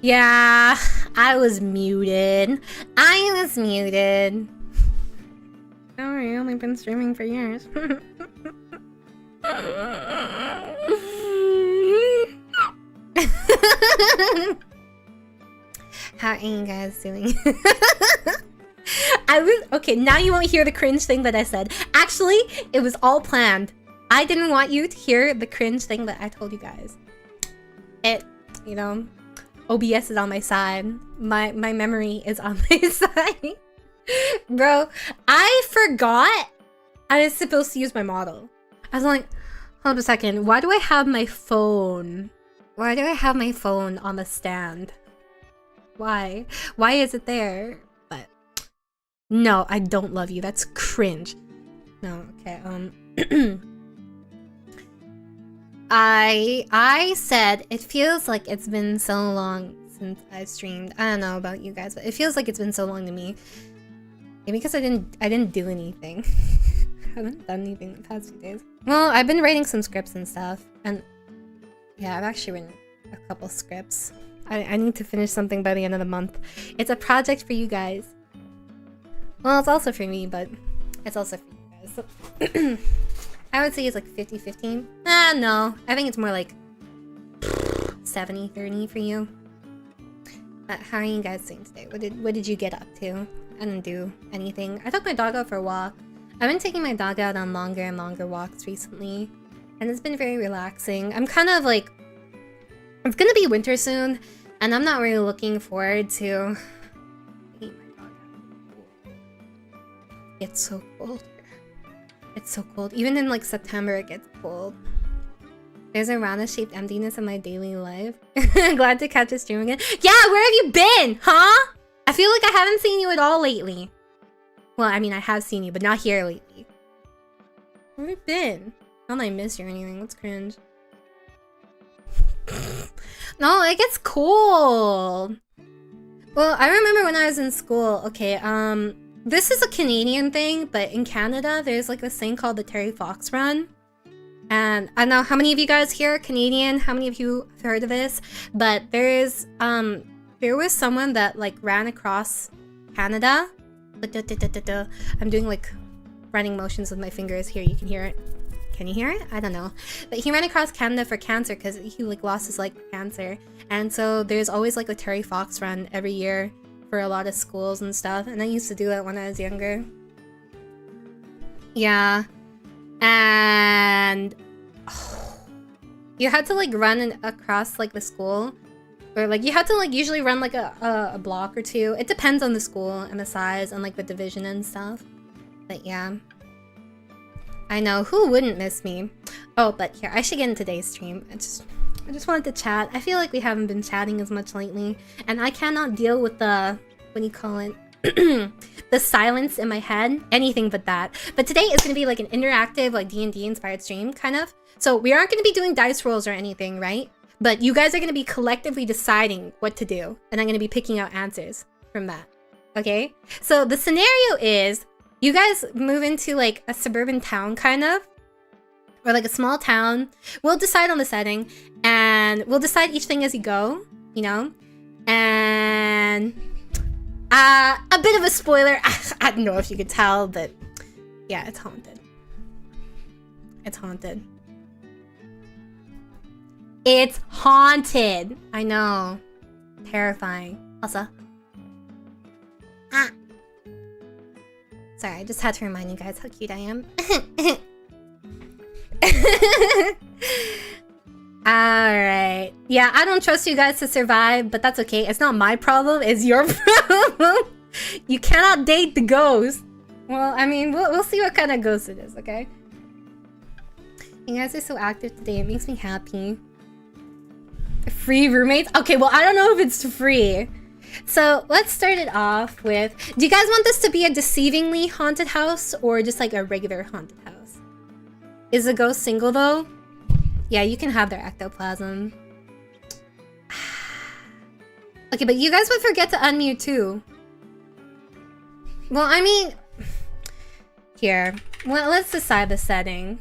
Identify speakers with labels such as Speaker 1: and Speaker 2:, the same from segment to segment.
Speaker 1: Yeah, I was muted. I was muted. Don't worry, I've only been streaming for years. How are you guys doing? Okay, now you won't hear the cringe thing that I said. Actually, it was all planned. I didn't want you to hear the cringe thing that I told you guys. You know, OBS is on my side. My memory is on my side. Bro, I forgot I was supposed to use my model. I was like, hold up a second. Why do I have my phone? Why do I have my phone on the stand? Why? Why is it there? But no, I don't love you. That's cringe. No, okay. I said it feels like it's been so long since I streamed. I don't know about you guys, but it feels like it's been so long to me. Maybe because I didn't do anything. I haven't done anything the past few days. Well, I've been writing some scripts and stuff, and yeah, I've actually written a couple scripts. I need to finish something by the end of the month. It's a project for you guys. Well, it's also for me, but it's also for you guys. I would say it's like 50-50. No. I think it's more like 70-30 for you. How are you guys doing today? What did you get up to? I didn't do anything. I took my dog out for a walk. I've been taking my dog out on longer and longer walks recently, and it's been very relaxing. I'm kind of like... It's gonna be winter soon, and I'm not really looking forward to... It's so cold. It's so cold. Even in like September, it gets cold. There's a rana-shaped emptiness in my daily life. Glad to catch a stream again. Yeah, where have you been? Huh? I feel like I haven't seen you at all lately. Well, I mean, I have seen you, but not here lately. Where have you been? Not that I miss you or anything. What's cringe? No, it gets cold. Well, I remember when I was in school. Okay, this is a Canadian thing, but in Canada, there's like this thing called the Terry Fox Run. And I don't know how many of you guys here are Canadian, how many of you have heard of this, but there was someone that like ran across Canada. I'm doing like running motions with my fingers here, you can hear it. Can you hear it? I don't know. But he ran across Canada for cancer because he like lost his leg to cancer. And so there's always like a Terry Fox Run every year for a lot of schools and stuff, and I used to do that when I was younger. Yeah. And you had to like run across like the school, or like you had to like usually run like a block or two. It depends on the school and the size and like the division and stuff. But yeah, I know, who wouldn't miss me? Oh, but here, I should get into today's stream. I just wanted to chat. I feel like we haven't been chatting as much lately, and I cannot deal with the, what do you call it? The silence in my head. Anything but that. But today is going to be like an interactive, like D&D inspired stream, kind of. So we aren't going to be doing dice rolls or anything, right? But you guys are going to be collectively deciding what to do, and I'm going to be picking out answers from that. Okay? So the scenario is, you guys move into like a suburban town, kind of, or like a small town. We'll decide on the setting, and we'll decide each thing as you go, you know? And a bit of a spoiler. I don't know if you could tell, but yeah, it's haunted. It's haunted. It's haunted. I know. Terrifying. Also. Sorry, I just had to remind you guys how cute I am. Alright. Yeah, I don't trust you guys to survive, but that's okay. It's not my problem, it's your problem. You cannot date the ghost. Well, I mean, we'll see what kind of ghost it is, okay? You guys are so active today, it makes me happy. Free roommates? Okay, well, I don't know if it's free. So let's start it off with, do you guys want this to be a deceivingly haunted house or just like a regular haunted house? Is the ghost single though? Yeah, you can have their ectoplasm. Okay, but you guys would forget to unmute too. Well, I mean, here, well, let's decide the setting.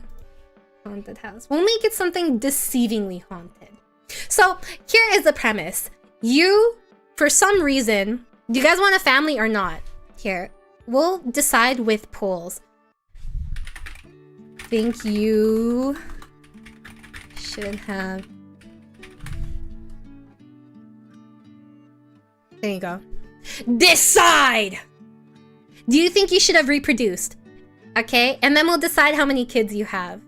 Speaker 1: Haunted house. We'll make it something deceivingly haunted. So here is the premise. You, for some reason, do you guys want a family or not? Here, we'll decide with polls. Think you should have... There you go. Decide! Do you think you should have reproduced? Okay, and then we'll decide how many kids you have.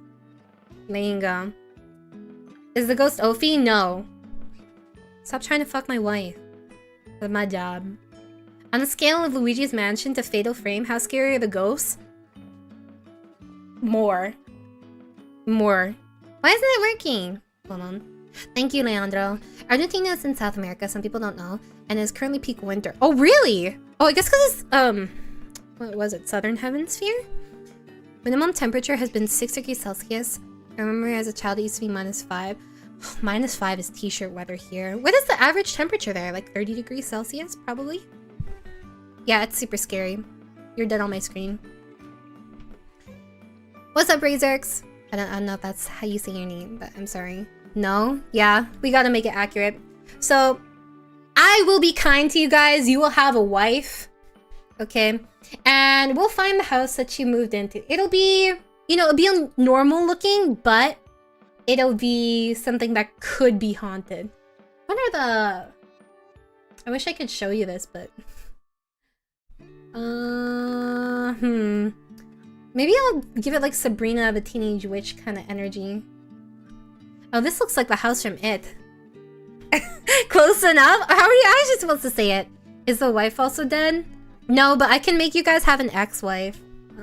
Speaker 1: There you go. Is the ghost Ophi? No. Stop trying to fuck my wife. That's my job. On the scale of Luigi's Mansion to Fatal Frame, how scary are the ghosts? More. More. Why isn't it working? Hold on. Thank you, Leandro. Argentina is in South America, some people don't know, and is currently peak winter. Oh, really? Oh, I guess because it's, what was it? Southern Hemisphere? Minimum temperature has been 6 degrees Celsius. I remember as a child it used to be -5. -5 is t-shirt weather here. What is the average temperature there? Like 30 degrees Celsius, probably? Yeah, it's super scary. You're dead on my screen. What's up, Razorx? I don't know if that's how you say your name, but I'm sorry. No? Yeah, we gotta make it accurate. So, I will be kind to you guys. You will have a wife. Okay? And we'll find the house that you moved into. It'll be, you know, it'll be normal looking, but it'll be something that could be haunted. What are the... I wish I could show you this, but... Maybe I'll give it like Sabrina the Teenage Witch kind of energy. Oh, this looks like the house from It. Close enough? How are you actually supposed to say it? Is the wife also dead? No, but I can make you guys have an ex-wife.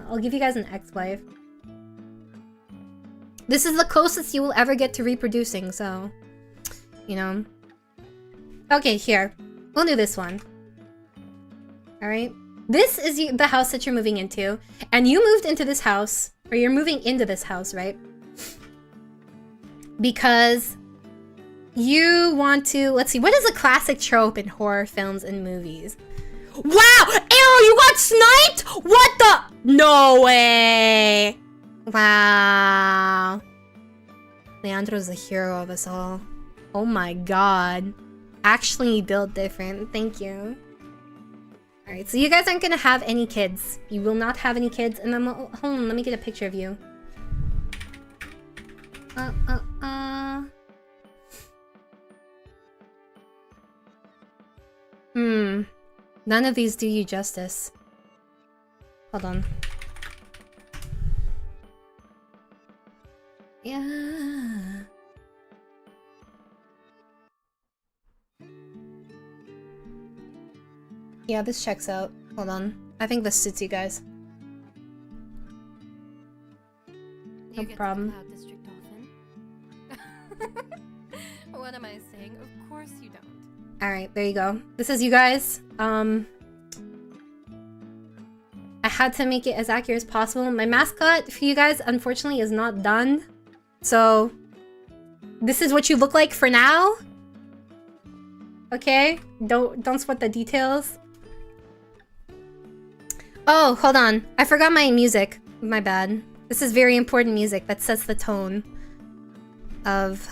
Speaker 1: I'll give you guys an ex-wife. This is the closest you will ever get to reproducing, so... You know. Okay, here. We'll do this one. Alright? This is the house that you're moving into. And you moved into this house, or you're moving into this house, right? Because you want to... Let's see, what is a classic trope in horror films and movies? Wow! Arrow, you got sniped?! What the... No way! Wow. Leandro's the hero of us all. Oh my god. Actually built different. Thank you. Alright, so you guys aren't gonna have any kids. You will not have any kids. And then, hold on, let me get a picture of you. None of these do you justice. Hold on. Yeah. Yeah, this checks out. Hold on. I think this suits you guys. No problem.
Speaker 2: What am I saying? Of course you don't.
Speaker 1: Alright, there you go. This is you guys. I had to make it as accurate as possible. My mascot for you guys, unfortunately, is not done. So, this is what you look like for now. Okay? Don't sweat the details. Oh, hold on. I forgot my music. My bad. This is very important music that sets the tone of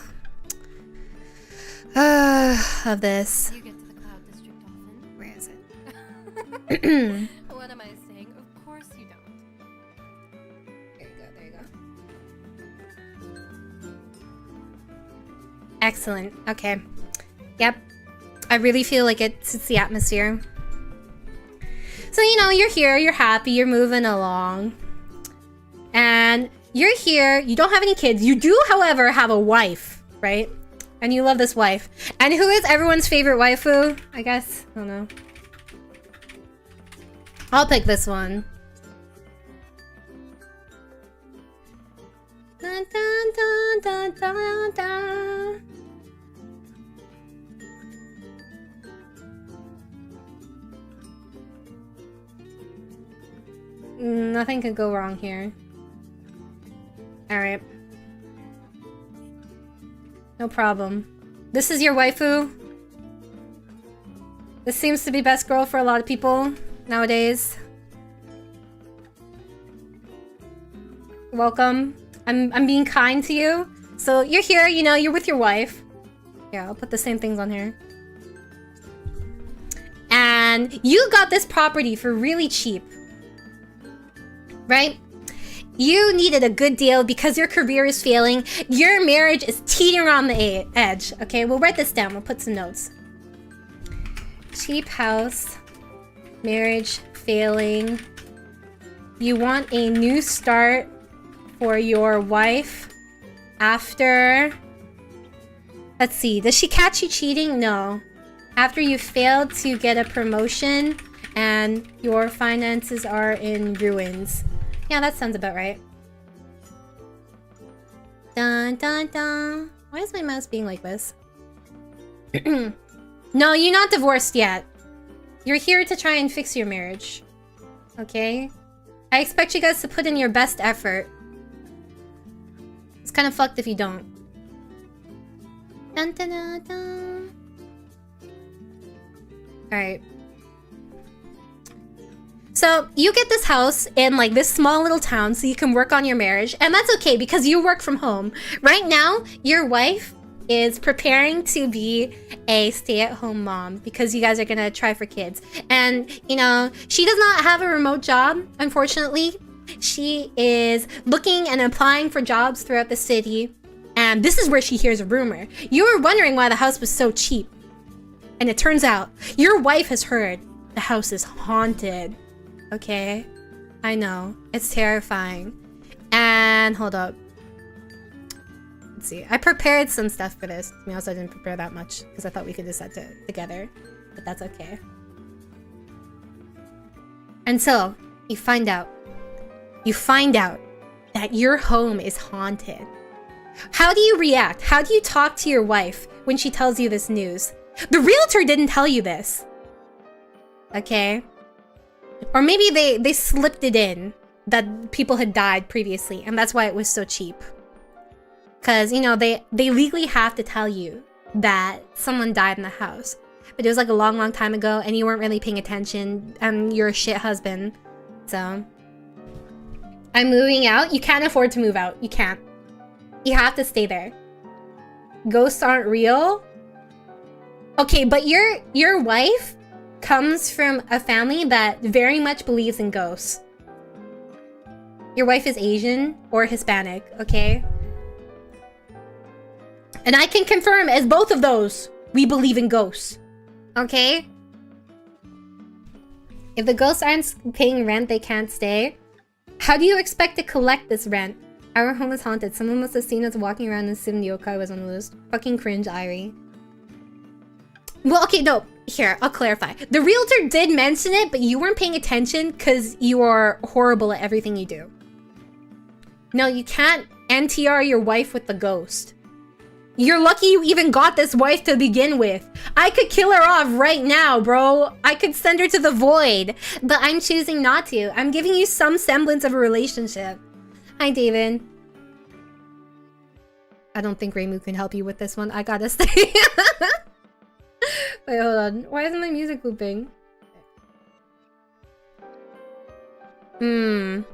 Speaker 1: this.
Speaker 2: You get to the Cloud District often?
Speaker 1: Where is it?
Speaker 2: What am I saying? Of course you don't.
Speaker 1: There you go, there you go. Excellent. Okay. Yep. I really feel like it suits the atmosphere. So, you know, you're here, you're happy, you're moving along. And you're here, you don't have any kids. You do, however, have a wife, right? And you love this wife. And who is everyone's favorite waifu? I guess. I don't know. I'll pick this one. Dun, dun, dun, dun, dun, dun. Nothing could go wrong here. Alright. No problem. This is your waifu. This seems to be best girl for a lot of people nowadays. Welcome. I'm being kind to you. So you're here, you know, you're with your wife. Yeah, I'll put the same things on here. and you got this property for really cheap, right? You needed a good deal because your career is failing. Your marriage is teetering on the edge. Okay, we'll write this down. We'll put some notes. Cheap house, marriage failing. You want a new start for your wife after... Let's see, does she catch you cheating? No. After you failed to get a promotion and your finances are in ruins. Yeah, that sounds about right. Dun dun dun. Why is my mouse being like this? No, you're not divorced yet. You're here to try and fix your marriage. Okay? I expect you guys to put in your best effort. It's kind of fucked if you don't. Dun dun dun dun. Alright. So, you get this house in like this small little town so you can work on your marriage. And that's okay because you work from home. Right now, your wife is preparing to be a stay-at-home mom because you guys are gonna try for kids. And, you know, she does not have a remote job, unfortunately. She is looking and applying for jobs throughout the city. And this is where she hears a rumor. You were wondering why the house was so cheap. And it turns out, your wife has heard the house is haunted. Okay? I know. It's terrifying. And, hold up. Let's see. I prepared some stuff for this. To be honest, I didn't prepare that much because I thought we could just set it together. But that's okay. Until you find out. You find out that your home is haunted. How do you react? How do you talk to your wife when she tells you this news? The realtor didn't tell you this. Okay? Or maybe they slipped it in that people had died previously and that's why it was so cheap. Because, you know, they legally have to tell you that someone died in the house. But it was like a long, long time ago and you weren't really paying attention and you're a shit husband. So, I'm moving out. You can't afford to move out. You can't. You have to stay there. Ghosts aren't real? Okay, but your wife comes from a family that very much believes in ghosts. Your wife is Asian or Hispanic, okay? And I can confirm as both of those, we believe in ghosts. Okay? If the ghosts aren't paying rent, they can't stay. How do you expect to collect this rent? Our home is haunted. Someone must have seen us walking around and assumed the yokai was on the list. Fucking cringe, Irie. Well, okay, no. Here, I'll clarify. The realtor did mention it, but you weren't paying attention because you are horrible at everything you do. No, you can't NTR your wife with the ghost. You're lucky you even got this wife to begin with. I could kill her off right now, bro. I could send her to the void. But I'm choosing not to. I'm giving you some semblance of a relationship. Hi, David. I don't think Reimu can help you with this one. I gotta stay. Wait, hold on. Why isn't my music looping? You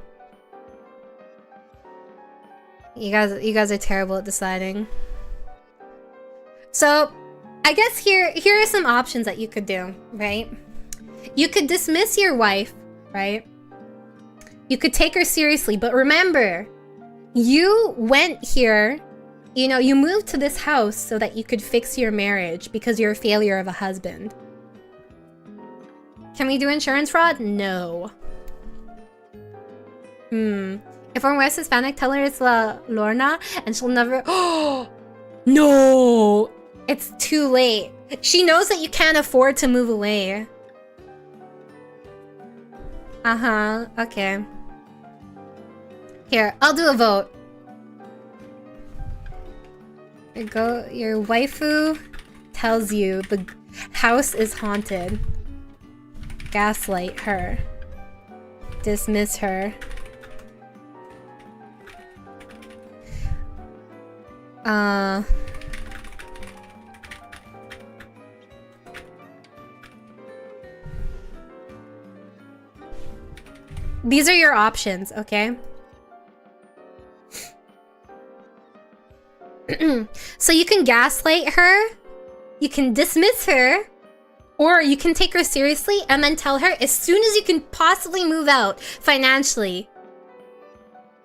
Speaker 1: guys are terrible at deciding. So, I guess here are some options that you could do, right? You could dismiss your wife, right? You could take her seriously, but remember, you went here, you know, you moved to this house so that you could fix your marriage because you're a failure of a husband. Can we do insurance fraud? No. If I'm West Hispanic, tell her it's Lorna and she'll never... Oh! No! It's too late. She knows that you can't afford to move away. Uh-huh. Okay. Here, I'll do a vote. Your waifu tells you the house is haunted. Gaslight her. Dismiss her. These are your options, okay? So you can gaslight her, you can dismiss her, Or you can take her seriously and then tell her as soon as you can possibly move out financially.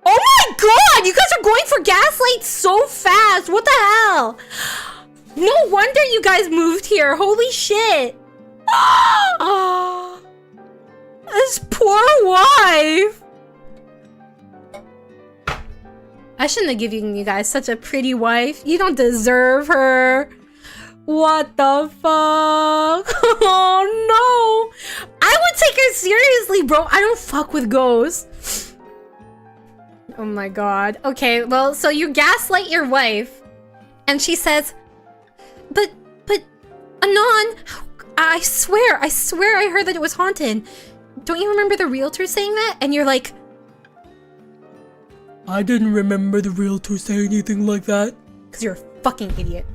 Speaker 1: Oh my god! You guys are going for gaslight so fast! What the hell? No wonder you guys moved here. Holy shit. This poor wife. I shouldn't have given you guys such a pretty wife. You don't deserve her. What the fuck? Oh no! I would take her seriously, bro. I don't fuck with ghosts. Oh my god. Okay, well, so you gaslight your wife, and she says, but, Anon, I swear I heard that it was haunted. Don't you remember the realtor saying that? And you're like,
Speaker 3: I didn't remember the realtor saying anything like that.
Speaker 1: because you're a fucking idiot.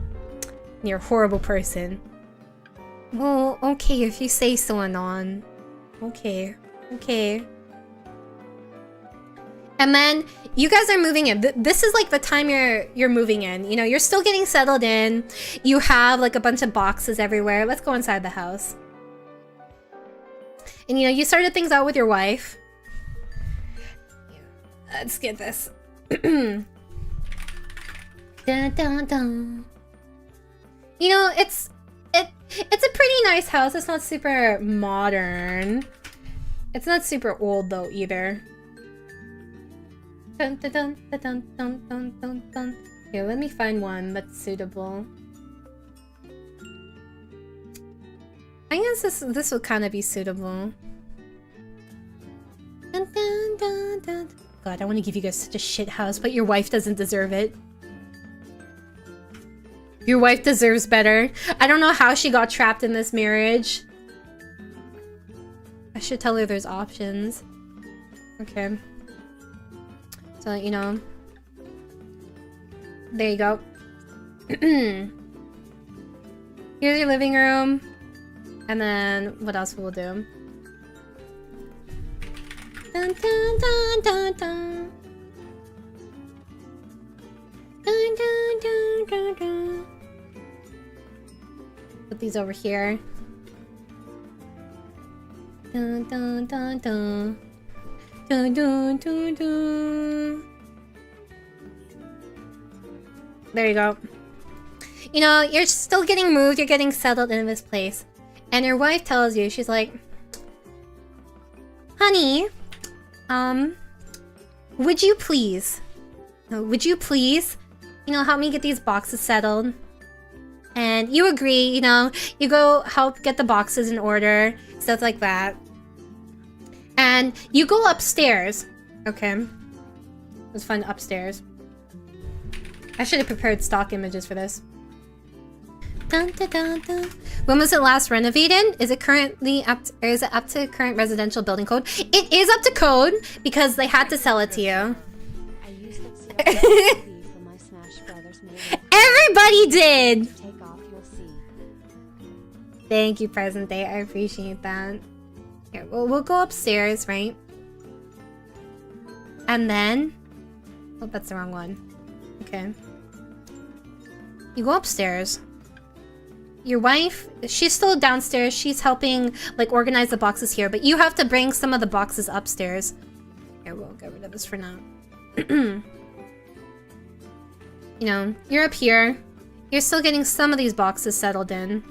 Speaker 1: You're a horrible person. Well, okay, if you say so, Anon. Okay. And then you guys are moving in. This is like the time you're moving in. You know, you're still getting settled in. You have like a bunch of boxes everywhere. Let's go inside the house. And you know, you started things out with your wife. Let's get this. Dun, dun, dun. You know, it's a pretty nice house. It's not super modern. It's not super old though either. Dun, dun, dun, dun, dun, dun, dun, dun. Here, let me find one that's suitable. I guess this would kind of be suitable. Dun, dun, dun, dun. God, I want to give you guys such a shit house, but your wife doesn't deserve it. Your wife deserves better. I don't know how she got trapped in this marriage. I should tell her there's options. Okay. So, you know. There you go. Here's your living room. And then, what else will we do? Dun, dun, dun, dun, dun. Dun, dun, dun, dun, dun. Put these over here. Dun, dun, dun, dun. Dun, dun, dun, dun. There you go. You know, you're still getting moved, you're getting settled in this place. And your wife tells you, she's like, honey, would you please, you know, help me get these boxes settled? And you agree, you know, you go help get the boxes in order, stuff like that. And you go upstairs. Okay. Let's find upstairs. I should have prepared stock images for this. Dun, dun, dun, dun. When was it last renovated? Is it currently up to, or is it up to current residential building code? It is up to code because they had to sell it to you.
Speaker 4: I used it for my Smash Brothers made.
Speaker 1: Everybody did.
Speaker 4: Take off, you'll see.
Speaker 1: Thank you, present day. I appreciate that. Here, we'll go upstairs, right? And then, oh, that's the wrong one. Okay. You go upstairs. Your wife, she's still downstairs. She's helping, like, organize the boxes here. But you have to bring some of the boxes upstairs. Here, we'll get rid of this for now. You know, you're up here. You're still getting some of these boxes settled in.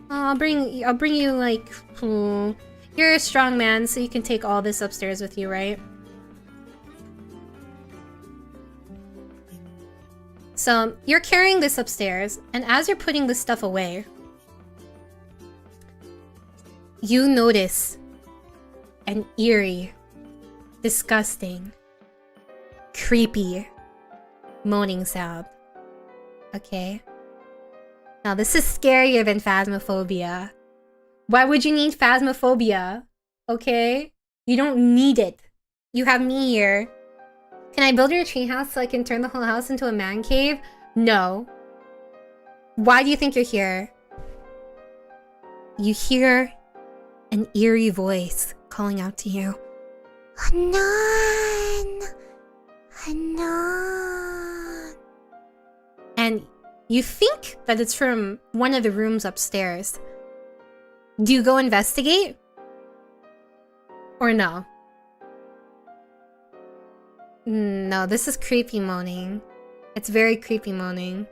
Speaker 1: I'll bring you, like... You're a strong man, so you can take all this upstairs with you, right? So, you're carrying this upstairs, and as you're putting this stuff away, you notice an eerie, disgusting, creepy moaning sound. Okay? Now, this is scarier than phasmophobia. Why would you need phasmophobia? Okay? You don't need it. You have me here. Can I build your treehouse so I can turn the whole house into a man cave? No. Why do you think you're here? You hear an eerie voice calling out to you. Anon! Anon! And you think that it's from one of the rooms upstairs. Do you go investigate? Or no? No, this is creepy moaning. It's very creepy moaning.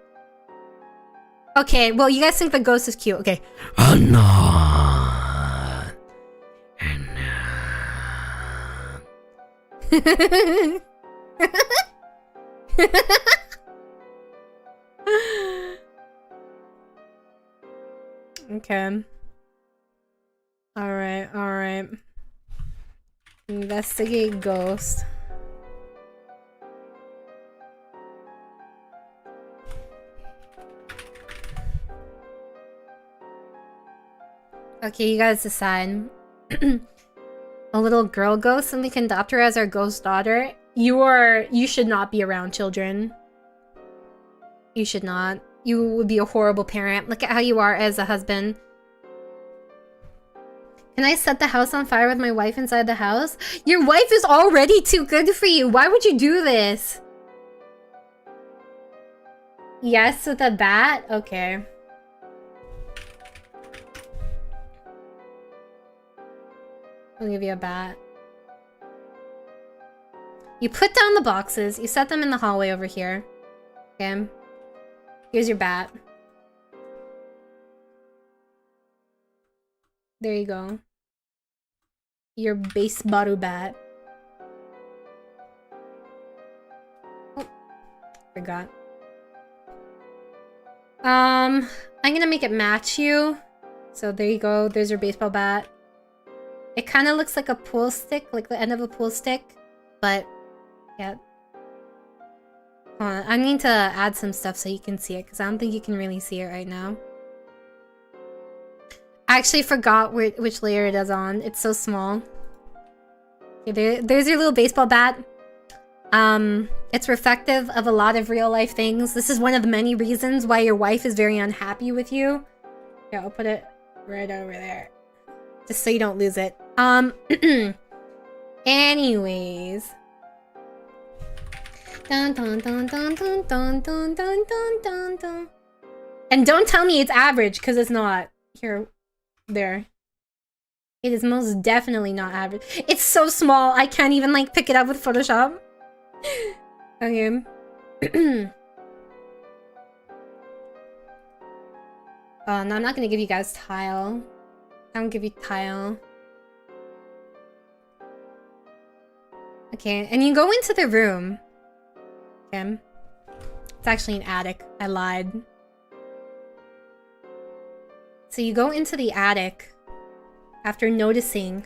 Speaker 1: Okay, well, you guys think the ghost is cute. Okay. Okay. Alright, alright. Investigate ghost. Okay, you guys decide. A little girl ghost, and we can adopt her as our ghost daughter. You should not be around children. You should not. You would be a horrible parent. Look at how you are as a husband. Can I set the house on fire with my wife inside the house? Your wife is already too good for you. Why would you do this? Yes, with a bat? Okay. I'll give you a bat. You put down the boxes. You set them in the hallway over here. Okay. Here's your bat. There you go. Your baseball bat. Oh, forgot. I'm gonna make it match you. So there you go. There's your baseball bat. It kind of looks like a pool stick, like the end of a pool stick, but yeah. Hold on, I need to add some stuff so you can see it, because I don't think you can really see it right now. I actually forgot which layer it is on. It's so small. Okay, there's your little baseball bat. It's reflective of a lot of real life things. This is one of the many reasons why your wife is very unhappy with you. Yeah, I'll put it right over there. Just so you don't lose it. Anyways. Dun, dun, dun, dun, dun, dun, dun, dun, dun, dun, dun. And don't tell me it's average, because it's not. Here. There. It is most definitely not average. It's so small, I can't even, like, pick it up with Photoshop. Okay. No, I'm not gonna give you guys tile. I don't give you tile. Okay, and you go into the room. Okay. It's actually an attic. I lied. So you go into the attic after noticing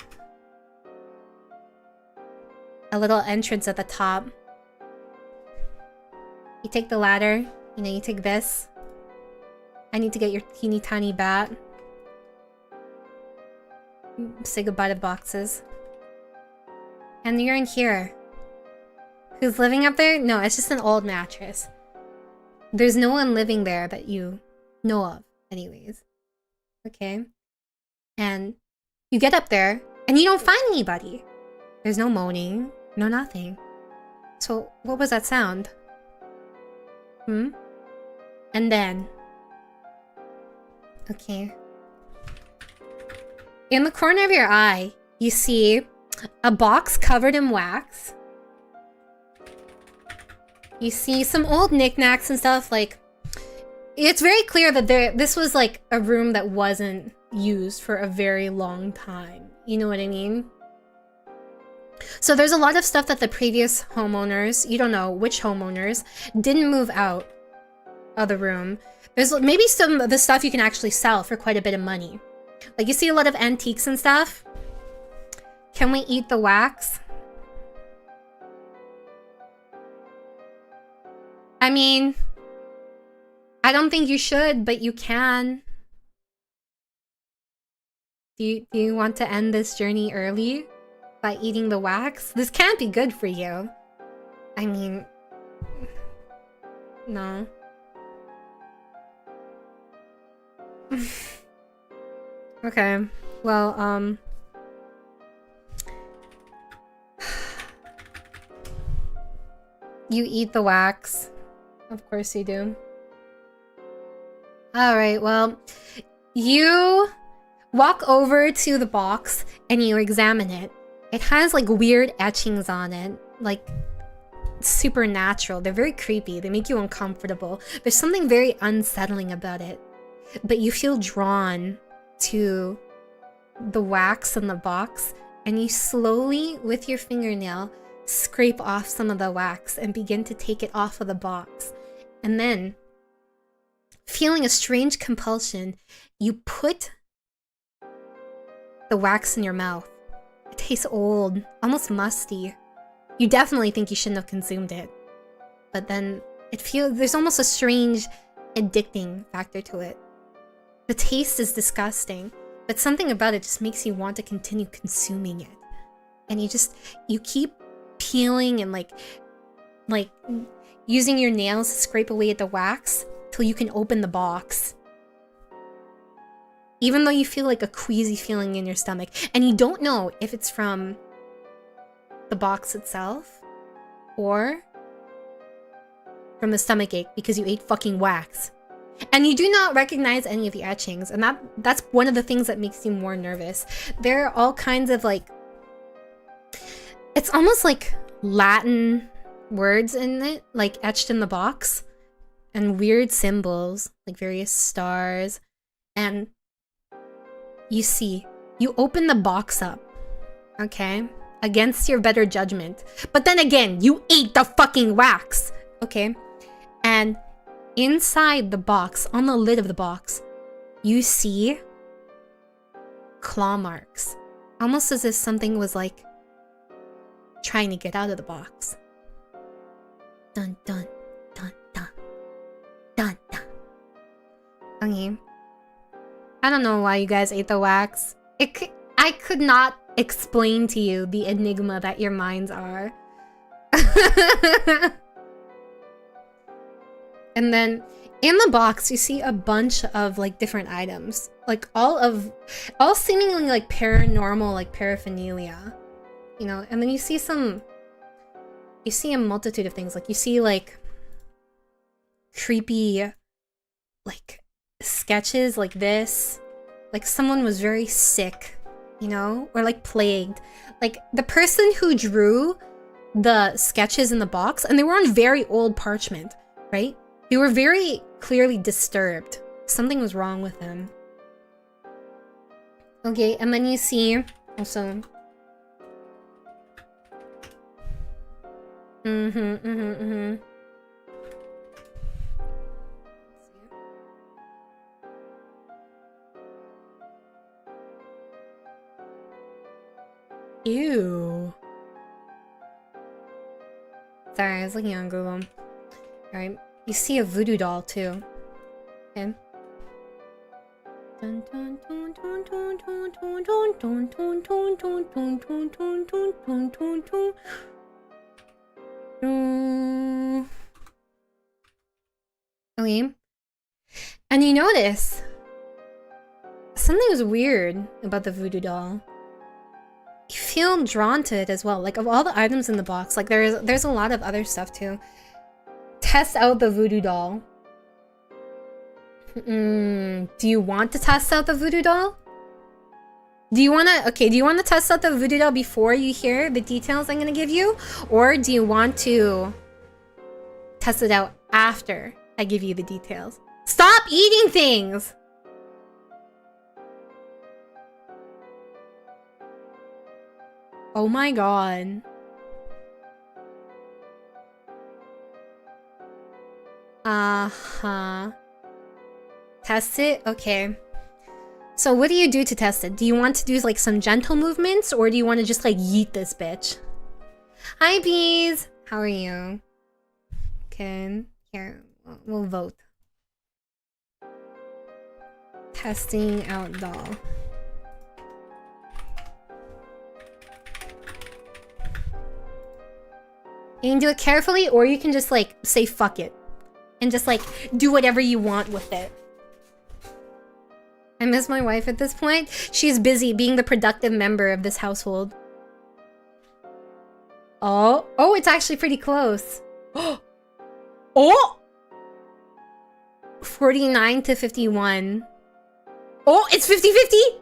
Speaker 1: a little entrance at the top. You take the ladder. You know, you take this. I need to get your teeny tiny bat. Say goodbye to boxes. And you're in here. Who's living up there? No, it's just an old mattress. There's no one living there that you know of, anyways. Okay. And you get up there, and you don't find anybody. There's no moaning, no nothing. So, what was that sound? And then... Okay. In the corner of your eye, you see a box covered in wax. You see some old knickknacks and stuff, like... It's very clear that this was, like, a room that wasn't used for a very long time. You know what I mean? So there's a lot of stuff that the previous homeowners, you don't know which homeowners, didn't move out of the room. There's maybe some of the stuff you can actually sell for quite a bit of money. Like, you see a lot of antiques and stuff. Can we eat the wax? I mean... I don't think you should, but you can. Do you want to end this journey early by eating the wax? This can't be good for you. I mean... No. Okay. Well, you eat the wax. Of course you do. Alright, well, walk over to the box and you examine it. It has like weird etchings on it, like supernatural. They're very creepy. They make you uncomfortable. There's something very unsettling about it. But you feel drawn to the wax in the box, and you slowly, with your fingernail, scrape off some of the wax and begin to take it off of the box. And then, feeling a strange compulsion, you put the wax in your mouth. It tastes old, almost musty. You definitely think you shouldn't have consumed it. But then there's almost a strange addicting factor to it. The taste is disgusting, but something about it just makes you want to continue consuming it. And you keep peeling and like using your nails to scrape away at the wax till you can open the box. Even though you feel like a queasy feeling in your stomach, and you don't know if it's from the box itself or from the stomachache because you ate fucking wax. And you do not recognize any of the etchings, and that's one of the things that makes you more nervous. There are all kinds of like, it's almost like Latin words in it, like etched in the box, and weird symbols, like various stars. And you open the box up, okay? Against your better judgment. But then again, you ate the fucking wax, okay? And inside the box, on the lid of the box, you see claw marks. Almost as if something was like trying to get out of the box. Dun dun dun dun dun dun. Okay. I don't know why you guys ate the wax. I could not explain to you the enigma that your minds are. And then in the box you see a bunch of like different items, like all seemingly like paranormal, like paraphernalia, you know. And then you see a multitude of things. Like you see like creepy like sketches like this, like someone was very sick, you know, or like plagued. Like the person who drew the sketches in the box, and they were on very old parchment, right? They were very clearly disturbed. Something was wrong with them. Okay, and then you see also Ew. Sorry, I was looking on Google. Alright. You see a voodoo doll too. Okay. Okay. And you notice something was weird about the voodoo doll. You feel drawn to it as well. Like of all the items in the box, like there's a lot of other stuff too. Test out the voodoo doll. Do you want to test out the voodoo doll? Do you want to test out the voodoo doll before you hear the details I'm gonna give you? Or do you want to test it out after I give you the details? Stop eating things! Oh my god. Uh-huh. Test it? Okay. So what do you do to test it? Do you want to do like some gentle movements, or do you want to just like yeet this bitch? Hi bees! How are you? Okay, here, we'll vote. Testing out doll. You can do it carefully, or you can just like say fuck it and just like do whatever you want with it. I miss my wife at this point. She's busy being the productive member of this household. Oh, it's actually pretty close. Oh! 49 to 51. Oh, it's 50-50!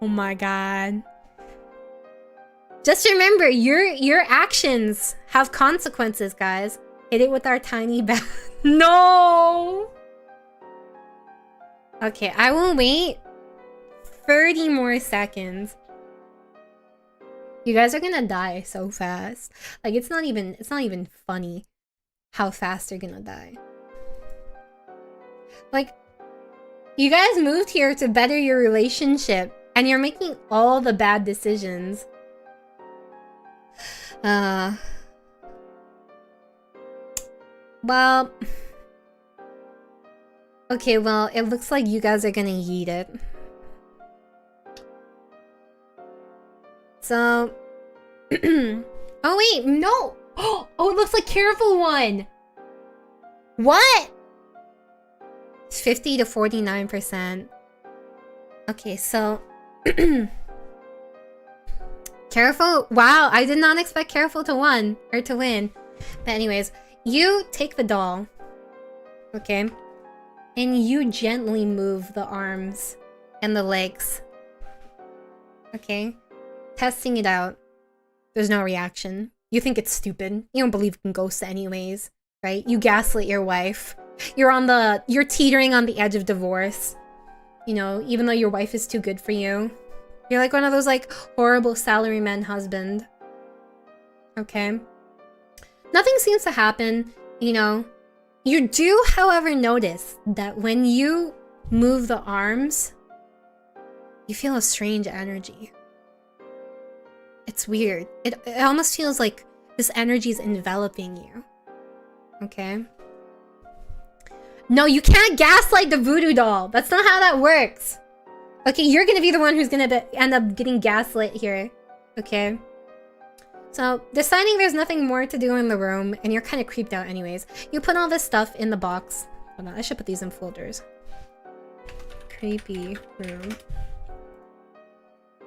Speaker 1: Oh my god. Just remember, your actions have consequences, guys. Hit it with our tiny bat. No! Okay, I will wait 30 more seconds. You guys are gonna die so fast. Like, it's not even funny how fast you're gonna die. Like, you guys moved here to better your relationship, and you're making all the bad decisions. Well... Okay, well, it looks like you guys are gonna yeet it. So... oh wait, no! Oh, it looks like Careful won! What?! It's 50 to 49%. Okay, so... Careful... Wow, I did not expect Careful to win. But anyways, you take the doll. Okay? And you gently move the arms and the legs. Okay? Testing it out. There's no reaction. You think it's stupid. You don't believe in ghosts anyways, right? You gaslit your wife. You're teetering on the edge of divorce. You know, even though your wife is too good for you. You're like one of those like horrible salaryman husband. Okay? Nothing seems to happen, you know. You do, however, notice that when you move the arms, you feel a strange energy. It's weird. It almost feels like this energy is enveloping you. Okay? No, you can't gaslight the voodoo doll. That's not how that works. Okay, you're gonna be the one who's gonna end up getting gaslit here. Okay? So, deciding there's nothing more to do in the room, and you're kind of creeped out anyways, you put all this stuff in the box. Hold on, I should put these in folders. Creepy room.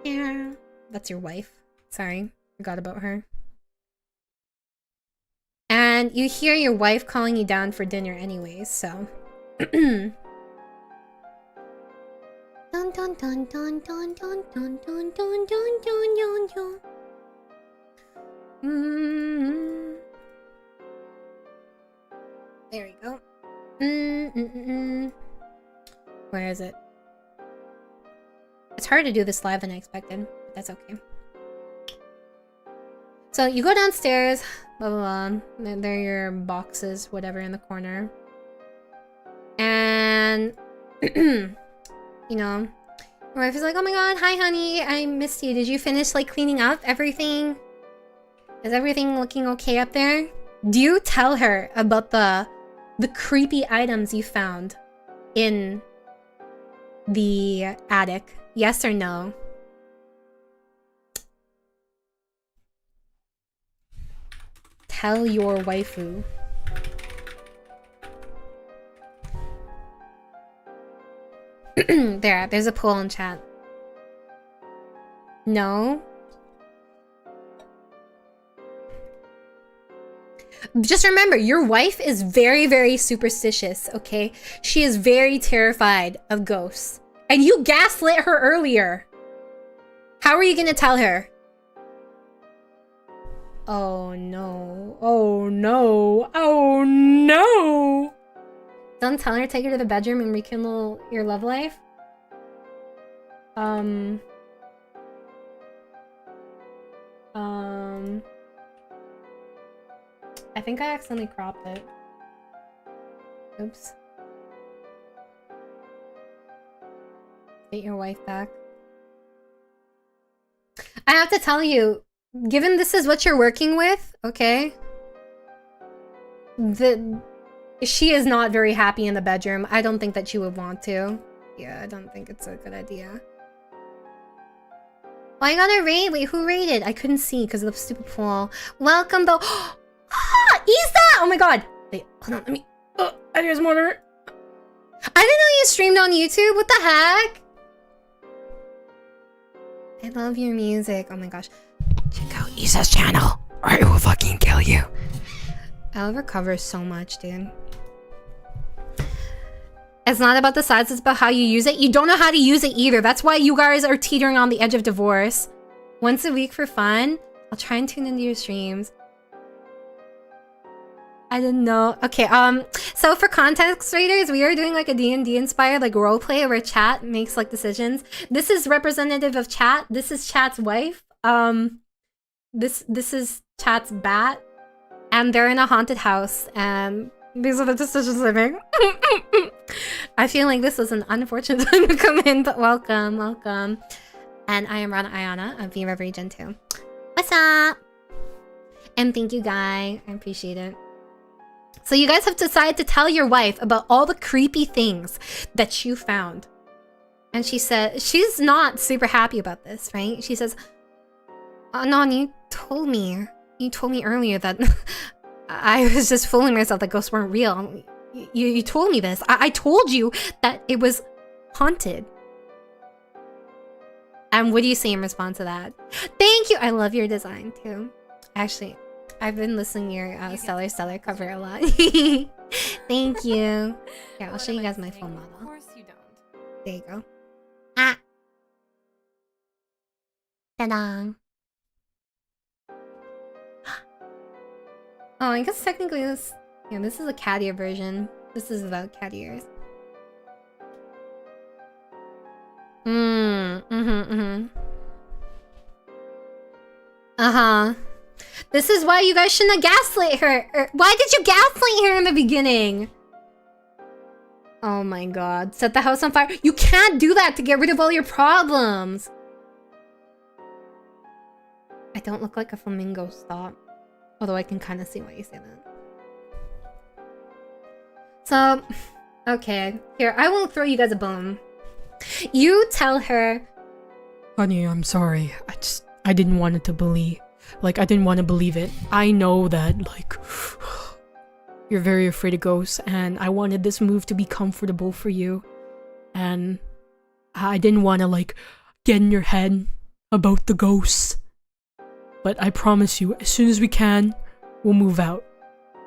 Speaker 1: Yeah. That's your wife. Sorry, forgot about her. And you hear your wife calling you down for dinner anyways, so... Dun dun dun dun dun dun dun dun dun dun dun dun dun. There we go. Where is it? It's harder to do this live than I expected, but that's okay. So you go downstairs, blah blah blah. There are your boxes, whatever, in the corner. And you know, your wife is like, "Oh my god, hi honey, I missed you. Did you finish like cleaning up everything? Is everything looking okay up there?" Do you tell her about the creepy items you found in the attic? Yes or no? Tell your waifu. There's a poll in chat. No? Just remember, your wife is very, very superstitious, okay? She is very terrified of ghosts. And you gaslit her earlier. How are you gonna tell her? Oh no. Oh no. Oh no! Don't tell her, take her to the bedroom and rekindle your love life? I think I accidentally cropped it. Oops. Get your wife back. I have to tell you, given this is what you're working with, okay? She is not very happy in the bedroom. I don't think that she would want to. Yeah, I don't think it's a good idea. Oh, I got a raid. Wait, who raided? I couldn't see because of the stupid poll. Welcome though. Ah, Isa! Oh my god. Wait, hold on. Let me. Oh, I just more. I didn't know you streamed on YouTube. What the heck? I love your music. Oh my gosh. Check out Isa's channel or I will fucking kill you. I'll recover so much, dude. It's not about the size, it's about how you use it. You don't know how to use it either. That's why you guys are teetering on the edge of divorce. Once a week for fun. I'll try and tune into your streams. I didn't know. Okay, so for context readers, we are doing like a D&D inspired like roleplay where chat makes like decisions. This is representative of chat. This is chat's wife. This is chat's bat. And they're in a haunted house, and these are the decisions they make. I feel like this is an unfortunate time to come in, but welcome, welcome. And I am Rana Ayana of Viva Region 2. What's up? And thank you, Guy. I appreciate it. So you guys have decided to tell your wife about all the creepy things that you found. And she said, she's not super happy about this, right? She says, oh, Non, you told me earlier that I was just fooling myself that ghosts weren't real. You told me this. I told you that it was haunted. And what do you say in response to that? Thank you. I love your design too. Actually, I've been listening to your Stellar cover a lot. Thank you. Here, I'll show you guys my full model.
Speaker 2: Of course you don't.
Speaker 1: There you go. Ah. Ta-da. Oh, I guess technically this... Yeah, this is a cat ear version. This is without cat ears. Uh-huh. This is why you guys shouldn't have gaslit her. Why did you gaslight her in the beginning? Oh my god. Set the house on fire. You can't do that to get rid of all your problems. I don't look like a flamingo, stop. Although I can kind of see why you say that. So, okay. Here, I will throw you guys a bone. You tell her...
Speaker 3: Honey, I'm sorry. I didn't want it to believe. Like, I didn't want to believe it. I know that, like... You're very afraid of ghosts, and I wanted this move to be comfortable for you. And I didn't want to, like, get in your head about the ghosts. But I promise you, as soon as we can, we'll move out.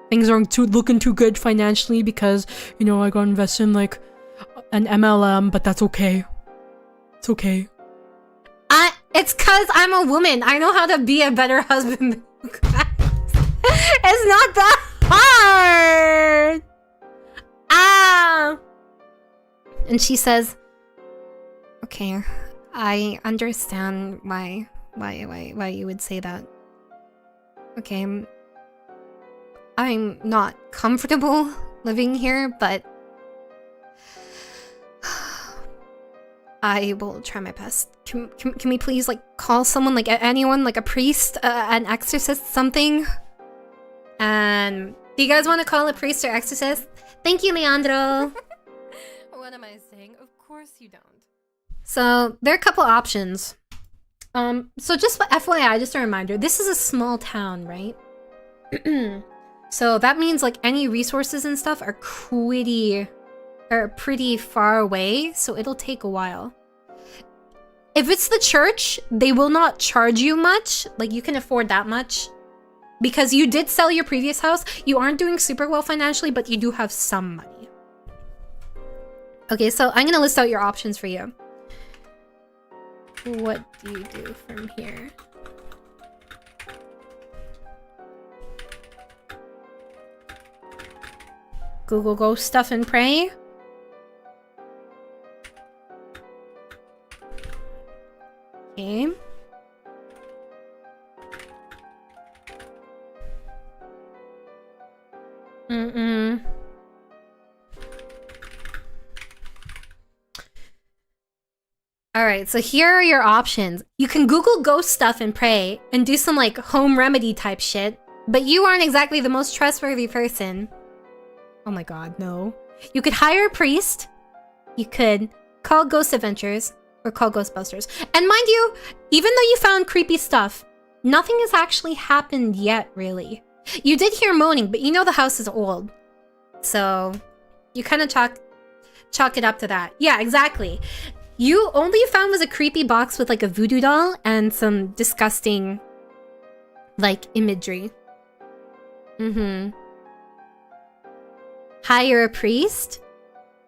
Speaker 3: Things aren't looking too good financially because, you know, I got invested in, like, an MLM, but that's okay. It's okay.
Speaker 1: It's cause I'm a woman. I know how to be a better husband than you guys. It's not that hard! Ah! And she says, okay, I understand why you would say that. Okay, I'm not comfortable living here, but I will try my best. Can we please, like, call someone, like, anyone, like a priest, an exorcist, something? And do you guys want to call a priest or exorcist? Thank you, Leandro.
Speaker 2: What am I saying? Of course you don't.
Speaker 1: So there are a couple options. So just FYI, just a reminder, this is a small town, right? So that means, like, any resources and stuff are pretty far away, so it'll take a while. If it's the church, they will not charge you much. Like, you can afford that much. Because you did sell your previous house, you aren't doing super well financially, but you do have some money. Okay, so I'm gonna list out your options for you. What do you do from here? Google go stuff and pray. Okay. Alright, so here are your options. You can Google ghost stuff and pray and do some, like, home remedy type shit, but you aren't exactly the most trustworthy person. Oh my god, no. You could hire a priest. You could call Ghost Adventures or call Ghostbusters. And mind you, even though you found creepy stuff, nothing has actually happened yet, really. You did hear moaning, but you know the house is old. So, you kind of chalk it up to that. Yeah, exactly. All you found was a creepy box with, like, a voodoo doll and some disgusting, like, imagery. Hire a priest.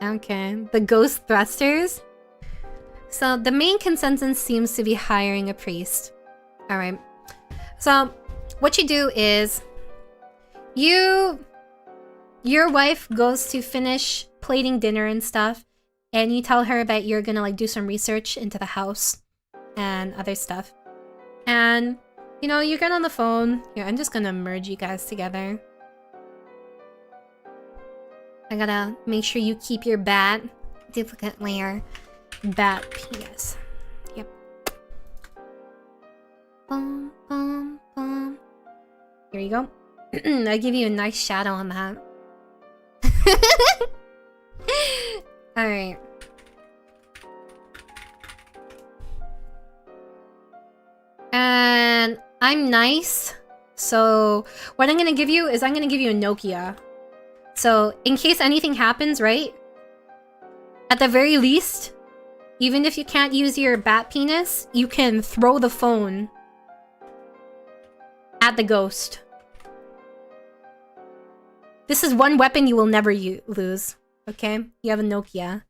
Speaker 1: Okay, the ghost thrusters. So the main consensus seems to be hiring a priest. Alright. So what you do is your wife goes to finish plating dinner and stuff, and you tell her that you're gonna like do some research into the house and other stuff. And you know, you get on the phone. Here, I'm just gonna merge you guys together. I gotta make sure you keep your bat duplicate layer bat penis. Yep. Bum, bum, bum. Here you go. I give you a nice shadow on that. Alright. And I'm nice. So what I'm gonna give you is I'm gonna give you a Nokia. So in case anything happens, right? At the very least, even if you can't use your bat penis, you can throw the phone at the ghost. This is one weapon you will never lose. Okay? You have a Nokia.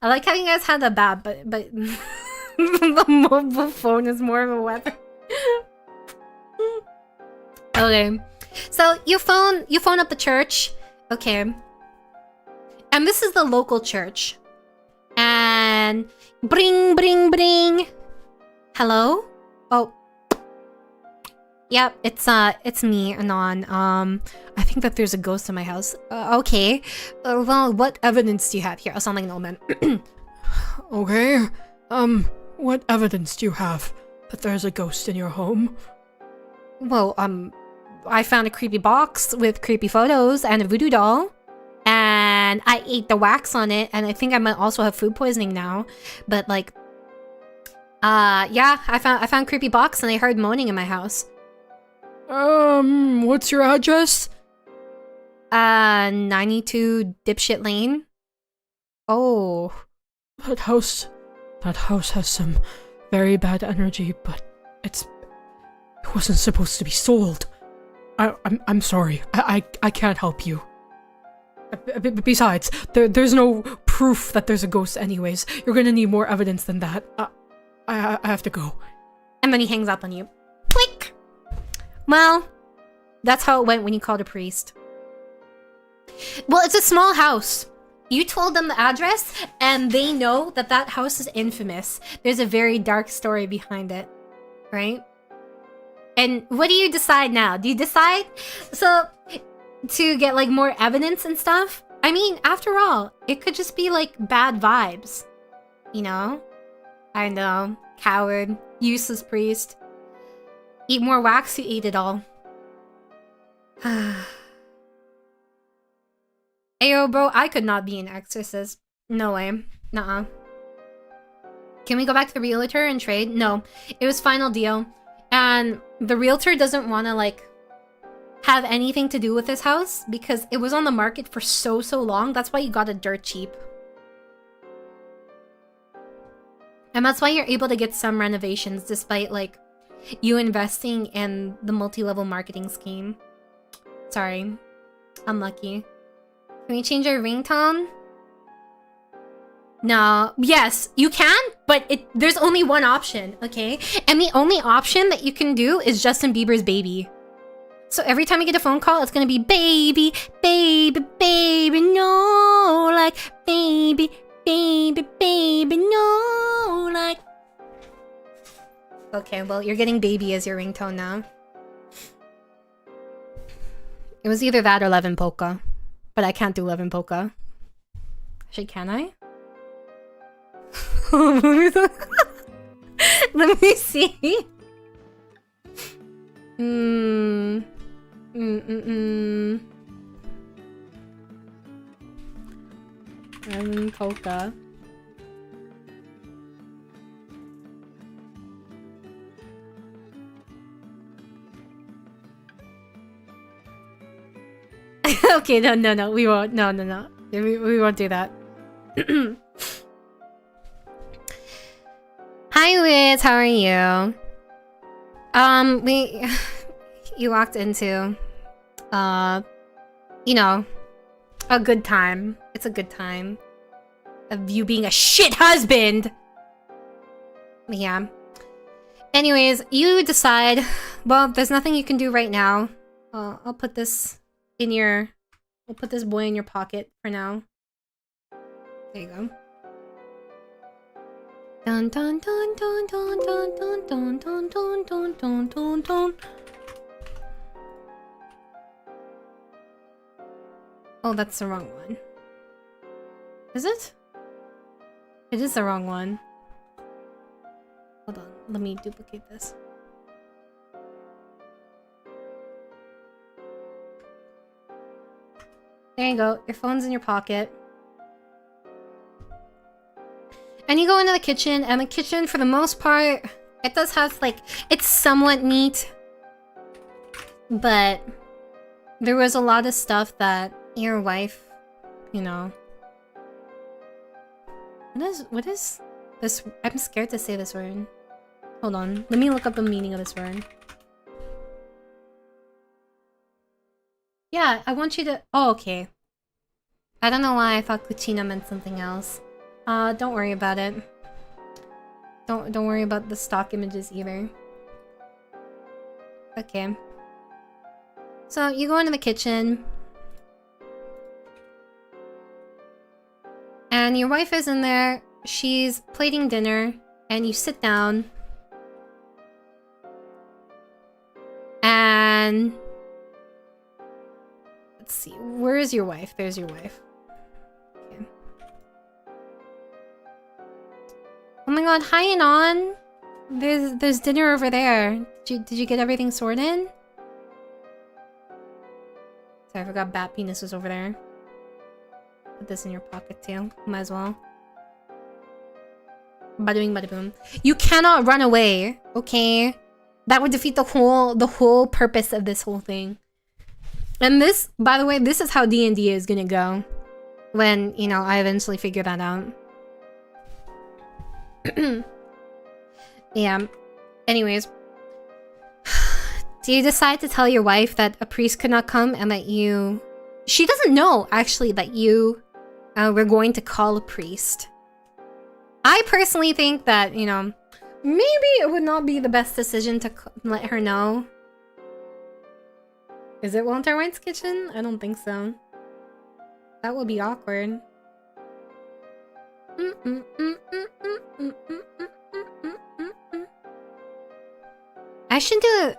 Speaker 1: I like how you guys had the bat, but the mobile phone is more of a weapon. Okay. So you phone up the church. Okay. And this is the local church. And bring, bring, bring. Hello? Oh. Yep, it's me, Anon. I think that there's a ghost in my house. Okay. Well, what evidence do you have here? I sound like an old man.
Speaker 3: Okay. What evidence do you have that there's a ghost in your home?
Speaker 1: Well, I found a creepy box with creepy photos and a voodoo doll. And I ate the wax on it, and I think I might also have food poisoning now. But like, yeah, I found creepy box and I heard moaning in my house.
Speaker 3: What's your address?
Speaker 1: 92 Dipshit Lane. Oh.
Speaker 3: That house has some very bad energy, but it wasn't supposed to be sold. I'm sorry. I can't help you. Besides, there's no proof that there's a ghost anyways. You're gonna need more evidence than that. I have to go.
Speaker 1: And then he hangs up on you. Click! Well, that's how it went when you called a priest. Well, it's a small house. You told them the address, and they know that that house is infamous. There's a very dark story behind it, right? And what do you decide now? Do you decide to get like more evidence and stuff? I mean, after all, it could just be like bad vibes, you know? I know, coward, useless priest. Eat more wax, you eat it all. Ayo, bro, I could not be an exorcist. No way. Nuh-uh. Can we go back to the realtor and trade? No. It was final deal. And the realtor doesn't want to, like, have anything to do with this house because it was on the market for so long. That's why you got it dirt cheap. And that's why you're able to get some renovations despite, like, you investing in the multi-level marketing scheme. Sorry. Unlucky. Can we change our ringtone? No. Yes, you can, but there's only one option, okay? And the only option that you can do is Justin Bieber's Baby. So every time you get a phone call, it's gonna be baby, baby, baby, no, like, baby, baby, baby, no, like. Okay, well, you're getting baby as your ringtone now. It was either that or Levin Polka. But I can't do Levin Polka. Actually, can I? Let me see. Levin Polka. Okay, no, we won't. No. We won't do that. Hi, Wiz, how are you? You walked into, you know, a good time. It's a good time. Of you being a shit husband. Yeah. Anyways, you decide, well, there's nothing you can do right now. I'll put this in your... We'll put this boy in your pocket for now. There you go. Dun dun dun dun dun dun dun dun dun dun dun dun dun dun. Oh, that's the wrong one. Is it? It is the wrong one. Hold on, let me duplicate this. There you go, your phone's in your pocket. And you go into the kitchen, and the kitchen, for the most part, it does have, like, it's somewhat neat. But there was a lot of stuff that your wife, you know... What is this? I'm scared to say this word. Hold on, let me look up the meaning of this word. Yeah, I want you to... Oh, okay. I don't know why I thought cucina meant something else. Don't worry about it. Don't worry about the stock images either. Okay. So, you go into the kitchen. And your wife is in there. She's plating dinner. And you sit down. And... let's see. Where is your wife? There's your wife. Okay. Oh my god, hi Anon! There's dinner over there. Did you get everything sorted? Sorry, I forgot Bat Penis was over there. Put this in your pocket too. Might as well. Bada bing, bada boom. You cannot run away, okay? That would defeat the whole purpose of this whole thing. And this, by the way, this is how D&D is gonna go. When, you know, I eventually figure that out. Yeah. Anyways. Do you decide to tell your wife that a priest could not come and that you... She doesn't know, actually, that you were going to call a priest. I personally think that, you know, maybe it would not be the best decision to let her know. Is it Walter White's kitchen? I don't think so. That would be awkward. I should do...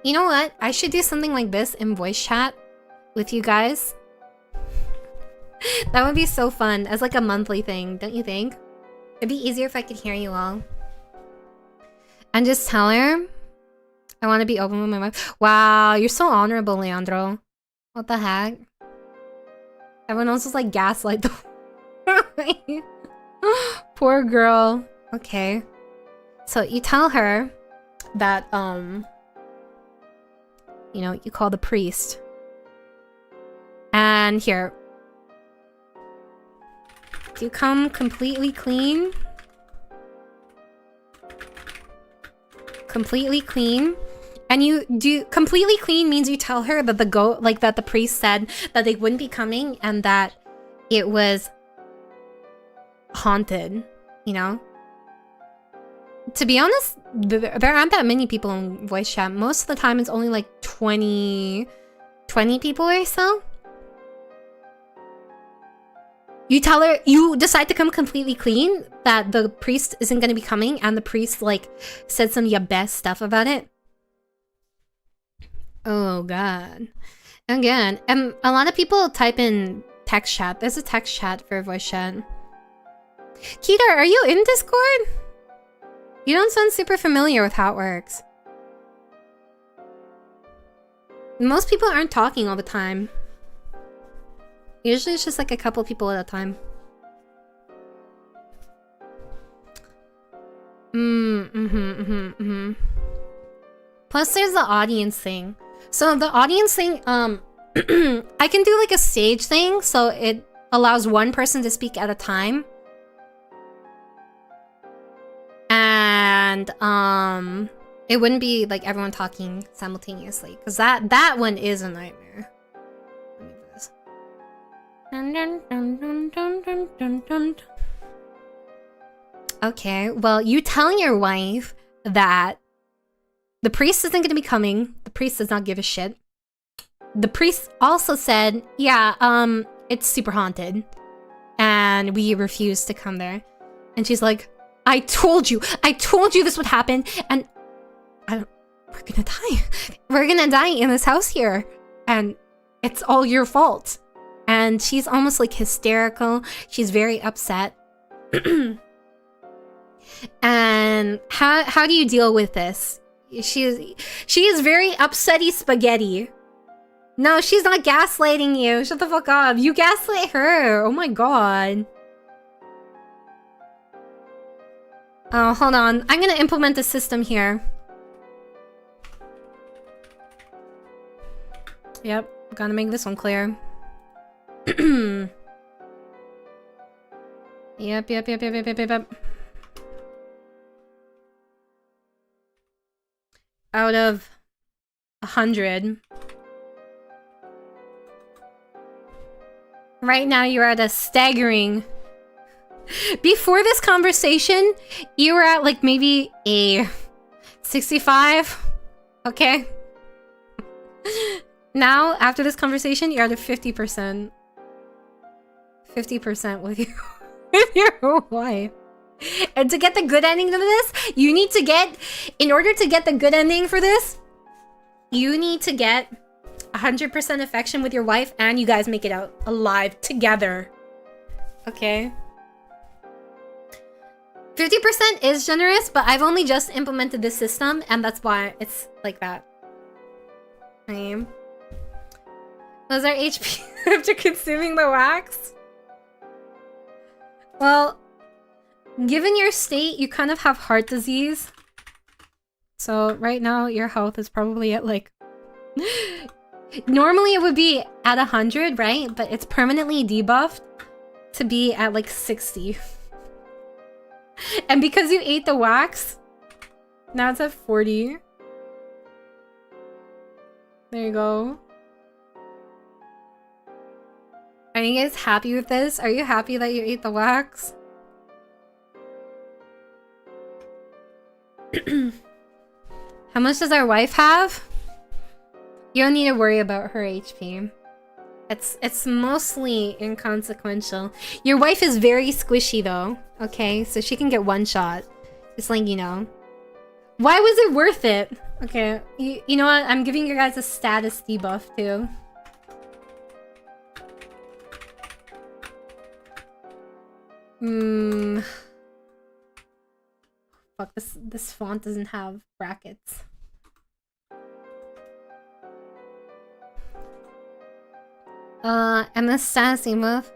Speaker 1: You know what? I should do something like this in voice chat with you guys. That would be so fun as like a monthly thing, don't you think? It'd be easier if I could hear you all. And just tell her I want to be open with my wife. Wow, you're so honorable, Leandro. What the heck? Everyone else is like gaslight the poor girl. Okay. So you tell her that you know, you call the priest. And here. Do you come completely clean? Completely clean. And you do completely clean means you tell her that that the priest said that they wouldn't be coming and that it was haunted, you know? To be honest, there aren't that many people in voice chat. Most of the time it's only like 20 people or so. You tell her, you decide to come completely clean, that the priest isn't going to be coming, and the priest, like, said some your best stuff about it. Oh, God. Again, a lot of people type in text chat. There's a text chat for voice chat. Keita, are you in Discord? You don't sound super familiar with how it works. Most people aren't talking all the time. Usually it's just like a couple people at a time. Plus there's the audience thing. So the audience thing, I can do like a stage thing, so it allows one person to speak at a time. And it wouldn't be like everyone talking simultaneously, because that one is a nightmare. Let me do this. Dun, dun, dun, dun, dun, dun, dun, dun. Okay, well, you tell your wife that the priest isn't going to be coming. The priest does not give a shit. The priest also said, yeah, it's super haunted. And we refuse to come there. And she's like, I told you this would happen. And we're gonna die. We're gonna die in this house here. And it's all your fault. And she's almost like hysterical. She's very upset. And how do you deal with this? She is very upsetty spaghetti. No, she's not gaslighting you. Shut the fuck up. You gaslight her. Oh my god. Oh, hold on. I'm gonna implement a system here. Yep, gotta make this one clear. Yep. Out of 100. Right now you're at a staggering... Before this conversation, you were at like maybe a 65. Okay? Now, after this conversation, you're at a 50%. 50% with your wife. And to get the good ending of this, you need to get... In order to get the good ending for this, you need to get 100% affection with your wife and you guys make it out alive together. Okay? 50% is generous, but I've only just implemented this system and that's why it's like that. Was our HP after consuming the wax? Well, given your state, you kind of have heart disease. So right now, your health is probably at like... Normally it would be at 100, right? But it's permanently debuffed to be at like 60. And because you ate the wax, now it's at 40. There you go. Are you guys happy with this? Are you happy that you ate the wax? How much does our wife have? You don't need to worry about her HP. It's mostly inconsequential. Your wife is very squishy though, okay? So she can get one shot. Just like, you know. Why was it worth it? Okay, you know what? I'm giving you guys a status debuff too. Fuck, this font doesn't have brackets. And the status debuff.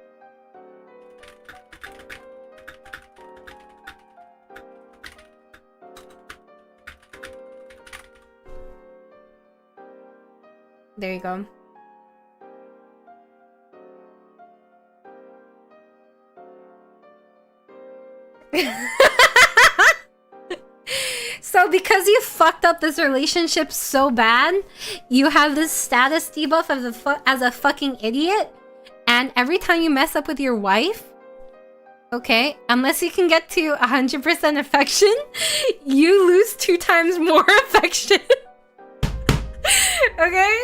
Speaker 1: There you go. So because you fucked up this relationship so bad, you have this status debuff as a fucking idiot, and every time you mess up with your wife, okay, unless you can get to 100% affection, you lose 2 times more affection. Okay?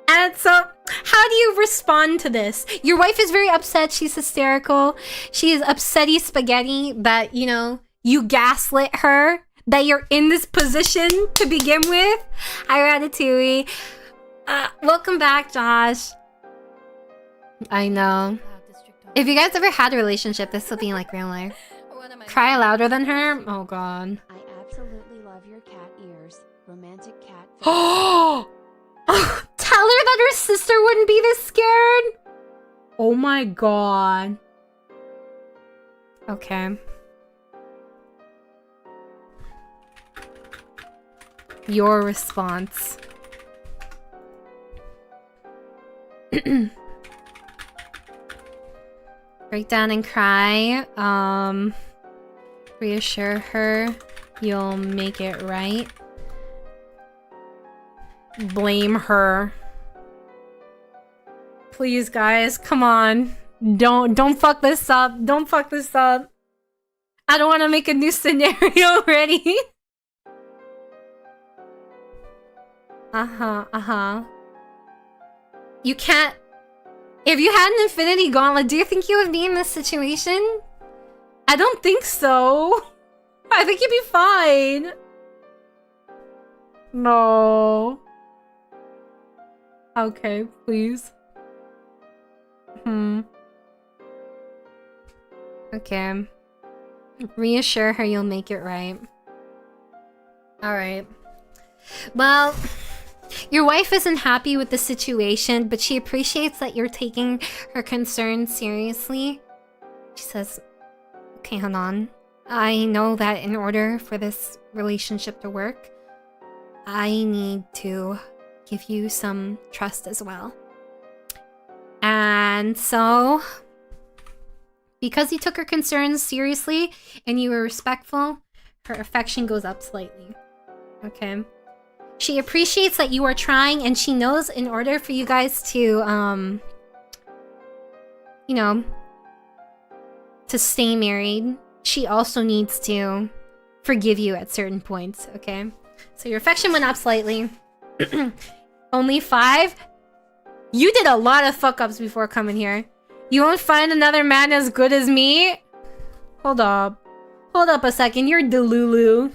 Speaker 1: And so, how do you respond to this? Your wife is very upset. She's hysterical. She is upsetty spaghetti that, you know, you gaslit her. That you're in this position to begin with. Hi, Ratatouille. Welcome back, Josh. I know. If you guys ever had a relationship, this would be like real life. Cry louder than her? Oh, God.
Speaker 4: I absolutely love your cat ears. Romantic cat.
Speaker 1: Oh! Tell her that her sister wouldn't be this scared? Oh my god. Okay. Your response. Break down and cry. Reassure her you'll make it right. Blame her. Please, guys, come on. Don't fuck this up. Don't fuck this up. I don't want to make a new scenario already. You can't... If you had an infinity gauntlet, do you think you would be in this situation? I don't think so. I think you'd be fine. No. Okay, please. Okay. Reassure her you'll make it right. Alright. Well, your wife isn't happy with the situation, but she appreciates that you're taking her concerns seriously. She says, okay, hold on. I know that in order for this relationship to work, I need to give you some trust as well. And so, because you took her concerns seriously and you were respectful, her affection goes up slightly. Okay? She appreciates that you are trying, and she knows in order for you guys to, you know, to stay married, she also needs to forgive you at certain points, okay? So your affection went up slightly. Only 5? You did a lot of fuck-ups before coming here. You won't find another man as good as me? Hold up. Hold up a second, you're Delulu.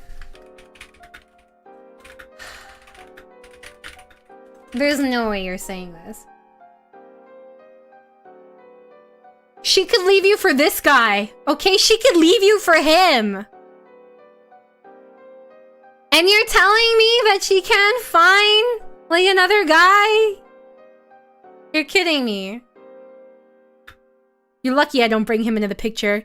Speaker 1: There's no way you're saying this. She could leave you for this guy, okay? She could leave you for him. And you're telling me that she can't find, like, another guy? You're kidding me. You're lucky I don't bring him into the picture.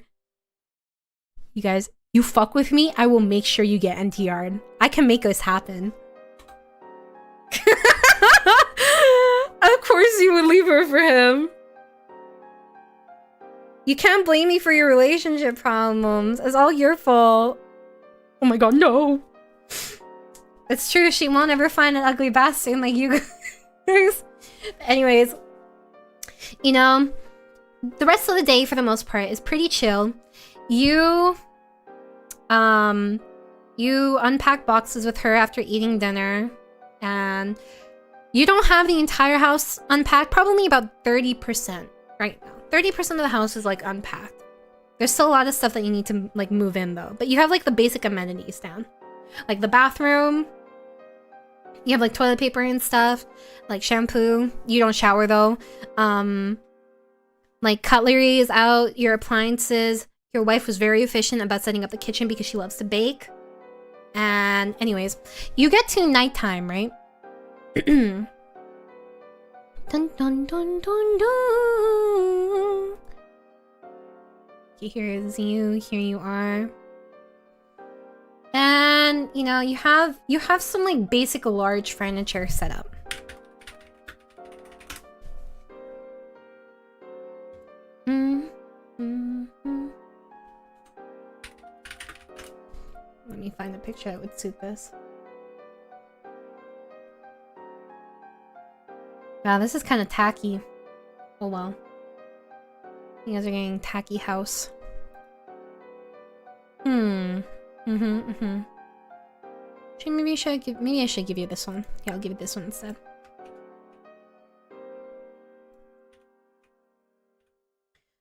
Speaker 1: You guys, you fuck with me, I will make sure you get NTR'd. I can make this happen. Of course you would leave her for him. You can't blame me for your relationship problems. It's all your fault. Oh my god, no. It's true, she won't ever find an ugly bastard like you guys. Anyways, you know, the rest of the day for the most part is pretty chill. You unpack boxes with her after eating dinner, and you don't have the entire house unpacked, probably about 30% right now. 30% of the house is like unpacked. There's still a lot of stuff that you need to like move in though, but you have like the basic amenities down. Like the bathroom, you have like toilet paper and stuff, like shampoo. You don't shower though. Like cutlery is out, your appliances. Your wife was very efficient about setting up the kitchen because she loves to bake. And anyways, you get to nighttime, right? Dun dun dun dun dun. Here's you, here you are. And you know, you have some like basic large furniture set up. Let me find a picture that would suit this. Wow, this is kind of tacky. Oh well. You guys are getting tacky house. Maybe I should give you this one. Yeah, I'll give you this one instead.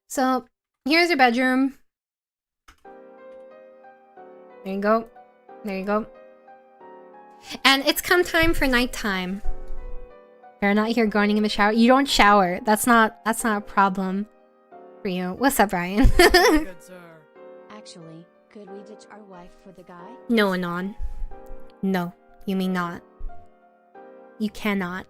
Speaker 1: So here's your bedroom. There you go. There you go. And it's come time for nighttime. You're not here groaning in the shower. You don't shower. That's not a problem for you. What's up, Brian?
Speaker 4: Good, sir. Actually, could we ditch our wife for the guy?
Speaker 1: No, Anon. No, you mean not. You cannot.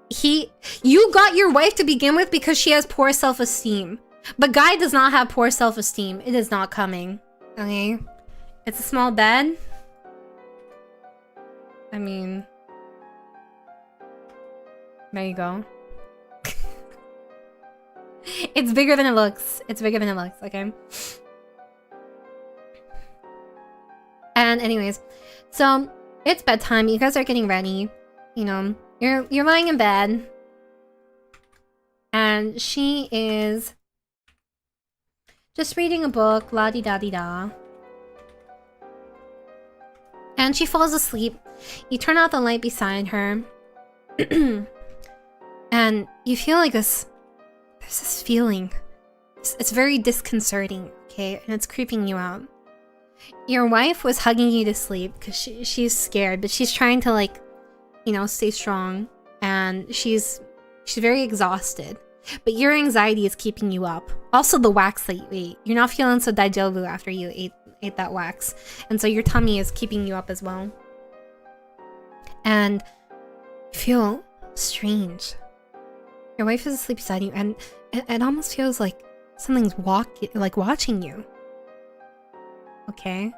Speaker 1: You got your wife to begin with because she has poor self-esteem. But Guy does not have poor self-esteem. It is not coming. Okay? It's a small bed. I mean... There you go. It's bigger than it looks. It's bigger than it looks, okay? And anyways, so it's bedtime. You guys are getting ready. You know, you're lying in bed. And she is just reading a book, la-di-da-di-da. And she falls asleep. You turn out the light beside her. And you feel like there's this feeling. It's very disconcerting, okay? And it's creeping you out. Your wife was hugging you to sleep because she's scared, but she's trying to, like, you know, stay strong. And she's very exhausted. But your anxiety is keeping you up. Also the wax that you ate. You're not feeling so daijoubu after you ate that wax. And so your tummy is keeping you up as well. And you feel strange. Your wife is asleep beside you, and it almost feels like something's watching you. Okay.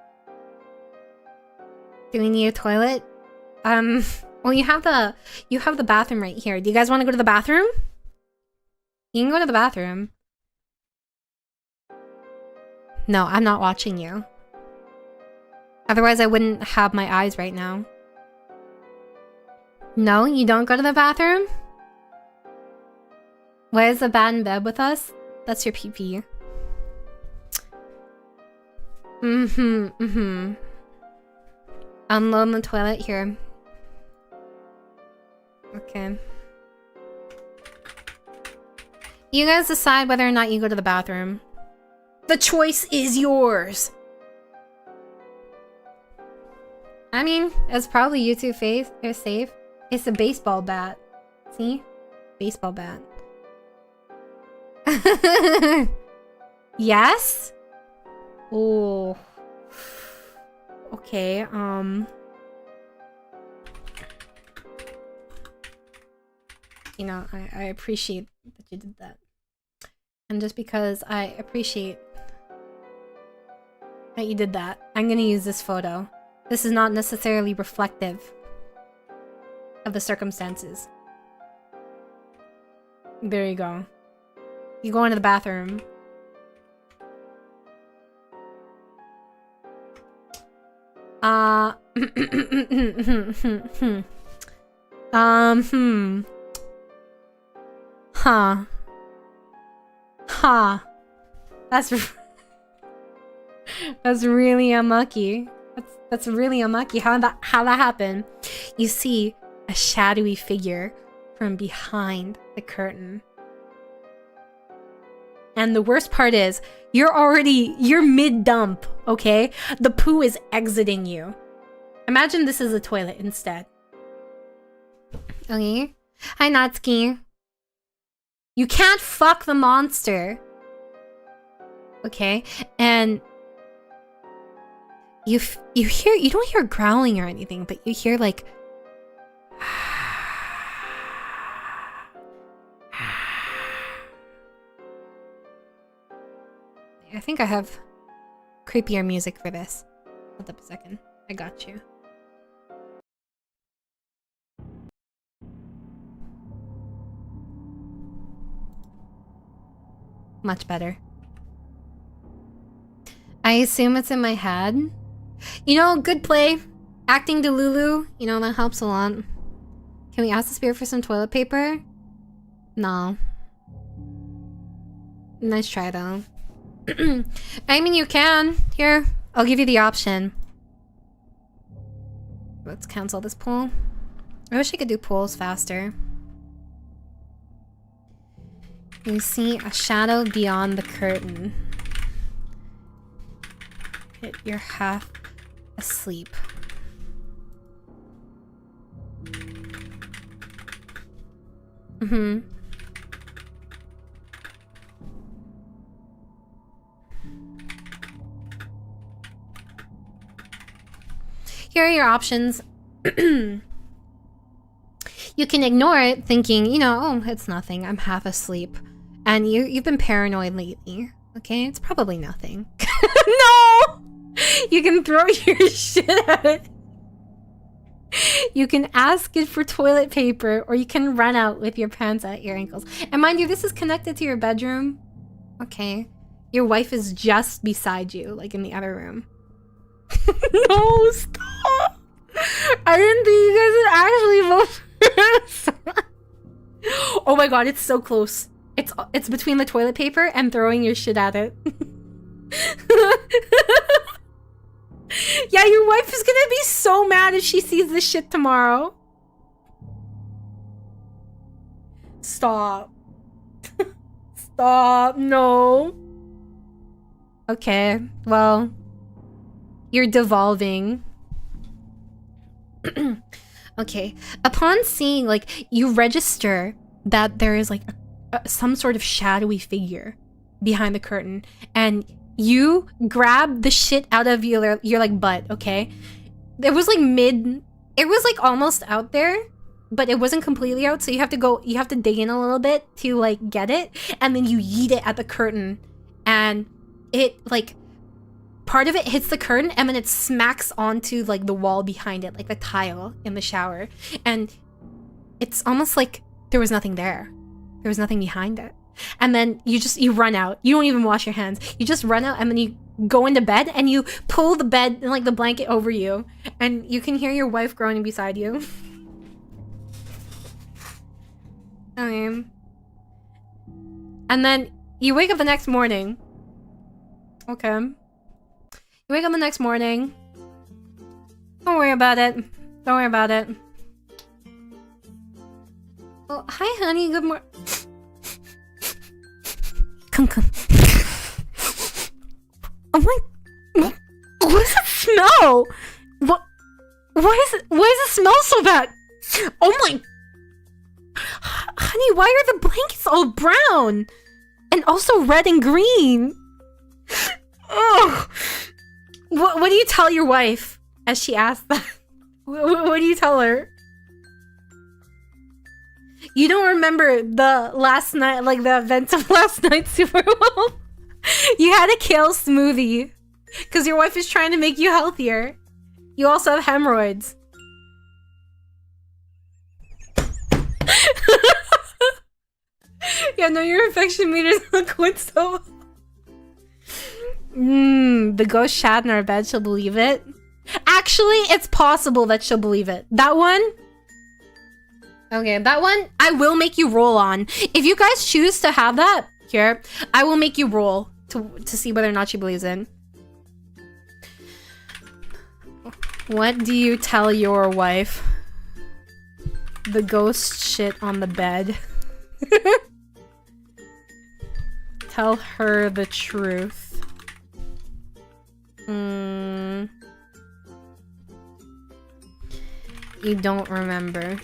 Speaker 1: Do we need a toilet? Well, you have the bathroom right here. Do you guys want to go to the bathroom? You can go to the bathroom. No, I'm not watching you. Otherwise, I wouldn't have my eyes right now. No, you don't go to the bathroom? Why is the bat in bed with us? That's your pee-pee. Unload the toilet here. Okay. You guys decide whether or not you go to the bathroom. The choice is yours. I mean, it's probably you two safe. It's a baseball bat. See? Baseball bat. Yes? Oh. Okay, you know, I appreciate that you did that. And just because I appreciate that you did that, I'm gonna use this photo. This is not necessarily reflective of the circumstances. There you go. You go into the bathroom. That's really unlucky. That's really unlucky. How that happened? You see a shadowy figure from behind the curtain. And the worst part is, you're mid-dump, okay? The poo is exiting you. Imagine this is a toilet instead. Okay? Hi, Natsuki. You can't fuck the monster. Okay? And you don't hear growling or anything, but you hear like I think I have creepier music for this. Hold up a second. I got you. Much better. I assume it's in my head. You know, good play. Acting Delulu. You know, that helps a lot. Can we ask the spirit for some toilet paper? No. Nice try, though. I mean, you can. Here, I'll give you the option. Let's cancel this poll. I wish I could do polls faster. You see a shadow beyond the curtain. You're half asleep. Here are your options. You can ignore it, thinking, you know, oh, it's nothing. I'm half asleep. And you've been paranoid lately. Okay, it's probably nothing. No! You can throw your shit at it. You can ask it for toilet paper, or you can run out with your pants at your ankles. And mind you, this is connected to your bedroom. Okay. Your wife is just beside you, like in the other room. No, stop! I didn't think you guys would actually vote for this. Oh my god, it's so close. It's between the toilet paper and throwing your shit at it. Yeah, your wife is gonna be so mad if she sees this shit tomorrow. Stop. Stop. No. Okay, well, you're devolving. Okay, upon seeing, like, you register that there is like some sort of shadowy figure behind the curtain, and you grab the shit out of your like butt. Okay, it was like it was like almost out there, but it wasn't completely out, so you have to dig in a little bit to like get it, and then you yeet it at the curtain, and it like part of it hits the curtain, and then it smacks onto like the wall behind it, like the tile in the shower, and it's almost like there was nothing there. There was nothing behind it. And then you run out. You don't even wash your hands. You just run out, and then you go into bed, and you pull the bed and like the blanket over you, and you can hear your wife groaning beside you. And then you wake up the next morning. Okay. You wake up the next morning. Don't worry about it. Don't worry about it. Oh, hi, honey. Good morning. Come. Oh my... What does it smell? What? Why does it smell so bad? Oh my... Honey, why are the blankets all brown? And also red and green? Ugh. What do you tell your wife as she asks that? What do you tell her? You don't remember the last night, like the events of last night super well. You had a kale smoothie because your wife is trying to make you healthier. You also have hemorrhoids. Yeah, no, your infection meter's not going so well. The ghost shat in our bed, she'll believe it. Actually, it's possible that she'll believe it. That one? Okay, that one, I will make you roll on. If you guys choose to have that, here, I will make you roll to see whether or not she believes it. What do you tell your wife? The ghost shit on the bed. Tell her the truth. You don't remember.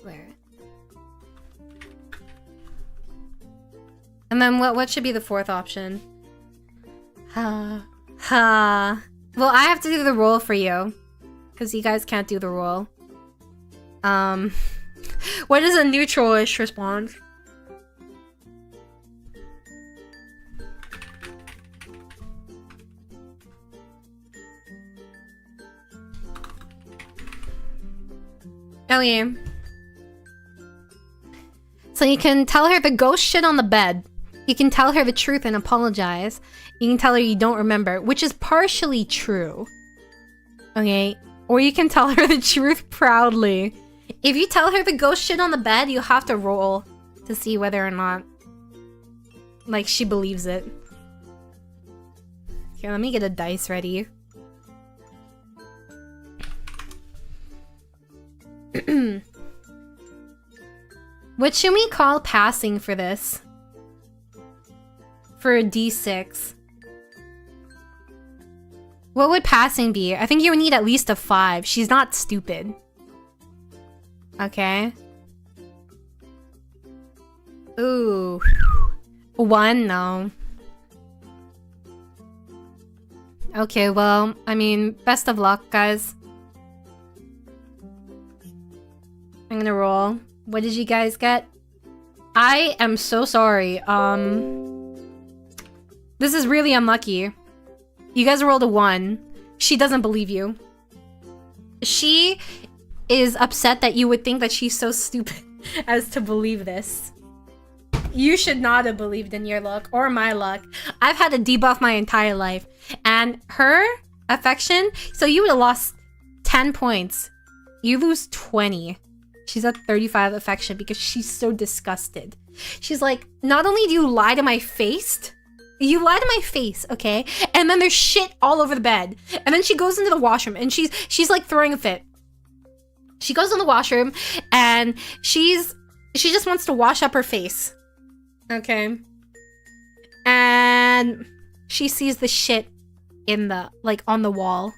Speaker 1: Where? And then what should be the fourth option? Well, I have to do the roll for you, because you guys can't do the roll. What is a neutral-ish response? Oh yeah. So you can tell her the ghost shit on the bed. You can tell her the truth and apologize. You can tell her you don't remember, which is partially true. Okay? Or you can tell her the truth proudly. If you tell her the ghost shit on the bed, you'll have to roll to see whether or not, like, she believes it. Here, let me get a dice ready. What should we call passing for this? For a D6. What would passing be? I think you would need at least a 5. She's not stupid. Okay. Ooh. 1? No. Okay, well, I mean, best of luck, guys. I'm gonna roll. What did you guys get? I am so sorry. This is really unlucky. You guys rolled a 1. She doesn't believe you. She is upset that you would think that she's so stupid as to believe this. You should not have believed in your luck or my luck. I've had a debuff my entire life. And her Affection? So you would have lost 10 points. You lose 20. She's at 35 affection because she's so disgusted. She's like, not only do you lie to my face, okay? And then there's shit all over the bed. And then she goes into the washroom and she's like throwing a fit. She goes in the washroom and she just wants to wash up her face. Okay? And she sees the shit in the, like, on the wall.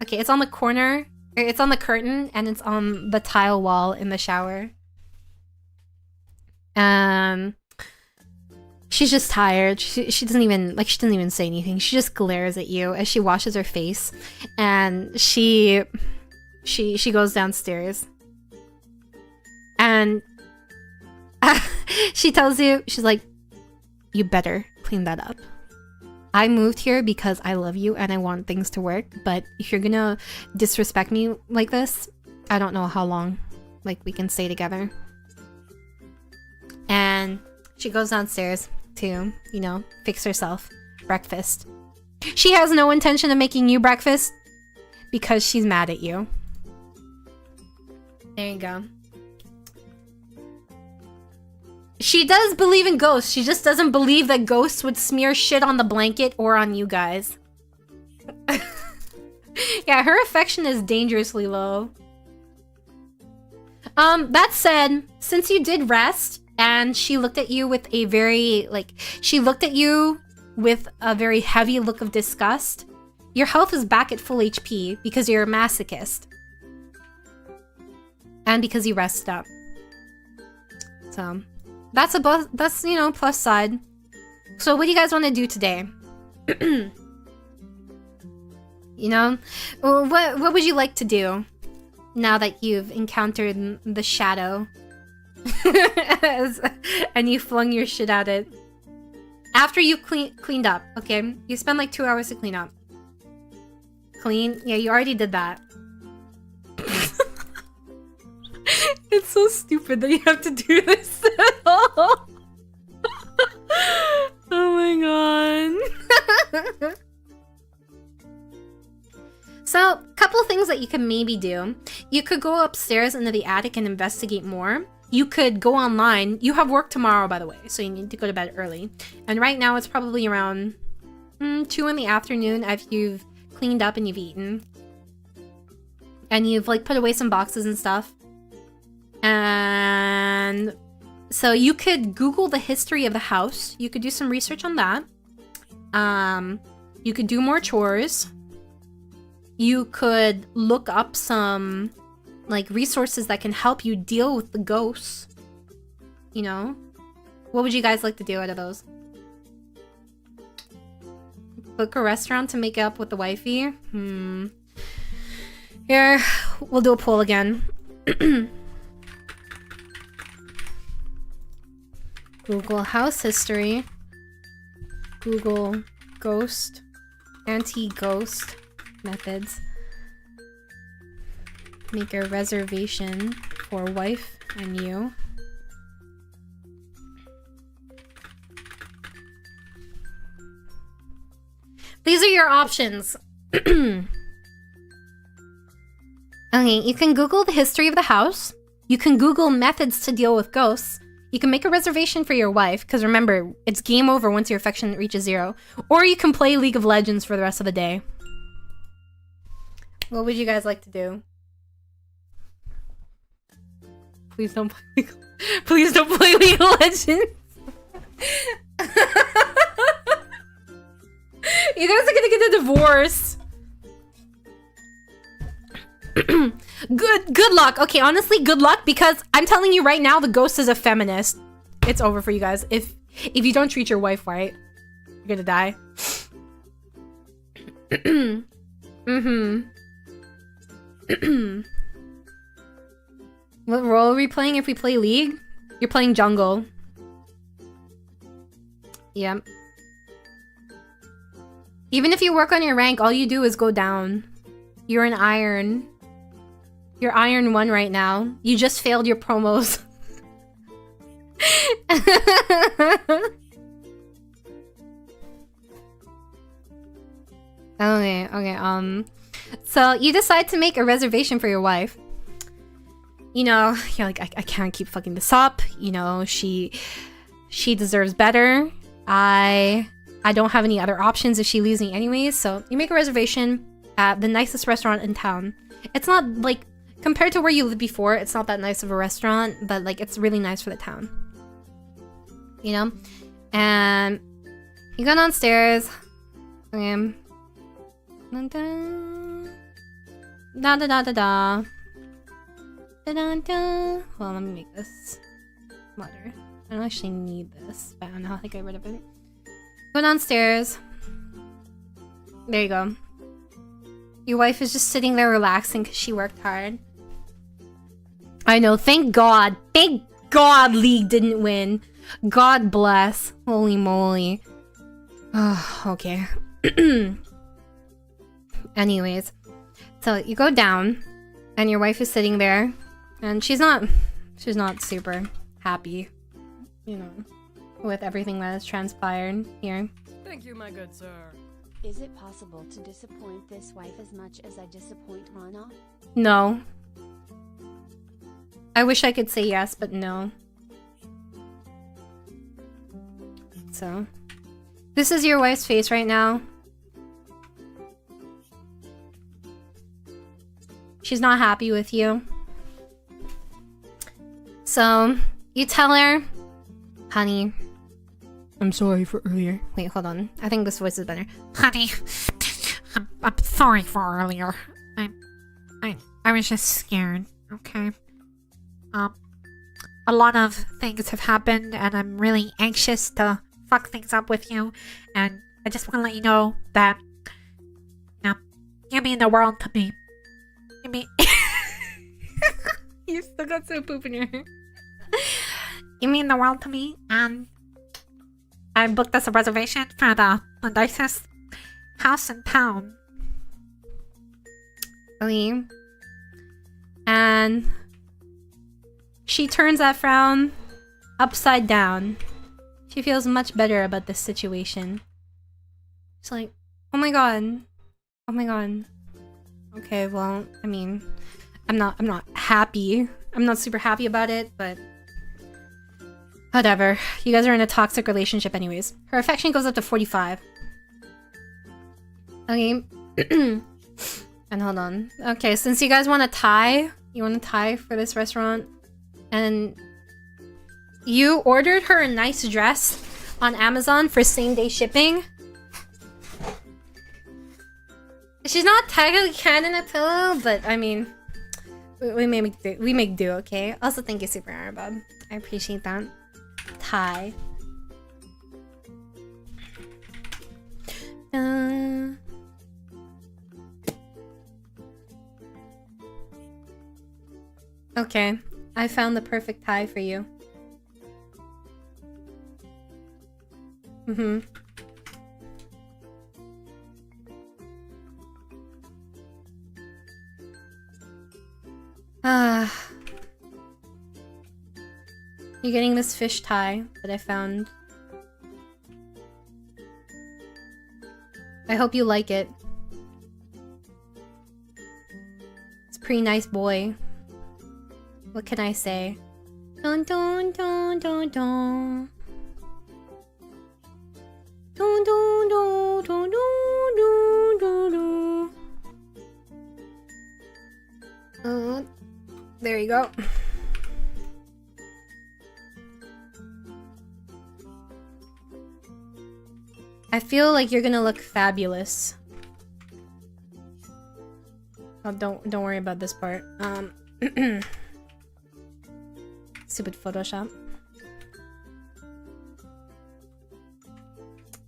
Speaker 1: Okay, it's on the corner. It's on the curtain and it's on the tile wall in the shower. She's just tired. She doesn't even say anything. She just glares at you as she washes her face, and she goes downstairs, and she tells you, she's like, you better clean that up. I moved here because I love you and I want things to work, but if you're gonna disrespect me like this, I don't know how long, like, we can stay together. And she goes downstairs to, you know, fix herself breakfast. She has no intention of making you breakfast because she's mad at you. There you go. She does believe in ghosts. She just doesn't believe that ghosts would smear shit on the blanket or on you guys. Yeah, her affection is dangerously low. That said, since you did rest and she looked at you with a very, very heavy look of disgust, your health is back at full HP because you're a masochist. And because you rested up. So, that's, you know, plus side. So what do you guys want to do today? You know? What would you like to do now that you've encountered the shadow? And you flung your shit at it. After you cleaned up, okay? You spend like 2 hours to clean up. Clean? Yeah, you already did that. It's so stupid that you have to do this at all. Oh my god. So, couple things that you could maybe do. You could go upstairs into the attic and investigate more. You could go online. You have work tomorrow, by the way, so you need to go to bed early. And right now it's probably around 2 in the afternoon after you've cleaned up and you've eaten. And you've like put away some boxes and stuff. And so you could Google the history of the house. You could do some research on that. You could do more chores. You could look up some like resources that can help you deal with the ghosts. You know? What would you guys like to do out of those? Book a restaurant to make up with the wifey? Here, we'll do a poll again. Google house history. Google ghost, anti-ghost methods. Make a reservation for wife and you. These are your options. Okay, you can Google the history of the house. You can Google methods to deal with ghosts. You can make a reservation for your wife, because remember, it's game over once your affection reaches 0. Or you can play League of Legends for the rest of the day. What would you guys like to do? Please don't play Please don't play League of Legends. You guys are gonna get a divorce. Good luck. Okay, honestly, good luck, because I'm telling you right now, the ghost is a feminist. It's over for you guys. If you don't treat your wife right, you're gonna die. What role are we playing if we play League? You're playing jungle. Yep. Even if you work on your rank, all you do is go down. You're an iron. You're Iron 1 right now. You just failed your promos. Okay, okay, so you decide to make a reservation for your wife. You know, you're like, I can't keep fucking this up. You know, she deserves better. I don't have any other options if she leaves me anyways. So you make a reservation at the nicest restaurant in town. It's not like, compared to where you lived before, it's not that nice of a restaurant, but like it's really nice for the town. You know? And you go downstairs. Okay. Da da da da da. Da da da. Well, let me make this smaller. I don't actually need this, but I don't know how to get rid of it. Go downstairs. There you go. Your wife is just sitting there relaxing because she worked hard. I know, thank God. Thank God League didn't win. God bless. Holy moly. Oh, okay. Anyways. So you go down and your wife is sitting there and she's not super happy, you know, with everything that has transpired here.
Speaker 2: Thank you, my good sir.
Speaker 4: Is it possible to disappoint this wife as much as I disappoint Rana?
Speaker 1: No. I wish I could say yes, but no. So, this is your wife's face right now. She's not happy with you. So, you tell her, honey.
Speaker 3: I'm sorry for earlier.
Speaker 1: Wait, hold on. I think this voice is better.
Speaker 5: Honey, I'm sorry for earlier. I was just scared, okay? A lot of things have happened and I'm really anxious to fuck things up with you. And I just want to let you know that, you know, you mean the world to me. You mean...
Speaker 1: You still got some poop in your hair.
Speaker 5: You mean the world to me, and I booked us a reservation for the nicest house in town.
Speaker 1: Okay. And she turns that frown upside down. She feels much better about this situation. She's like, oh my god. Oh my god. Okay, well, I mean, I'm not happy. I'm not super happy about it, but whatever. You guys are in a toxic relationship anyways. Her affection goes up to 45. Okay. And hold on. Okay, since you guys want to tie, for this restaurant, and you ordered her a nice dress on Amazon for same-day shipping. She's not technically canon a pillow, but I mean, we make do, okay? Also, thank you, Super Aaron Bob. I appreciate that. Tie. Okay, I found the perfect tie for you. Mm-hmm. You're getting this fish tie that I found. I hope you like it. It's a pretty nice boy. What can I say? Dun dun dun dun dun. Dun dun dun dun dun dun dun. There you go. I feel like you're gonna look fabulous. Oh, don't worry about this part. Stupid Photoshop.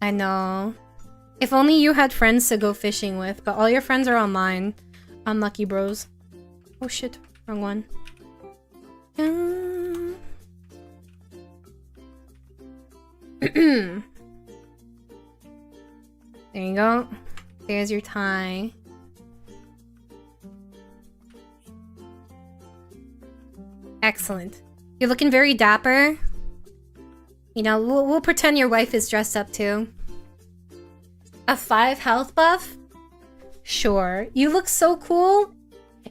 Speaker 1: I know. If only you had friends to go fishing with, but all your friends are online. Unlucky bros. Oh shit, wrong one. There you go. There's your tie. Excellent. You're looking very dapper. You know, we'll pretend your wife is dressed up too. A 5 health buff? sure. You look so cool,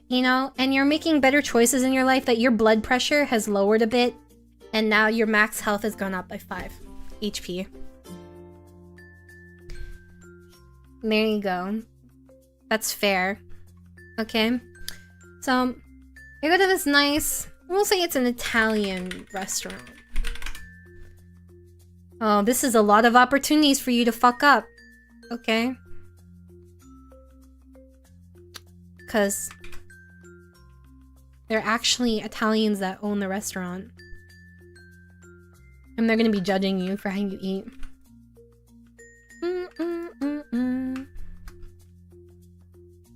Speaker 1: you know, and you're making better choices in your life that your blood pressure has lowered a bit, and now your max health has gone up by 5 HP. There you go. That's fair. Okay. So, I go to this nice, we'll say it's an Italian restaurant. Oh, this is a lot of opportunities for you to fuck up. Okay. Because they're actually Italians that own the restaurant. And they're gonna be judging you for how you eat.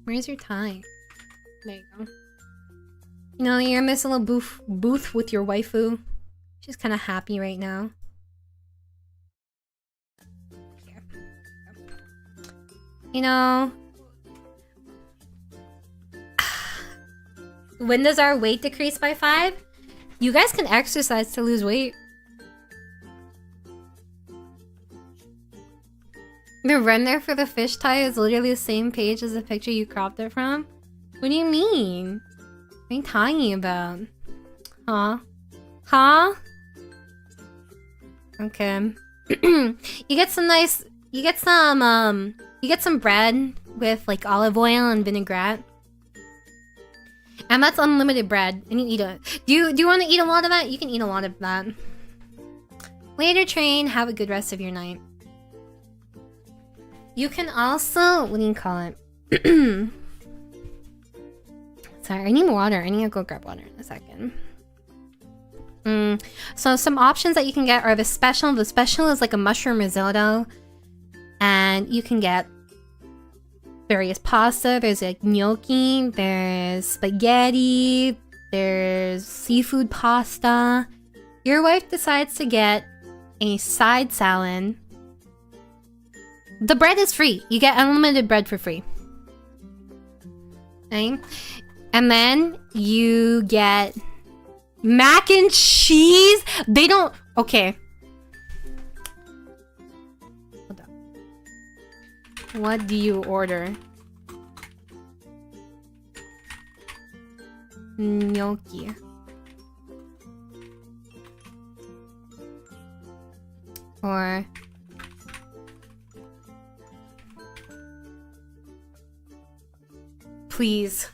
Speaker 1: Where's your tie? There you go. You know, you're in this little booth with your waifu. She's kind of happy right now. Here. You know... When does our weight decrease by 5? You guys can exercise to lose weight. The render for the fish tie is literally the same page as the picture you cropped it from? What do you mean? What are you talking about? Huh? Huh? Okay. You get some nice... You get some bread with like olive oil and vinaigrette. And that's unlimited bread. And you eat it. Do you want to eat a lot of that? You can eat a lot of that. Later, train. Have a good rest of your night. You can also... What do you call it? Sorry, I need water. I need to go grab water in a second. So some options that you can get are the special. The special is like a mushroom risotto. And you can get various pasta. There's like gnocchi. There's spaghetti. There's seafood pasta. Your wife decides to get a side salad. The bread is free. You get unlimited bread for free. Okay. And then you get mac and cheese. They don't... Okay. Hold on. What do you order? Gnocchi. Or... Please.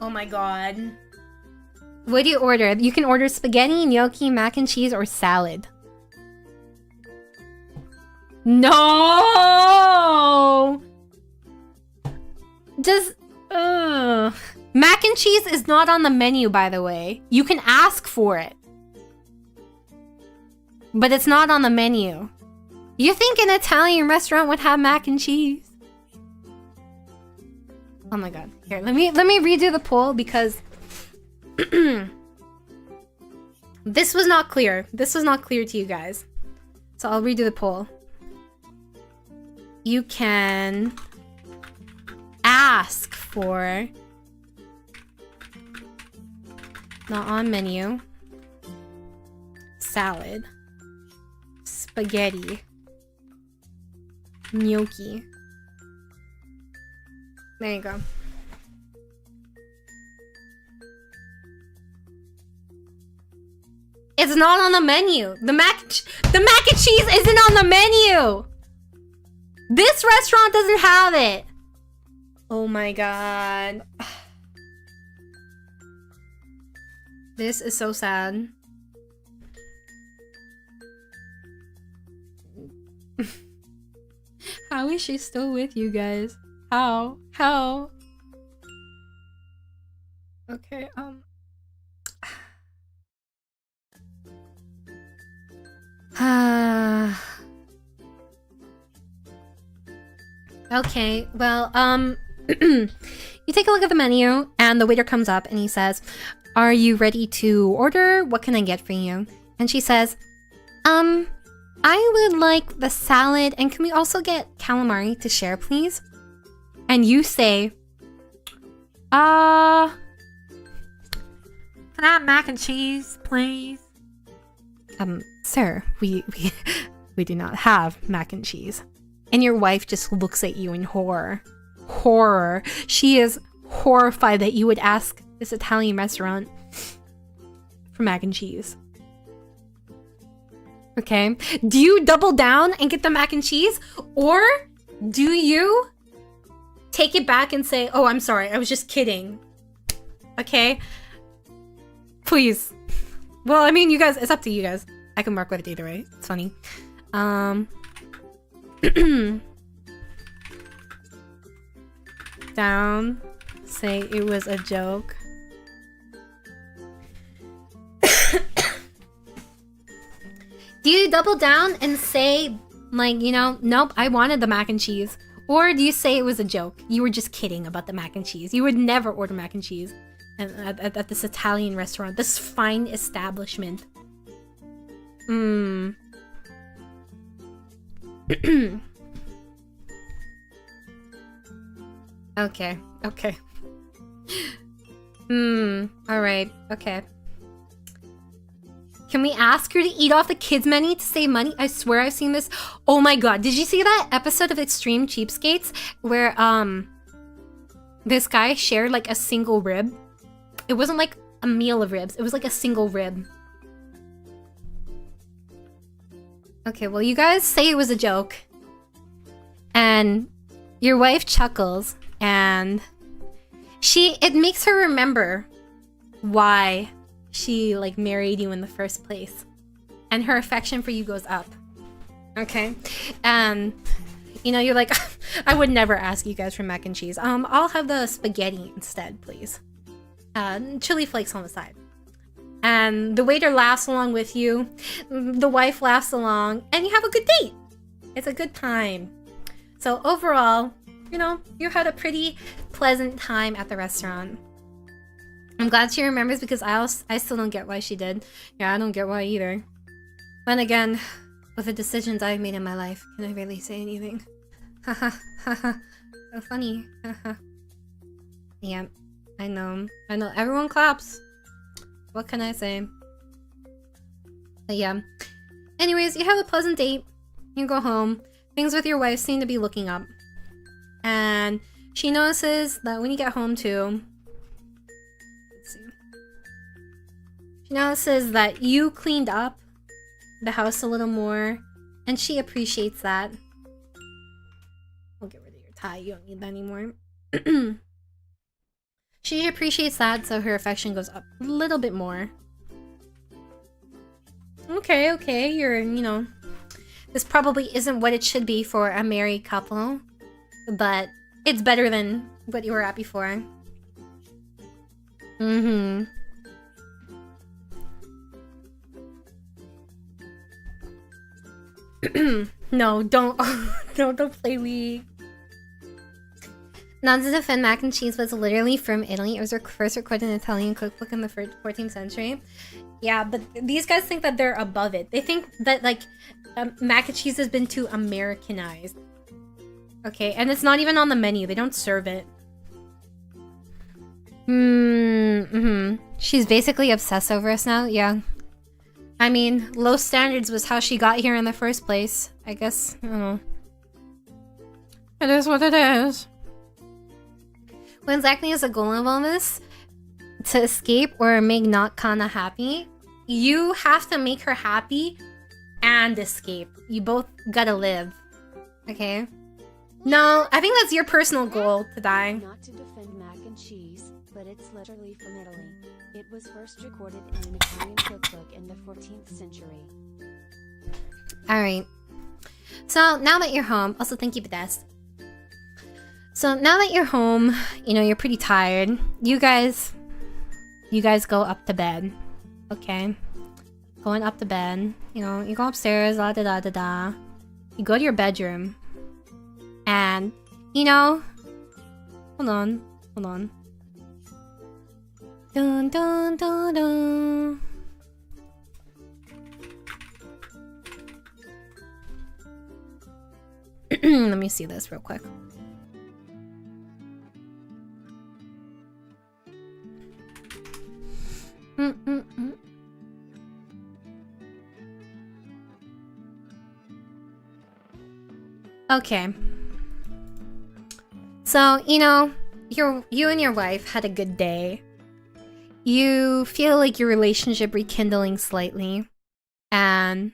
Speaker 1: Oh my god. What do you order? You can order spaghetti, gnocchi, mac and cheese, or salad. No! Just... Mac and cheese is not on the menu, by the way. You can ask for it. But it's not on the menu. You think an Italian restaurant would have mac and cheese? Oh my god. Here, let me redo the poll because this was not clear. This was not clear to you guys. So I'll redo the poll. You can ask for not on menu salad, spaghetti, gnocchi. There you go. It's not on the menu. The mac and cheese isn't on the menu. This restaurant doesn't have it. Oh my god. This is so sad. How is she still with you guys? How? How? Okay, Okay, well, you take a look at the menu, and the waiter comes up and he says, "Are you ready to order? What can I get for you?" And she says, I would like the salad, and can we also get calamari to share, please?" And you say,
Speaker 5: Can I have mac and cheese, please?
Speaker 1: Sir, we do not have mac and cheese. And your wife just looks at you in horror. horror. She is horrified that you would ask this Italian restaurant for mac and cheese. Okay, do you double down and get the mac and cheese, or do you take it back and say, oh, I'm sorry, I was just kidding? Okay, please. Well, I mean, you guys, it's up to you guys. I can work with it either way. It's funny. Down, say it was a joke. Do you double down and say, like, you know, nope, I wanted the mac and cheese? Or do you say it was a joke? You were just kidding about the mac and cheese. You would never order mac and cheese at this Italian restaurant, this fine establishment. Okay, okay. Alright, okay. Can we ask her to eat off the kids' menu to save money? I swear I've seen this. Oh my god, did you see that episode of Extreme Cheapskates where this guy shared like a single rib? It wasn't like a meal of ribs, it was like a single rib. Okay, well, you guys say it was a joke. And your wife chuckles, and it makes her remember why she like married you in the first place, and her affection for you goes up. Okay, and you know, you're like, I would never ask you guys for mac and cheese. I'll have the spaghetti instead, please. Chili flakes on the side. And the waiter laughs along with you, the wife laughs along, and you have a good date. It's a good time. So overall, you know, you had a pretty pleasant time at the restaurant. I'm glad she remembers, because I still don't get why she did. Yeah, I don't get why either. Then again, with the decisions I've made in my life, can I really say anything? Haha, haha, so funny. Haha. Yeah, I know. Everyone claps. What can I say? But yeah. Anyways, you have a pleasant date. You go home. Things with your wife seem to be looking up. And she notices that when you get home too... Let's see. She notices that you cleaned up the house a little more. And she appreciates that. We'll get rid of your tie. You don't need that anymore. She appreciates that, so her affection goes up a little bit more. Okay, you're, you know... This probably isn't what it should be for a married couple, but it's better than what you were at before. No, don't play weak. Not to defend, mac and cheese was literally from Italy. It was first recorded in an Italian cookbook in the 14th century. Yeah, but these guys think that they're above it. They think that, like, mac and cheese has been too Americanized. Okay, and it's not even on the menu. They don't serve it. She's basically obsessed over us now. Yeah. I mean, low standards was how she got here in the first place. I guess, I don't know. It is what it is. What exactly is the goal of all this? To escape or make not Kana happy? You have to make her happy and escape. You both gotta live. Okay? No, I think that's your personal goal, to die.
Speaker 4: Not to defend mac and cheese, but it's literally from Italy. It was first recorded in an Italian cookbook in the 14th century.
Speaker 1: Alright. So, now that you're home, also thank you, Bethesda. So, now that you're home, you know, you're pretty tired. You guys go up to bed. Okay? Going up to bed. You know, you go upstairs, la da da da da. You go to your bedroom. And, you know... Hold on. Dun dun dun dun. Let me see this real quick. Okay. So, you know, you and your wife had a good day. You feel like your relationship rekindling slightly. And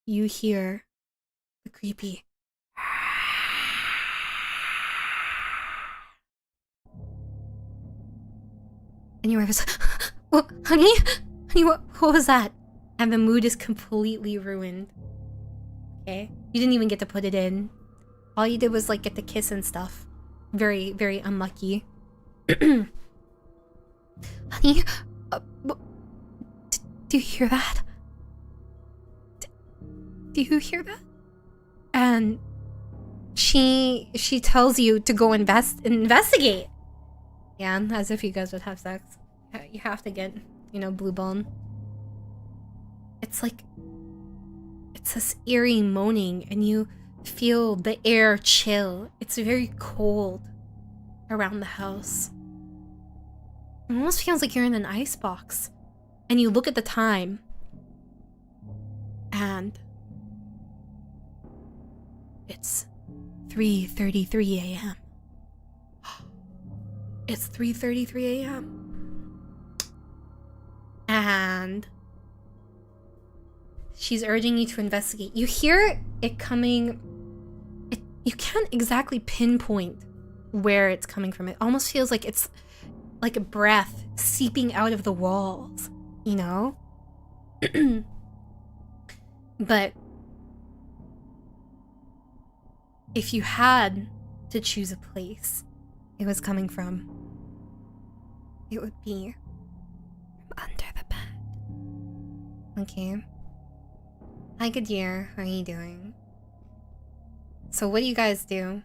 Speaker 1: you hear the creepy. And your wife is well, honey? Honey, what was that? And the mood is completely ruined. Okay? You didn't even get to put it in. All you did was like get the kiss and stuff. Very, very unlucky. Honey? Do you hear that? Do you hear that? And she tells you to go investigate. Yeah, as if you guys would have sex. You have to get, you know, blue bone. It's like, it's this eerie moaning, and you feel the air chill. It's very cold around the house. It almost feels like you're in an icebox. And you look at the time, and it's 3:33 a.m. It's 3:33 a.m. And she's urging you to investigate. You hear it coming. You can't exactly pinpoint where it's coming from. It almost feels like it's like a breath seeping out of the walls, you know? But if you had to choose a place it was coming from, it would be under the bed. Okay. Hi, good year. How are you doing? So what do you guys do?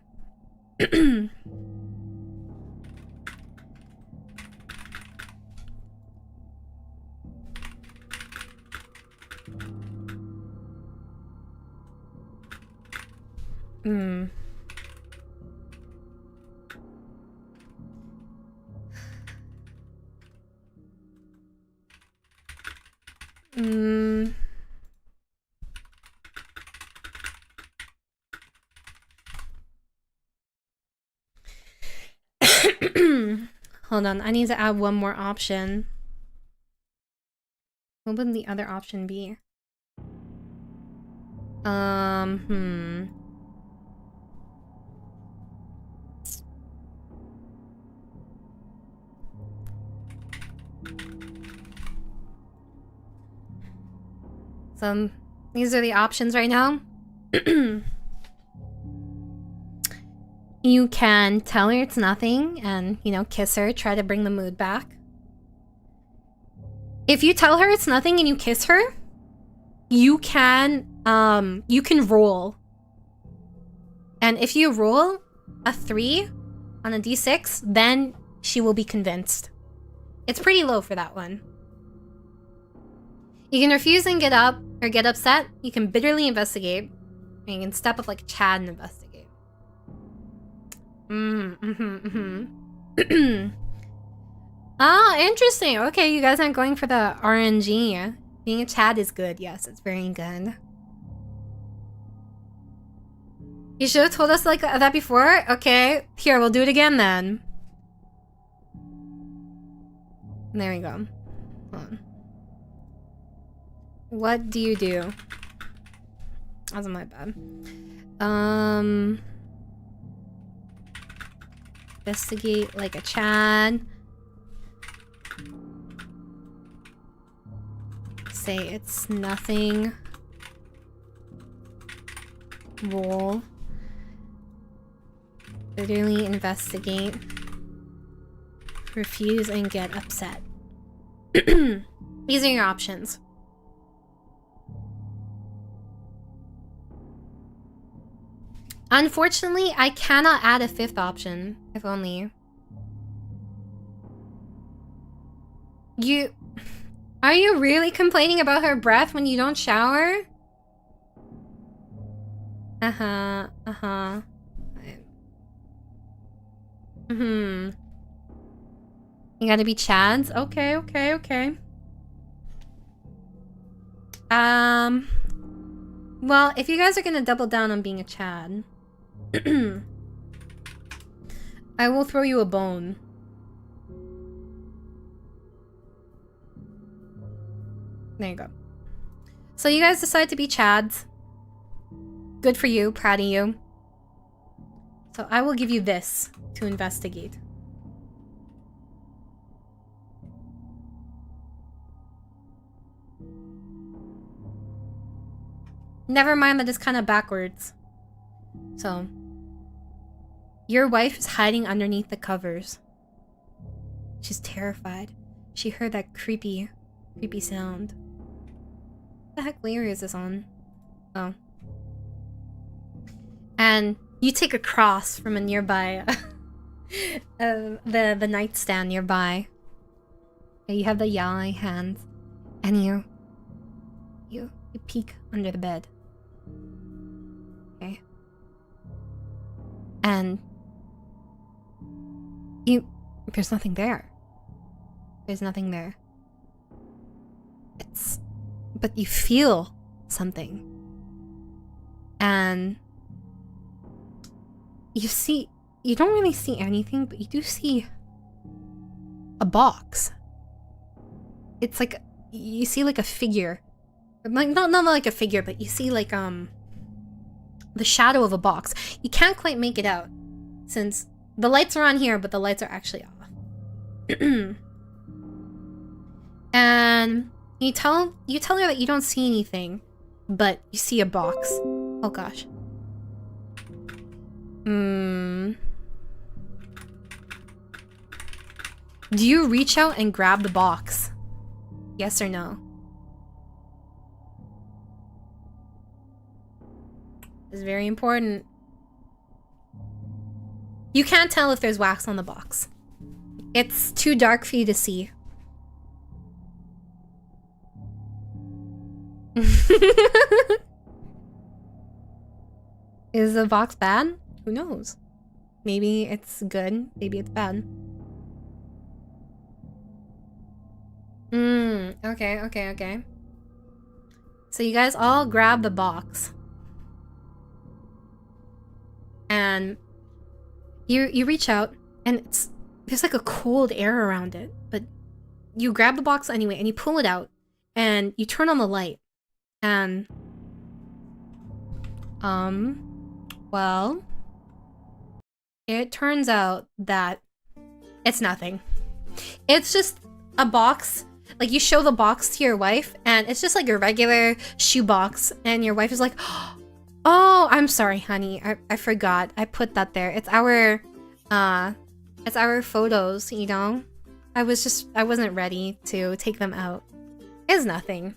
Speaker 1: Hold on, I need to add one more option. What would the other option be? So, these are the options right now. You can tell her it's nothing and, you know, kiss her, try to bring the mood back. If you tell her it's nothing and you kiss her, you can roll. And if you roll a 3 on a d6, then she will be convinced. It's pretty low for that one. You can refuse and get up or get upset. You can bitterly investigate. And you can step up like Chad and investigate. Ah, interesting. Okay, you guys aren't going for the RNG. Being a Chad is good. Yes, it's very good. You should have told us like that before. Okay, here, we'll do it again then. There we go. Hold on. What do you do? That's my bad. Investigate like a Chad. Say it's nothing. Roll. Bitterly investigate. Refuse and get upset. These are your options. Unfortunately, I cannot add a 5th option. If only. Are you really complaining about her breath when you don't shower? You gotta be Chads? Okay. Well, if you guys are gonna double down on being a Chad, I will throw you a bone. There you go. So you guys decide to be Chads. Good for you, proud of you. So I will give you this to investigate. Never mind that it's kind of backwards. So, your wife is hiding underneath the covers. She's terrified. She heard that creepy sound. What the heck layer is this on? Oh. And you take a cross from a nearby the nightstand nearby. You have the yai hands, and you peek under the bed. Okay. And there's nothing there. There's nothing there. But you feel something. And you don't really see anything, but you do see a box. It's like, you see like a figure. Like, not like a figure, but you see like, the shadow of a box. You can't quite make it out, since the lights are on here, but the lights are actually off. And you tell her that you don't see anything, but you see a box. Oh gosh. Do you reach out and grab the box? Yes or no? It's very important. You can't tell if there's wax on the box. It's too dark for you to see. Is the box bad? Who knows? Maybe it's good, maybe it's bad. Okay. So you guys all grab the box. And you reach out, and there's like a cold air around it, but you grab the box anyway, and you pull it out, and you turn on the light, and well, it turns out that it's nothing. It's just a box. Like, you show the box to your wife, and it's just like a regular shoe box, and your wife is like, oh, I'm sorry, honey. I forgot. I put that there. It's our photos, you know? I wasn't ready to take them out. It's nothing.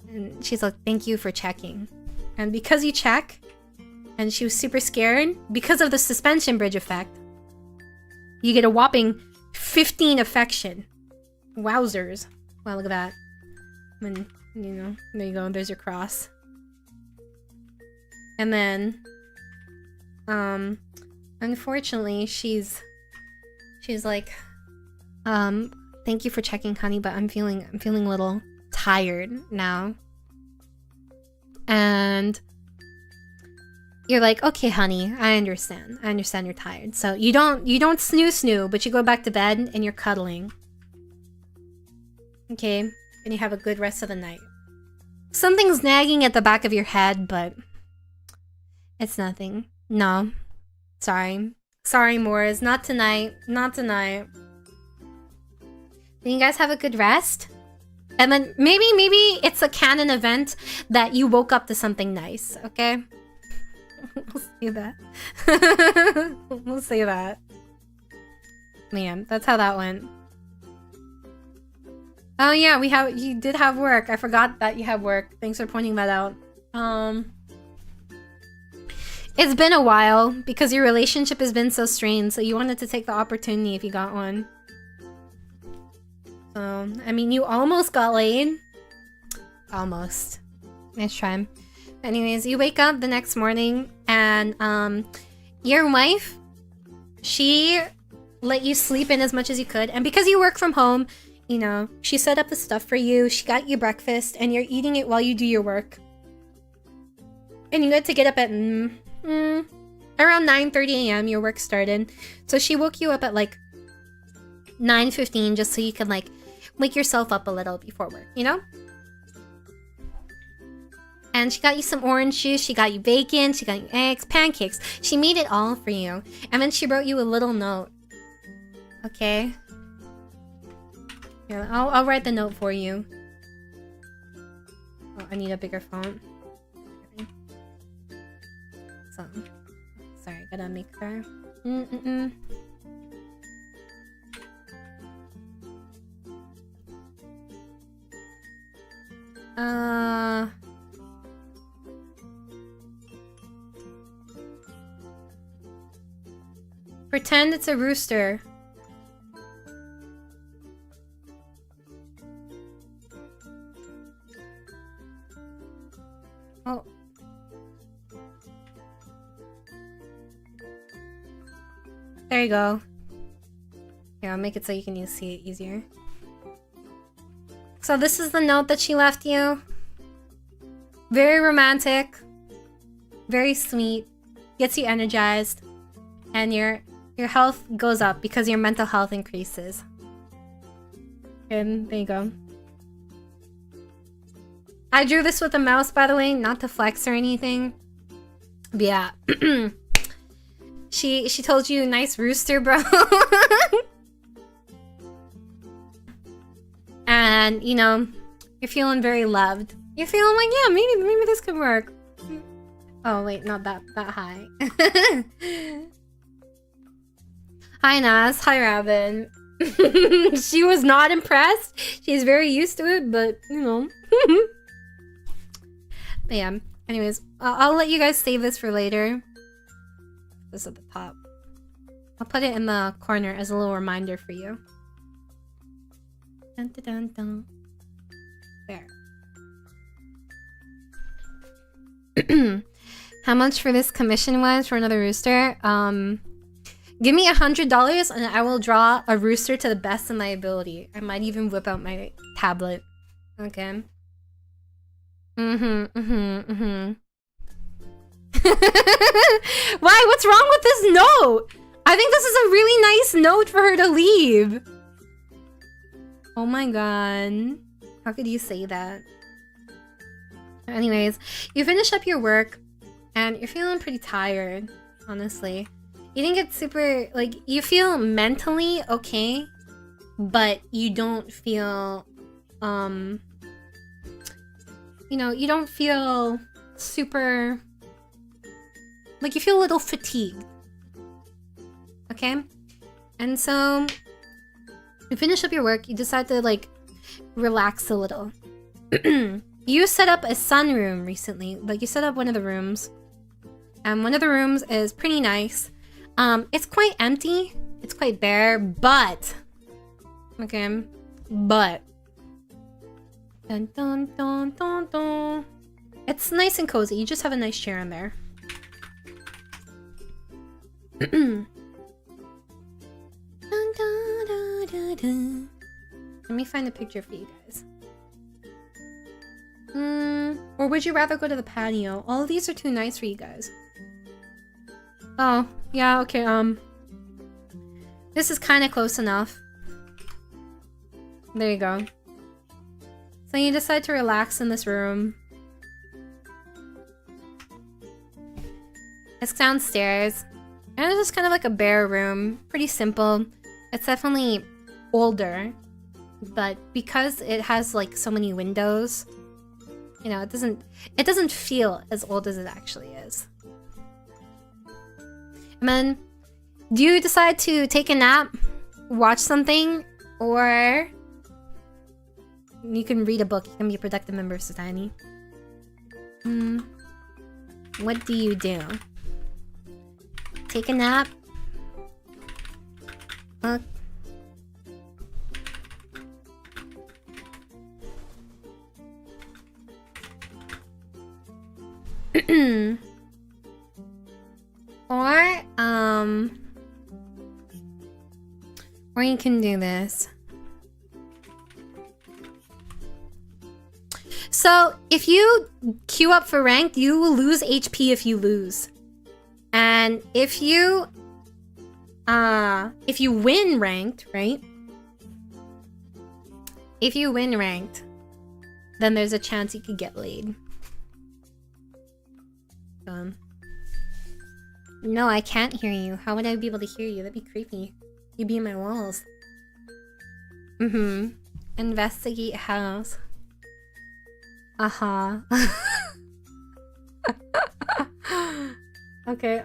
Speaker 1: And she's like, thank you for checking. And because you check, and she was super scared, because of the suspension bridge effect, you get a whopping 15 affection. Wowzers. Wow, look at that. And, you know, there you go. There's your cross. And then, unfortunately, she's like, thank you for checking, honey, but I'm feeling a little tired now. And you're like, okay, honey, I understand you're tired. So you don't snoo, but you go back to bed and you're cuddling. Okay, and you have a good rest of the night. Something's nagging at the back of your head, but it's nothing. No. Sorry, Moors. Not tonight. Not tonight. Then you guys have a good rest. And then maybe it's a canon event that you woke up to something nice, okay? We'll say that. We'll say that. Man, that's how that went. Oh yeah, you did have work. I forgot that you have work. Thanks for pointing that out. It's been a while because your relationship has been so strained, so you wanted to take the opportunity if you got one. So, I mean, you almost got laid. Almost. Nice try. Anyways, you wake up the next morning and your wife, she let you sleep in as much as you could, and because you work from home, you know, she set up the stuff for you, she got you breakfast, and you're eating it while you do your work. And you had to get up at around 9:30 a.m. your work started. So she woke you up at like 9:15 just so you could like wake yourself up a little before work, you know? And she got you some orange juice, she got you bacon, she got you eggs, pancakes. She made it all for you. And then she wrote you a little note. Okay? Yeah, I'll write the note for you. Oh, I need a bigger font. Okay. So, sorry, gotta make her. Pretend it's a rooster. Oh. There you go. Here, I'll make it so you can see it easier. So this is the note that she left you. Very romantic. Very sweet. Gets you energized. And your health goes up because your mental health increases. And there you go. I drew this with a mouse, by the way, not to flex or anything. But yeah. She told you nice rooster, bro. And, you know, you're feeling very loved. You're feeling like, yeah, maybe this could work. Oh, wait, not that high. Hi, Nas. Hi, Robin. She was not impressed. She's very used to it, but, you know. But yeah, anyways, I'll let you guys save this for later. This at the top. I'll put it in the corner as a little reminder for you. Dun, dun, dun, dun. There. How much for this commission was for another rooster? Give me $100 and I will draw a rooster to the best of my ability. I might even whip out my tablet. Okay. Why? What's wrong with this note? I think this is a really nice note for her to leave. Oh my god. How could you say that? Anyways, you finish up your work and you're feeling pretty tired, honestly. You didn't get super, like, you feel mentally okay, but you don't feel, you know, you don't feel super, like, you feel a little fatigued. Okay? And so, you finish up your work, you decide to, like, relax a little. You set up a sunroom recently. Like, you set up one of the rooms. And one of the rooms is pretty nice. It's quite empty. It's quite bare, but... Okay. But... Dun, dun, dun, dun, dun. It's nice and cozy. You just have a nice chair in there. Dun, dun, dun, dun, dun. Let me find a picture for you guys. Or would you rather go to the patio? All of these are too nice for you guys. Oh, yeah, okay, this is kind of close enough. There you go. So you decide to relax in this room. It's downstairs. And it's just kind of like a bare room. Pretty simple. It's definitely older. But because it has like so many windows, you know, it doesn't feel as old as it actually is. And then, do you decide to take a nap, watch something, or you can read a book? You can be a productive member of society. What do you do? Take a nap? Or you can do this. So, if you queue up for ranked, you will lose HP if you lose. And if you win ranked, right? If you win ranked, then there's a chance you could get laid. No, I can't hear you. How would I be able to hear you? That'd be creepy. You'd be in my walls. Investigate house. Okay,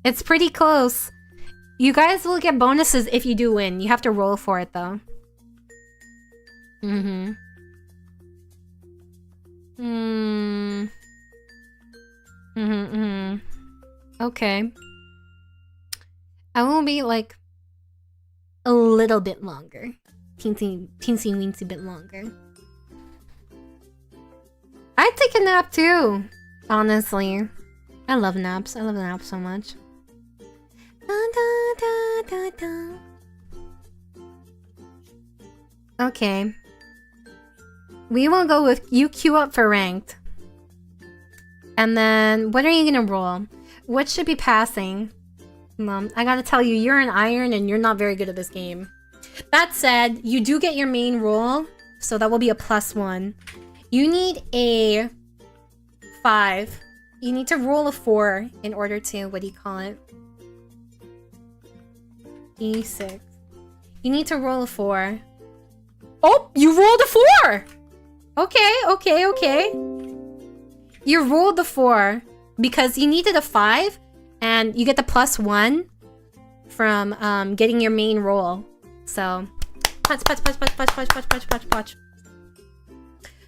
Speaker 1: it's pretty close. You guys will get bonuses if you do win. You have to roll for it, though. Okay. I will be like a little bit longer. Teensy weensy bit longer. I'd take a nap too, honestly. I love naps. I love naps so much. Okay. We will go with you queue up for ranked. And then, what are you gonna roll? What should be passing? Mom, I gotta tell you, you're an iron and you're not very good at this game. That said, you do get your main roll, so that will be a +1. You need a 5. You need to roll a 4 in order to, what do you call it? E6. You need to roll a 4. Oh, you rolled a 4! Okay. You rolled the 4 because you needed a 5 and you get the +1 from getting your main roll. So, punch.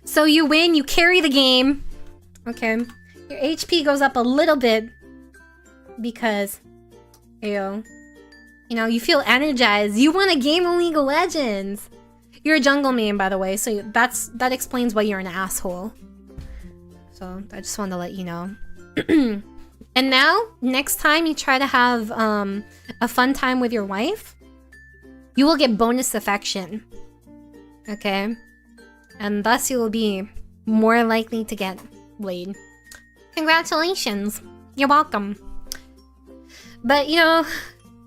Speaker 1: So you win, you carry the game. Okay. Your HP goes up a little bit because, you know, you feel energized. You won a game of League of Legends. You're a jungle main, by the way, so that explains why you're an asshole. So I just wanted to let you know. And now, next time you try to have a fun time with your wife, you will get bonus affection. Okay? And thus you will be more likely to get laid. Congratulations. You're welcome. But, you know,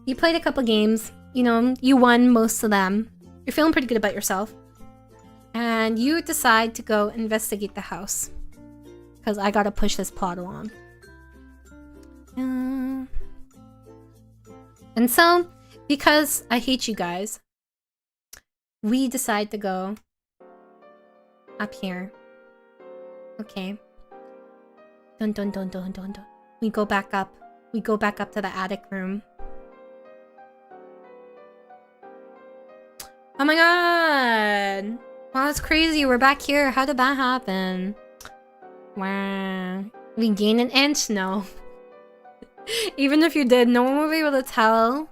Speaker 1: you played a couple games. You know, you won most of them. You're feeling pretty good about yourself. And you decide to go investigate the house. Because I gotta push this plot along. And so, because I hate you guys, we decide to go up here. Okay. Dun. We go back up. We go back up to the attic room. Oh my god! Wow, that's crazy. We're back here. How did that happen? Wow. We gain an inch? No. Even if you did, no one will be able to tell.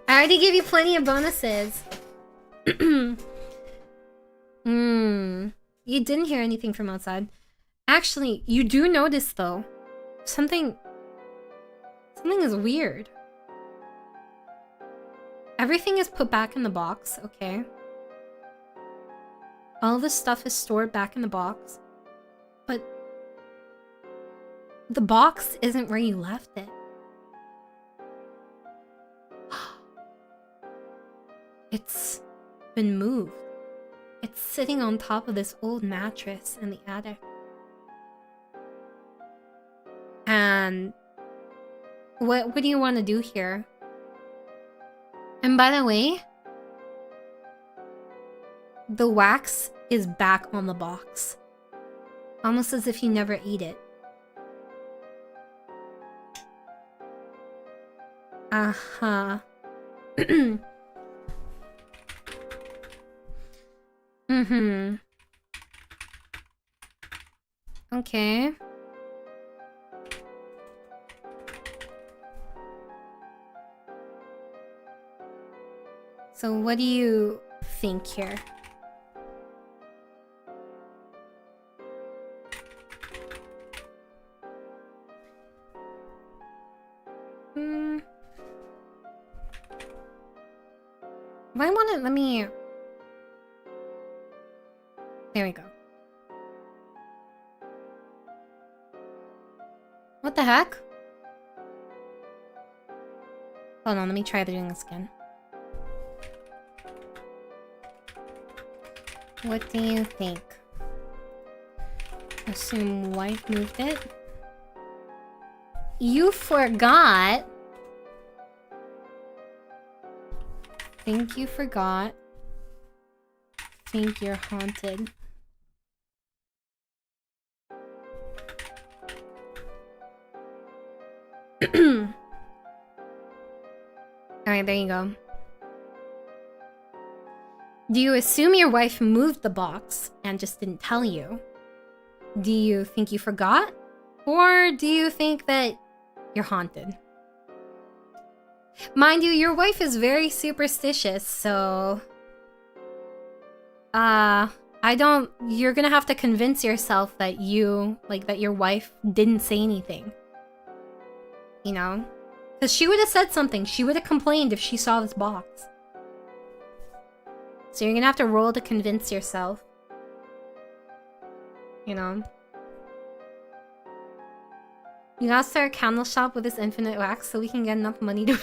Speaker 1: I already gave you plenty of bonuses. You didn't hear anything from outside. Actually, you do notice though. Something is weird. Everything is put back in the box, okay? All the stuff is stored back in the box. But the box isn't where you left it. It's been moved. It's sitting on top of this old mattress in the attic. And what do you want to do here? And by the way, the wax is back on the box. Almost as if you never ate it. Uh-huh. Okay. So what do you think here? If I want it, let me... There we go. What the heck? Hold on, let me try doing this again. What do you think? Assume wife moved it. You forgot. Think you forgot. Think you're haunted. Alright, there you go. Do you assume your wife moved the box and just didn't tell you? Do you think you forgot? Or do you think that you're haunted? Mind you, your wife is very superstitious, so... you're gonna have to convince yourself that that your wife didn't say anything. You know? Because she would have said something. She would have complained if she saw this box. So you're gonna have to roll to convince yourself. You know? You gotta start a candle shop with this infinite wax so we can get enough money to...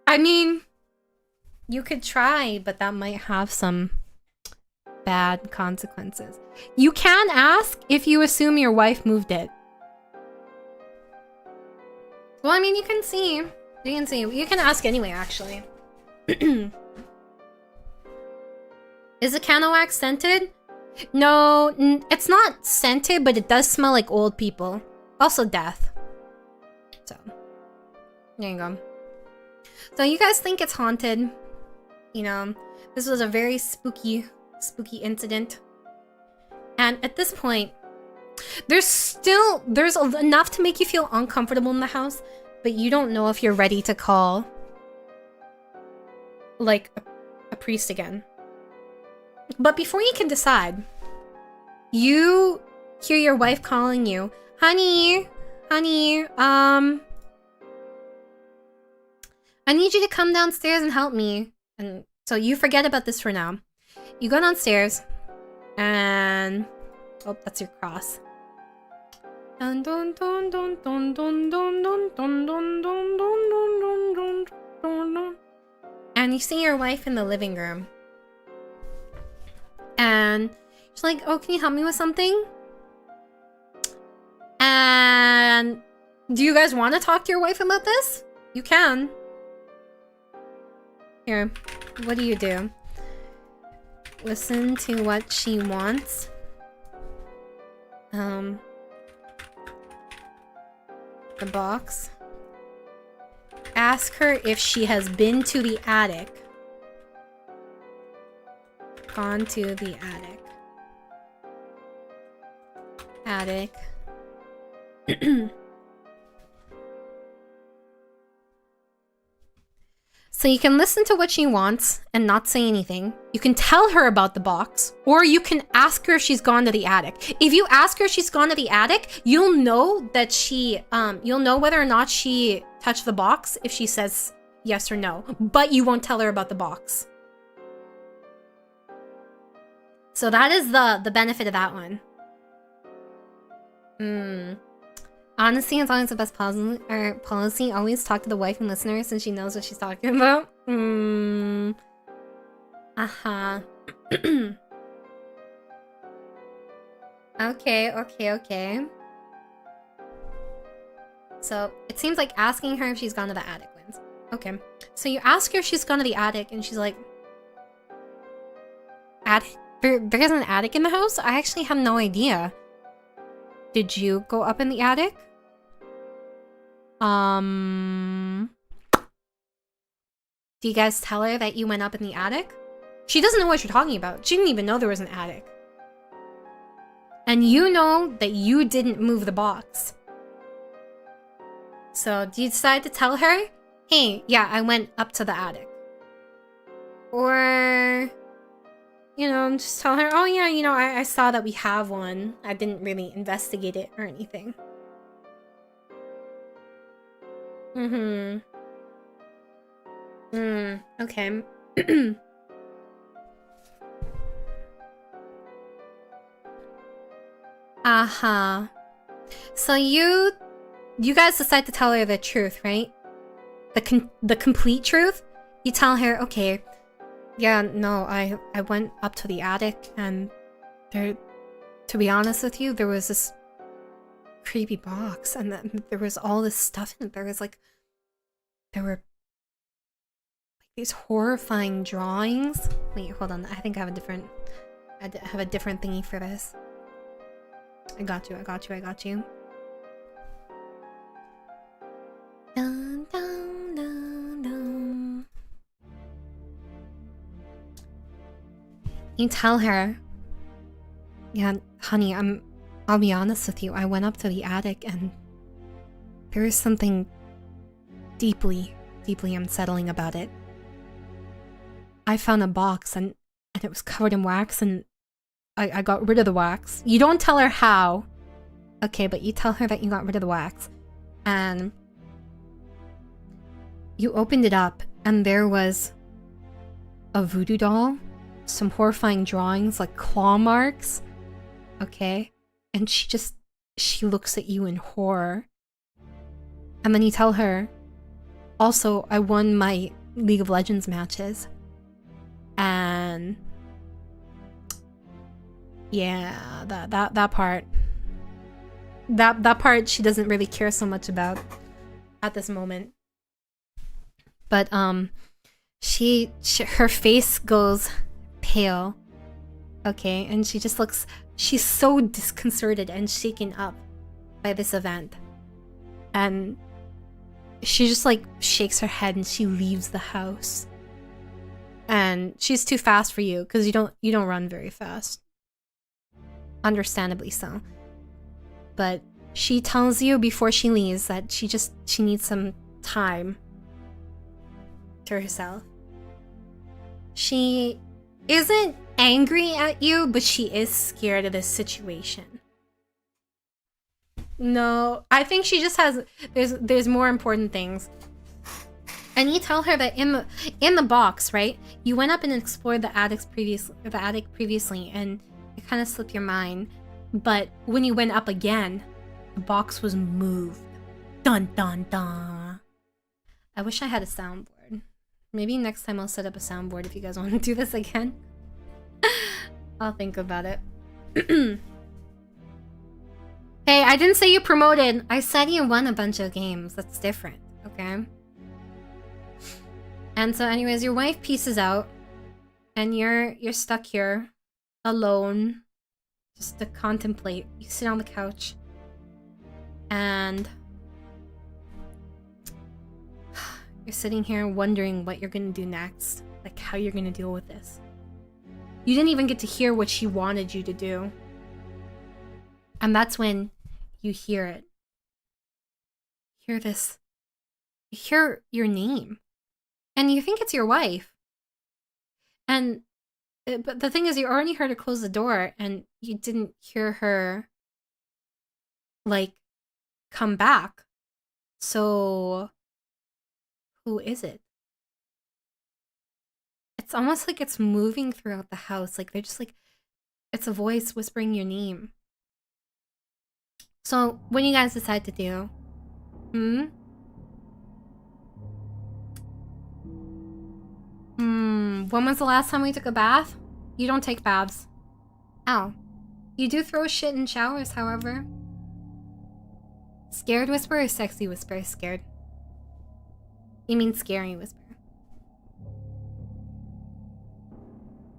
Speaker 1: I mean... You could try, but that might have some bad consequences. You can ask if you assume your wife moved it. Well, I mean, you can see. You can see. You can ask anyway, actually. Is the candle wax scented? No, it's not scented, but it does smell like old people. Also death. So, there you go. So you guys think it's haunted. You know, this was a very spooky incident. And at this point, there's enough to make you feel uncomfortable in the house, but you don't know if you're ready to call, like, a priest again. But before you can decide, you hear your wife calling you, honey, I need you to come downstairs and help me. And so you forget about this for now. You go downstairs and... Oh, that's your cross. Dun, dun, dun, dun, dun, dun, dun, dun, dun, dun, dun, dun, dun, dun, dun, dun. And you see your wife in the living room. And she's like, oh, can you help me with something? And do you guys want to talk to your wife about this? You can. Here, what do? Listen to what she wants. The box. Ask her if she has been to the attic. Gone to the attic. Attic. So you can listen to what she wants and not say anything. You can tell her about the box, or you can ask her if she's gone to the attic. If you ask her if she's gone to the attic, you'll know that you'll know whether or not she touched the box if she says yes or no, but you won't tell her about the box. So that is the benefit of that one. Honestly, it's always the best policy. Always talk to the wife and listener since she knows what she's talking about. Okay. So, it seems like asking her if she's gone to the attic wins. Okay. So you ask her if she's gone to the attic and she's like... Attic? There is an attic in the house? I actually have no idea. Did you go up in the attic? Do you guys tell her that you went up in the attic? She doesn't know what you're talking about. She didn't even know there was an attic. And you know that you didn't move the box. So, do you decide to tell her? Hey, yeah, I went up to the attic. Or... You know, just tell her, oh yeah, you know, I saw that we have one. I didn't really investigate it or anything. Okay. So you guys decide to tell her the truth, right? The complete truth? You tell her, okay, yeah, no, I went up to the attic and there, to be honest with you, there was this creepy box and then there was all this stuff in it. There were like these horrifying drawings. Wait, hold on. I think I have a different thingy for this. I got you. Dun, dun, dun, dun. You tell her Yeah, honey, I'll be honest with you. I went up to the attic and there is something deeply, deeply unsettling about it. I found a box and it was covered in wax, and I got rid of the wax. You don't tell her how. Okay, but you tell her that you got rid of the wax. And you opened it up and there was a voodoo doll, some horrifying drawings like claw marks. Okay? And she looks at you in horror. And then you tell her, also, I won my League of Legends matches. And yeah, that part. That part she doesn't really care so much about at this moment. But her face goes pale. Okay, and she just looks, she's so disconcerted and shaken up by this event. And she just like shakes her head and she leaves the house. And she's too fast for you because you don't run very fast. Understandably so. But she tells you before she leaves that she needs some time to herself. She isn't angry at you, but she is scared of this situation. No, I think she just has, there's more important things. And you tell her that in the box, right? You went up and explored the attic previously, and it kind of slipped your mind. But when you went up again, the box was moved. Dun dun dun. I wish I had a soundboard. Maybe next time I'll set up a soundboard if you guys want to do this again. I'll think about it. Hey, I didn't say you promoted. I said you won a bunch of games. That's different, okay? And so anyways, your wife pieces out and you're stuck here alone just to contemplate. You sit on the couch and you're sitting here wondering what you're gonna do next, like how you're gonna deal with this. You didn't even get to hear what she wanted you to do. And that's when you hear it. Hear this. You hear your name. And you think it's your wife. And but the thing is, you already heard her close the door and you didn't hear her like come back. So who is it? It's almost like it's moving throughout the house. Like they're just like, it's a voice whispering your name. So what do you guys decide to do? When was the last time we took a bath? You don't take baths. Ow. You do throw shit in showers, however. Scared whisper or sexy whisper? Scared. You mean scary whisper.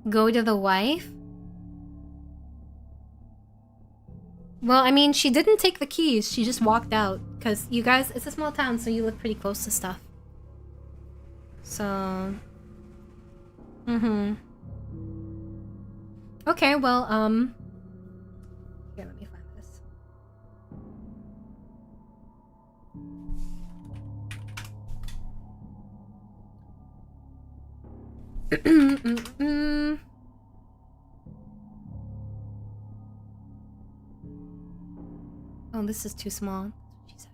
Speaker 1: Go to the wife? Well, I mean, she didn't take the keys. She just walked out. Because you guys, it's a small town, so you live pretty close to stuff. So... Okay, well, here, let me find this. Oh, this is too small. She said.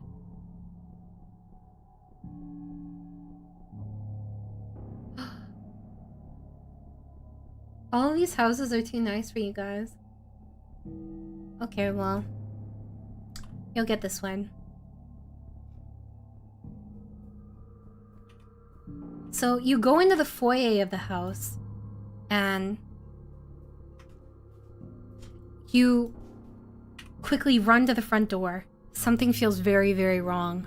Speaker 1: All of these houses are too nice for you guys. Okay, well, you'll get this one. So you go into the foyer of the house and you quickly run to the front door. Something feels very, very wrong.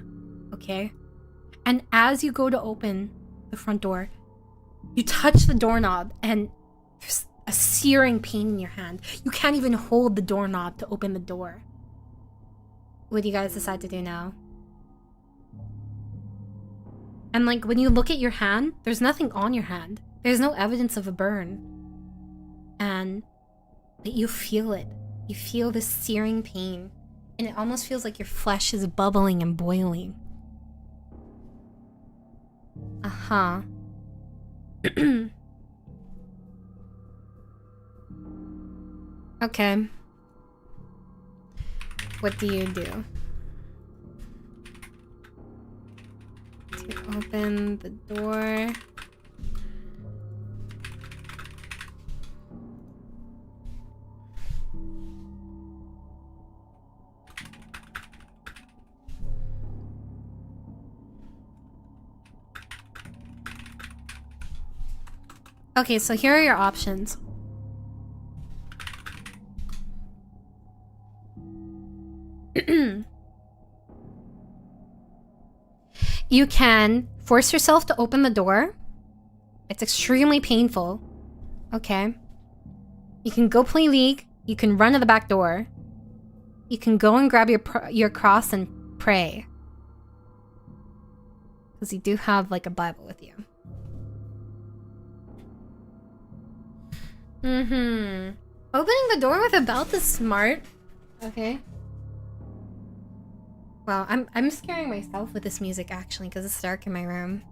Speaker 1: Okay? And as you go to open the front door, you touch the doorknob and there's a searing pain in your hand. You can't even hold the doorknob to open the door. What do you guys decide to do now? And like when you look at your hand, there's nothing on your hand. There's no evidence of a burn. And you feel it You feel this searing pain, and it almost feels like your flesh is bubbling and boiling. Uh-huh. Okay. What do you do? To open the door. Okay, so here are your options. You can force yourself to open the door. It's extremely painful. Okay. You can go play League. You can run to the back door. You can go and grab your cross and pray. Because you do have like a Bible with you. Opening the door with a belt is smart. Okay. Well, I'm scaring myself with this music actually because it's dark in my room.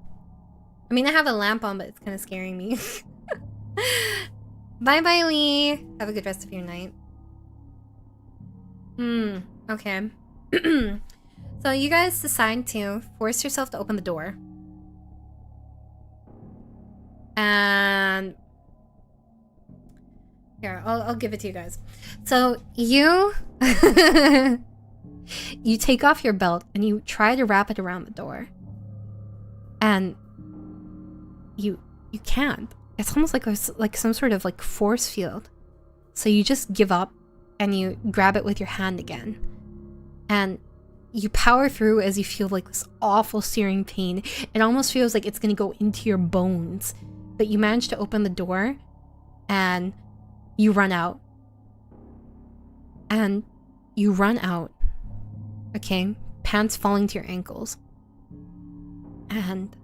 Speaker 1: I mean, I have a lamp on, but it's kind of scaring me. Bye-bye, Lee. Have a good rest of your night. Okay. So you guys decide to force yourself to open the door. And here, I'll give it to you guys. So you you take off your belt and you try to wrap it around the door. And you can't. It's almost like some sort of like force field. So you just give up and you grab it with your hand again. And you power through as you feel like this awful searing pain. It almost feels like it's gonna go into your bones. But you manage to open the door and you run out. And you run out. Okay, pants falling to your ankles. And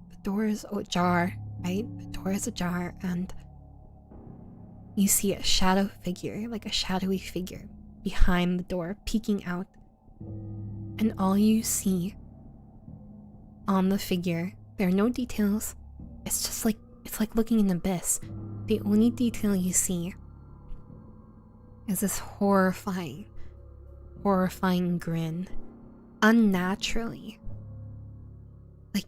Speaker 1: the door is ajar, right? The door is ajar, and you see a shadow figure, like a shadowy figure behind the door, peeking out. And all you see on the figure, there are no details. It's just like, it's like looking in the abyss. The only detail you see is this horrifying grin. Unnaturally. Like,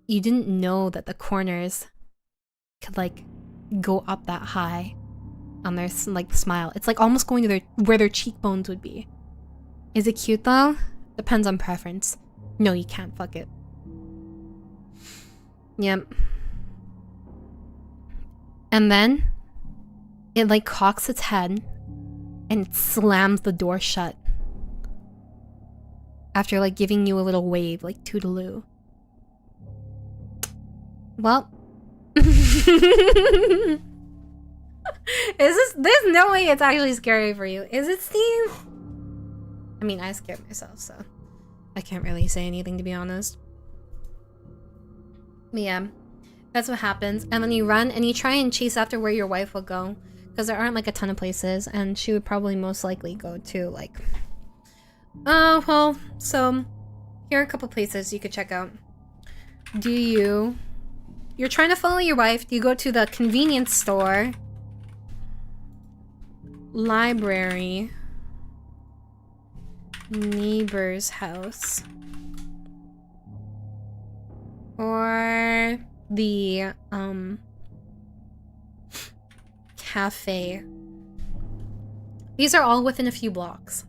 Speaker 1: you didn't know that the corners could like go up that high on their like smile. It's like almost going to where their cheekbones would be. Is it cute though? Depends on preference. No, you can't fuck it. Yep. And then it like cocks its head and it slams the door shut. After like giving you a little wave, like toodaloo. Well. There's no way it's actually scary for you. Is it, Steve? I mean, I scared myself, so I can't really say anything, to be honest. But yeah, that's what happens. And then you run and you try and chase after where your wife will go. Because there aren't like a ton of places, and she would probably most likely go to like... well, so here are a couple places you could check out. You're trying to follow your wife. Do you go to the convenience store, library, neighbor's house, or the cafe? These are all within a few blocks.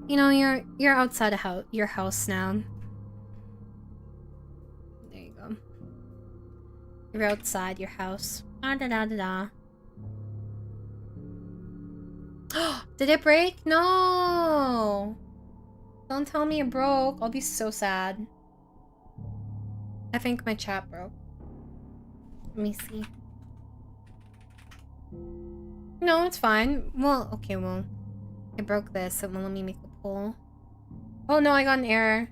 Speaker 1: You know, you're outside of your house now. There you go. You're outside your house. Ah, da da da da. Did it break? No! Don't tell me it broke. I'll be so sad. I think my chat broke. Let me see. No, it's fine. Well, okay, well. I broke this, so let me make a poll. Oh no, I got an error.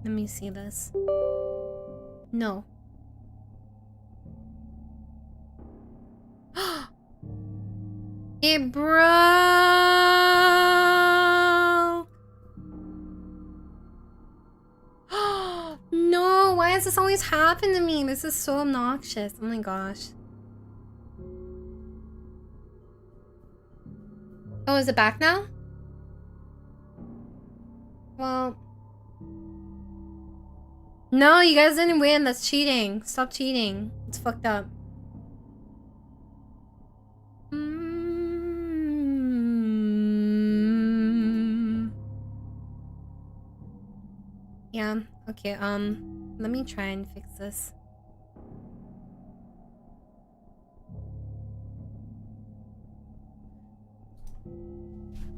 Speaker 1: Let me see this. No. It broke! No, why does this always happen to me? This is so obnoxious. Oh my gosh. Oh, is it back now? Well... No, you guys didn't win. That's cheating. Stop cheating. It's fucked up. Yeah, okay, let me try and fix this.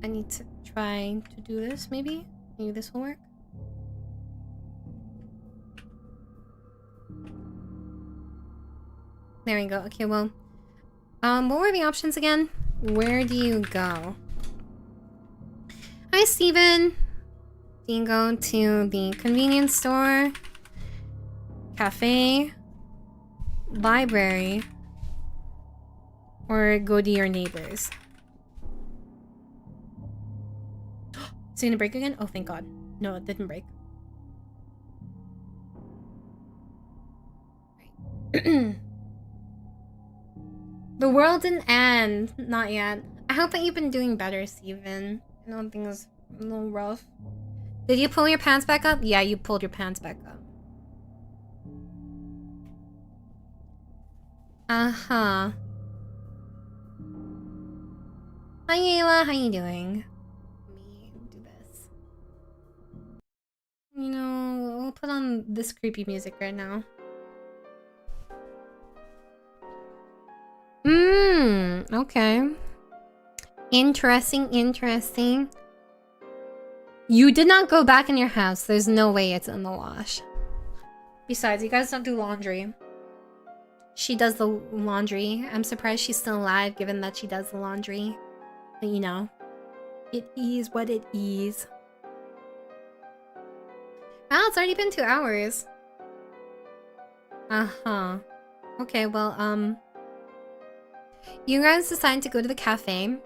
Speaker 1: I need to try to do this, maybe? Maybe this will work? There we go. Okay, well, what were the options again? Where do you go? Hi, Steven. Do you go to the convenience store, cafe, library, or go to your neighbors? Is it gonna break again? Oh, thank God. No, it didn't break. The world didn't end. Not yet. I hope that you've been doing better, Steven. I know things was a little rough. Did you pull your pants back up? Yeah, you pulled your pants back up. Uh-huh. Hi, Ayla. How you doing? Let me do this. You know, we'll put on this creepy music right now. Okay. Interesting, interesting. You did not go back in your house. There's no way it's in the wash. Besides, you guys don't do laundry. She does the laundry. I'm surprised she's still alive, given that she does the laundry. But you know, it is what it is. Wow, it's already been 2 hours. Uh-huh. Okay, well, you guys decided to go to the cafe.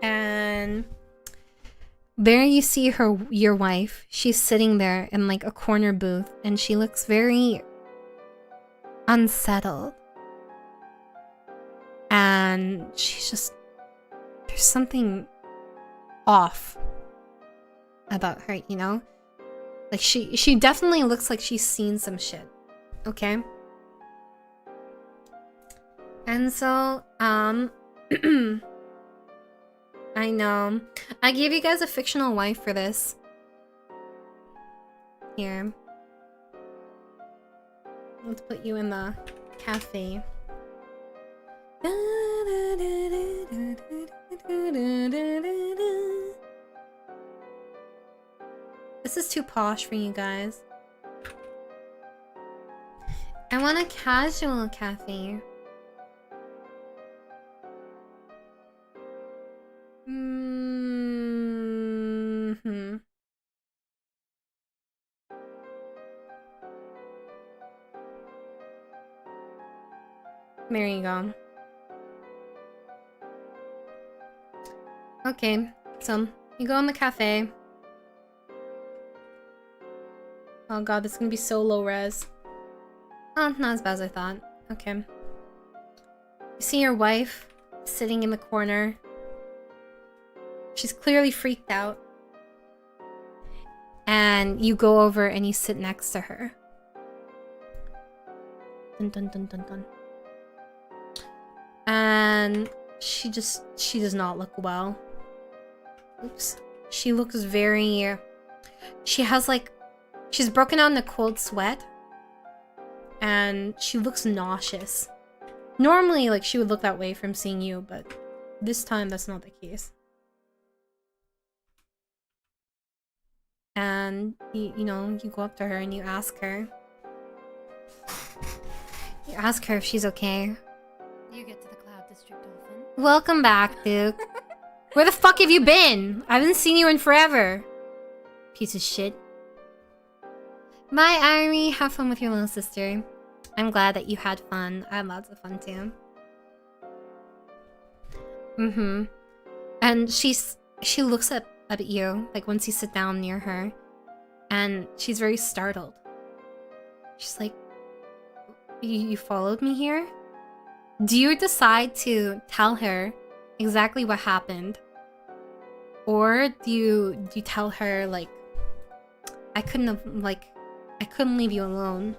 Speaker 1: And there you see your wife. She's sitting there in like a corner booth and she looks very unsettled. And she's just, there's something off about her, you know? Like she definitely looks like she's seen some shit. Okay? And so, I know. I gave you guys a fictional wife for this. Here. Let's put you in the cafe. This is too posh for you guys. I want a casual cafe. There you go. Okay, so you go in the cafe. Oh god, this is gonna be so low res. Oh, not as bad as I thought. Okay. You see your wife sitting in the corner. She's clearly freaked out. And you go over and you sit next to her. Dun dun dun dun dun. And she does not look well. Oops. She looks very... She has like... She's broken out in a cold sweat. And she looks nauseous. Normally, like, she would look that way from seeing you, but this time that's not the case. And, you know, you go up to her and you ask her. You ask her if she's okay.
Speaker 2: You get to the Cloud District often?
Speaker 1: Welcome back, Duke. Where the fuck have you been? I haven't seen you in forever. Piece of shit. Bye, Irie. Have fun with your little sister. I'm glad that you had fun. I had lots of fun too. And she looks up at you, like once you sit down near her, and she's very startled. She's like, you followed me here? Do you decide to tell her exactly what happened? Or do you tell her, like, I couldn't leave you alone?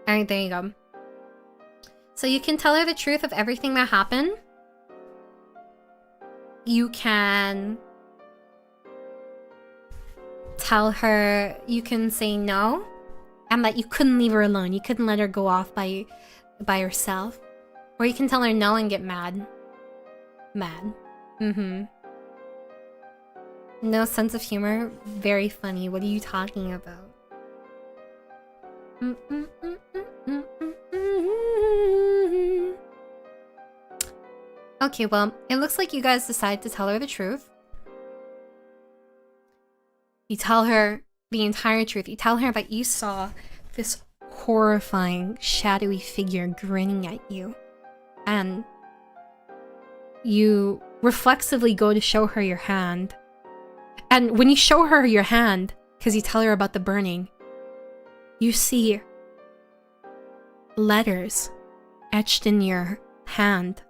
Speaker 1: Alright, there you go. So you can tell her the truth of everything that happened. You can tell her, you can say no, and that you couldn't leave her alone. You couldn't let her go off by herself. Or you can tell her no and get mad. Mad. No sense of humor? Very funny. What are you talking about? Okay, well, it looks like you guys decide to tell her the truth. You tell her the entire truth. You tell her that you saw this horrifying, shadowy figure grinning at you. And you reflexively go to show her your hand. And when you show her your hand, because you tell her about the burning, you see letters etched in your hand.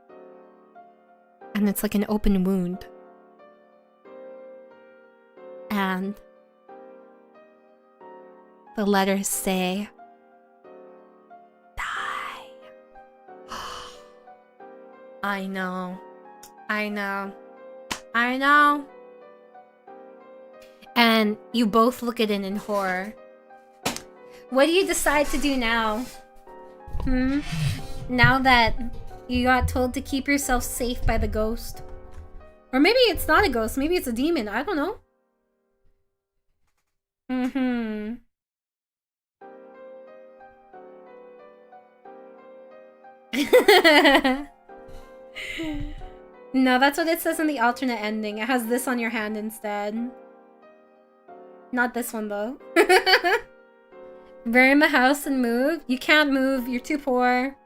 Speaker 1: And it's like an open wound. And the letters say, die. I know. And you both look at it in horror. What do you decide to do now? Now that you got told to keep yourself safe by the ghost. Or maybe it's not a ghost, maybe it's a demon, I don't know. No, that's what it says in the alternate ending. It has this on your hand instead. Not this one though. Burn the house and move? You can't move, you're too poor.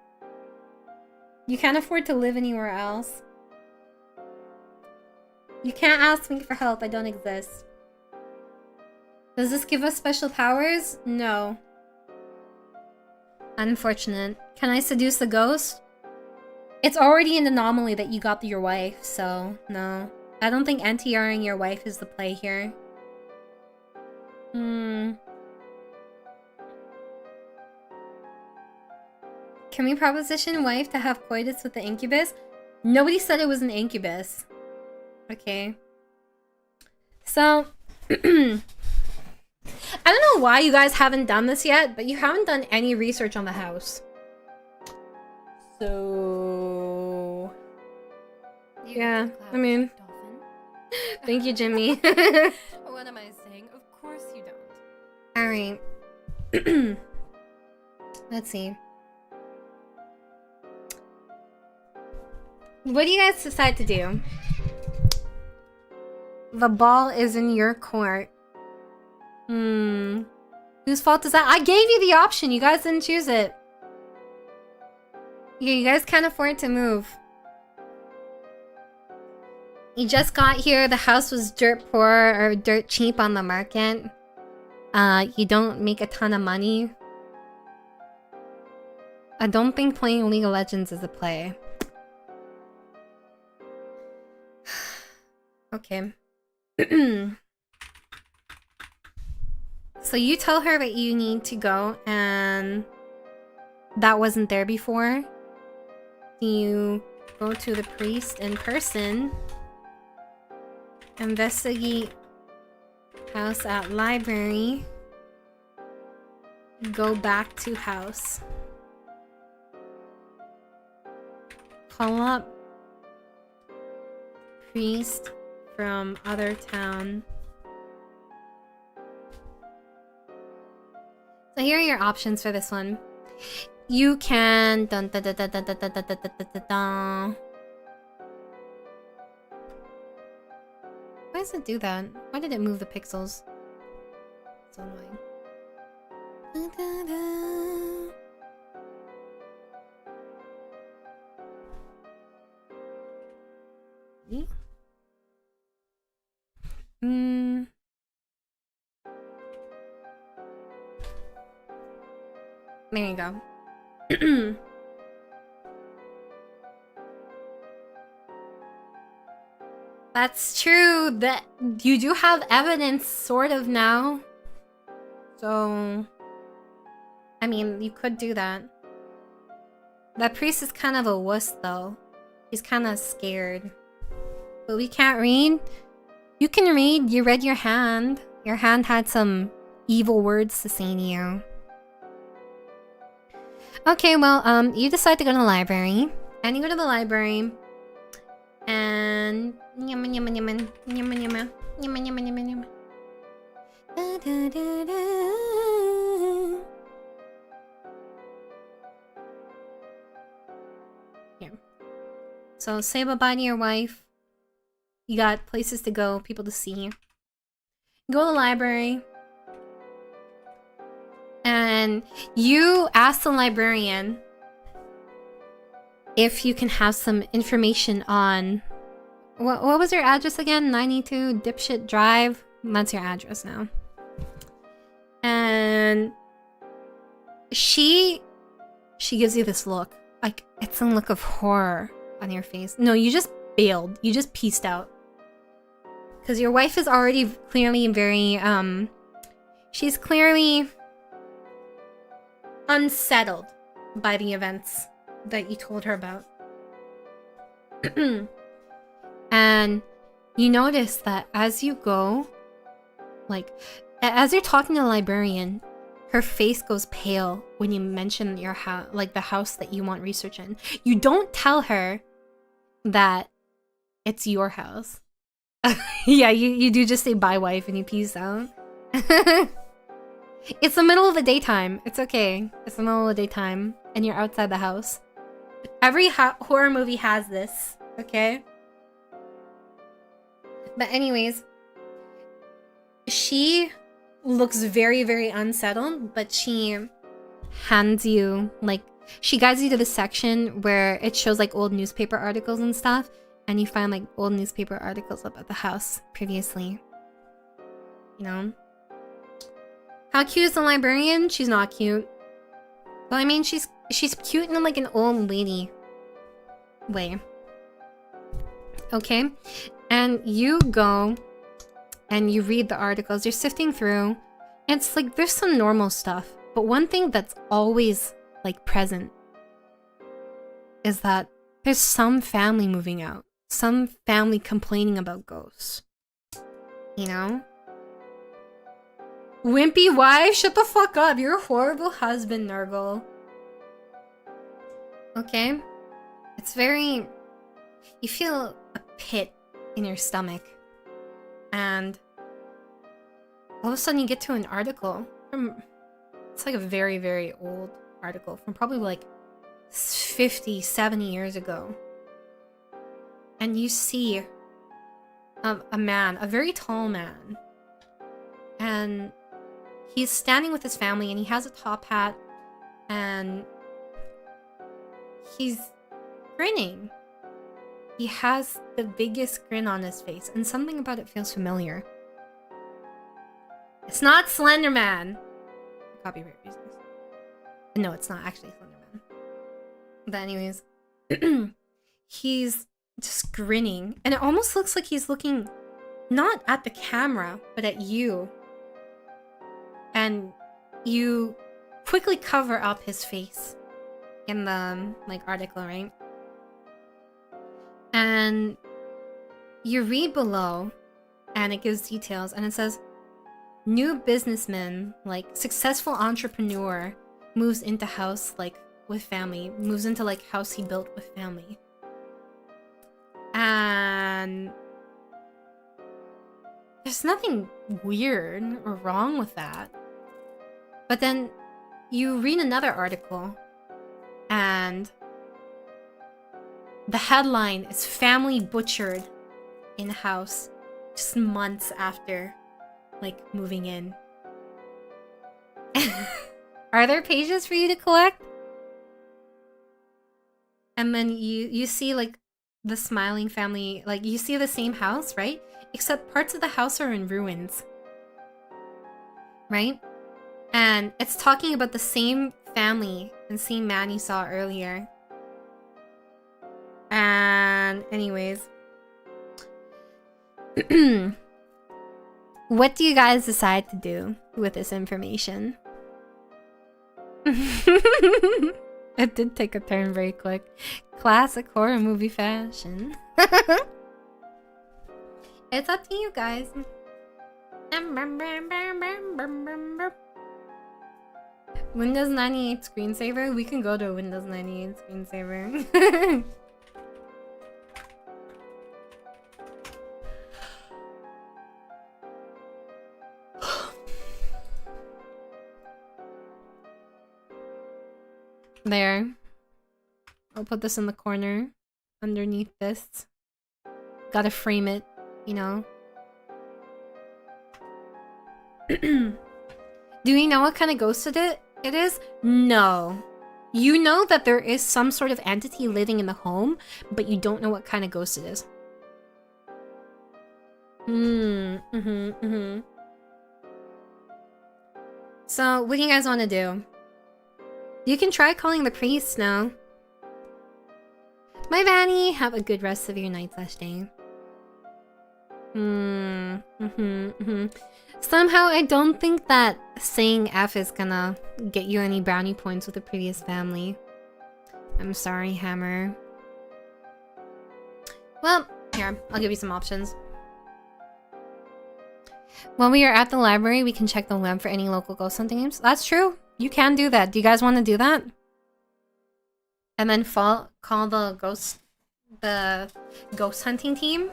Speaker 1: You can't afford to live anywhere else. You can't ask me for help, I don't exist. Does this give us special powers? No. Unfortunate. Can I seduce the ghost? It's already an anomaly that you got your wife, so no. I don't think NTRing your wife is the play here. Can we proposition wife to have coitus with the incubus? Nobody said it was an incubus. Okay. So, I don't know why you guys haven't done this yet, but you haven't done any research on the house. So, yeah, I mean, thank you, Jimmy.
Speaker 2: What am I saying? Of course you don't.
Speaker 1: Alright. Let's see. What do you guys decide to do? The ball is in your court. Whose fault is that? I gave you the option. You guys didn't choose it. Yeah, you guys can't afford to move. You just got here. The house was dirt poor or dirt cheap on the market. You don't make a ton of money. I don't think playing League of Legends is a play. Okay. So you tell her that you need to go and that wasn't there before. You go to the priest in person. Investigate house at library. go back to house. Call up priest from other town. So here are your options for this one. You can dun, dun, dun, dun, dun, dun, dun, dun, dun, dun, dun, dun. Why does it do that? Why did it move the pixels? So annoying. Dun, dun, dun. There you go. That's true. That you do have evidence, sort of, now. So, I mean, you could do that. That priest is kind of a wuss, though. He's kind of scared. But we can't read. You can read. You read your hand. Your hand had some evil words to say to you. Okay, well, you decide to go to the library. And you go to the library. And... Yumma, yumma, yumma, yumma, yumma, yumma, yumma, yumma, yumma. Da, da, da, da. Here. So, say bye-bye to your wife. You got places to go, people to see. Go to the library. And you ask the librarian if you can have some information on... What was your address again? 92 Dipshit Drive? That's your address now. And... She gives you this look. Like, it's a look of horror on your face. No, you just bailed. You just peaced out. Because your wife is already clearly very, she's clearly unsettled by the events that you told her about. And you notice that as you go, like, as you're talking to the librarian, her face goes pale when you mention your house, like the house that you want research in. You don't tell her that it's your house. Yeah, you do just say bye, wife, and you peace out. It's the middle of the daytime. It's okay. It's the middle of the daytime, and you're outside the house. Every horror movie has this, okay? But anyways, she looks very, very unsettled, but she hands you, like, she guides you to the section where it shows, like, old newspaper articles and stuff. And you find, like, old newspaper articles about the house previously. You know? How cute is the librarian? She's not cute. Well, I mean, she's cute in, like, an old lady way. Okay? And you go and you read the articles. You're sifting through. And it's like, there's some normal stuff. But one thing that's always, like, present is that there's some family moving out. Some family complaining about ghosts. You know? Wimpy wife, shut the fuck up. You're a horrible husband, Nurgle. Okay? It's very... You feel a pit in your stomach. And all of a sudden you get to an article from... It's like a very, very old article from probably like 50, 70 years ago. And you see a man, a very tall man. And he's standing with his family and he has a top hat. And he's grinning. He has the biggest grin on his face. And something about it feels familiar. It's not Slender Man. Copyright reasons. No, it's not actually Slender Man. But anyways. He's just grinning, and it almost looks like he's looking not at the camera but at you, and you quickly cover up his face in the like article, right? And you read below and it gives details, and it says new businessman, like successful entrepreneur, moves into house like with family, moves into like house he built with family. And there's nothing weird or wrong with that. But then you read another article and the headline is family butchered in house just months after like moving in. Are there pages for you to collect? And then you see like the smiling family, like you see the same house, right? Except parts of the house are in ruins. Right? And it's talking about the same family and same man you saw earlier. And anyways. What do you guys decide to do with this information? It did take a turn very quick. Classic horror movie fashion. It's up to you guys. Windows 98 screensaver? We can go to a Windows 98 screensaver. There. I'll put this in the corner underneath this. Gotta frame it, you know. Do we know what kind of ghost it is? No. You know that there is some sort of entity living in the home, but you don't know what kind of ghost it is. So, what do you guys want to do? You can try calling the priest now. My Vanny, have a good rest of your night/day. Somehow I don't think that saying F is gonna get you any brownie points with the previous family. I'm sorry, Hammer. Well, here, I'll give you some options. When we are at the library, we can check the web for any local ghost hunting games. That's true. You can do that. Do you guys want to do that? And then call the ghost hunting team?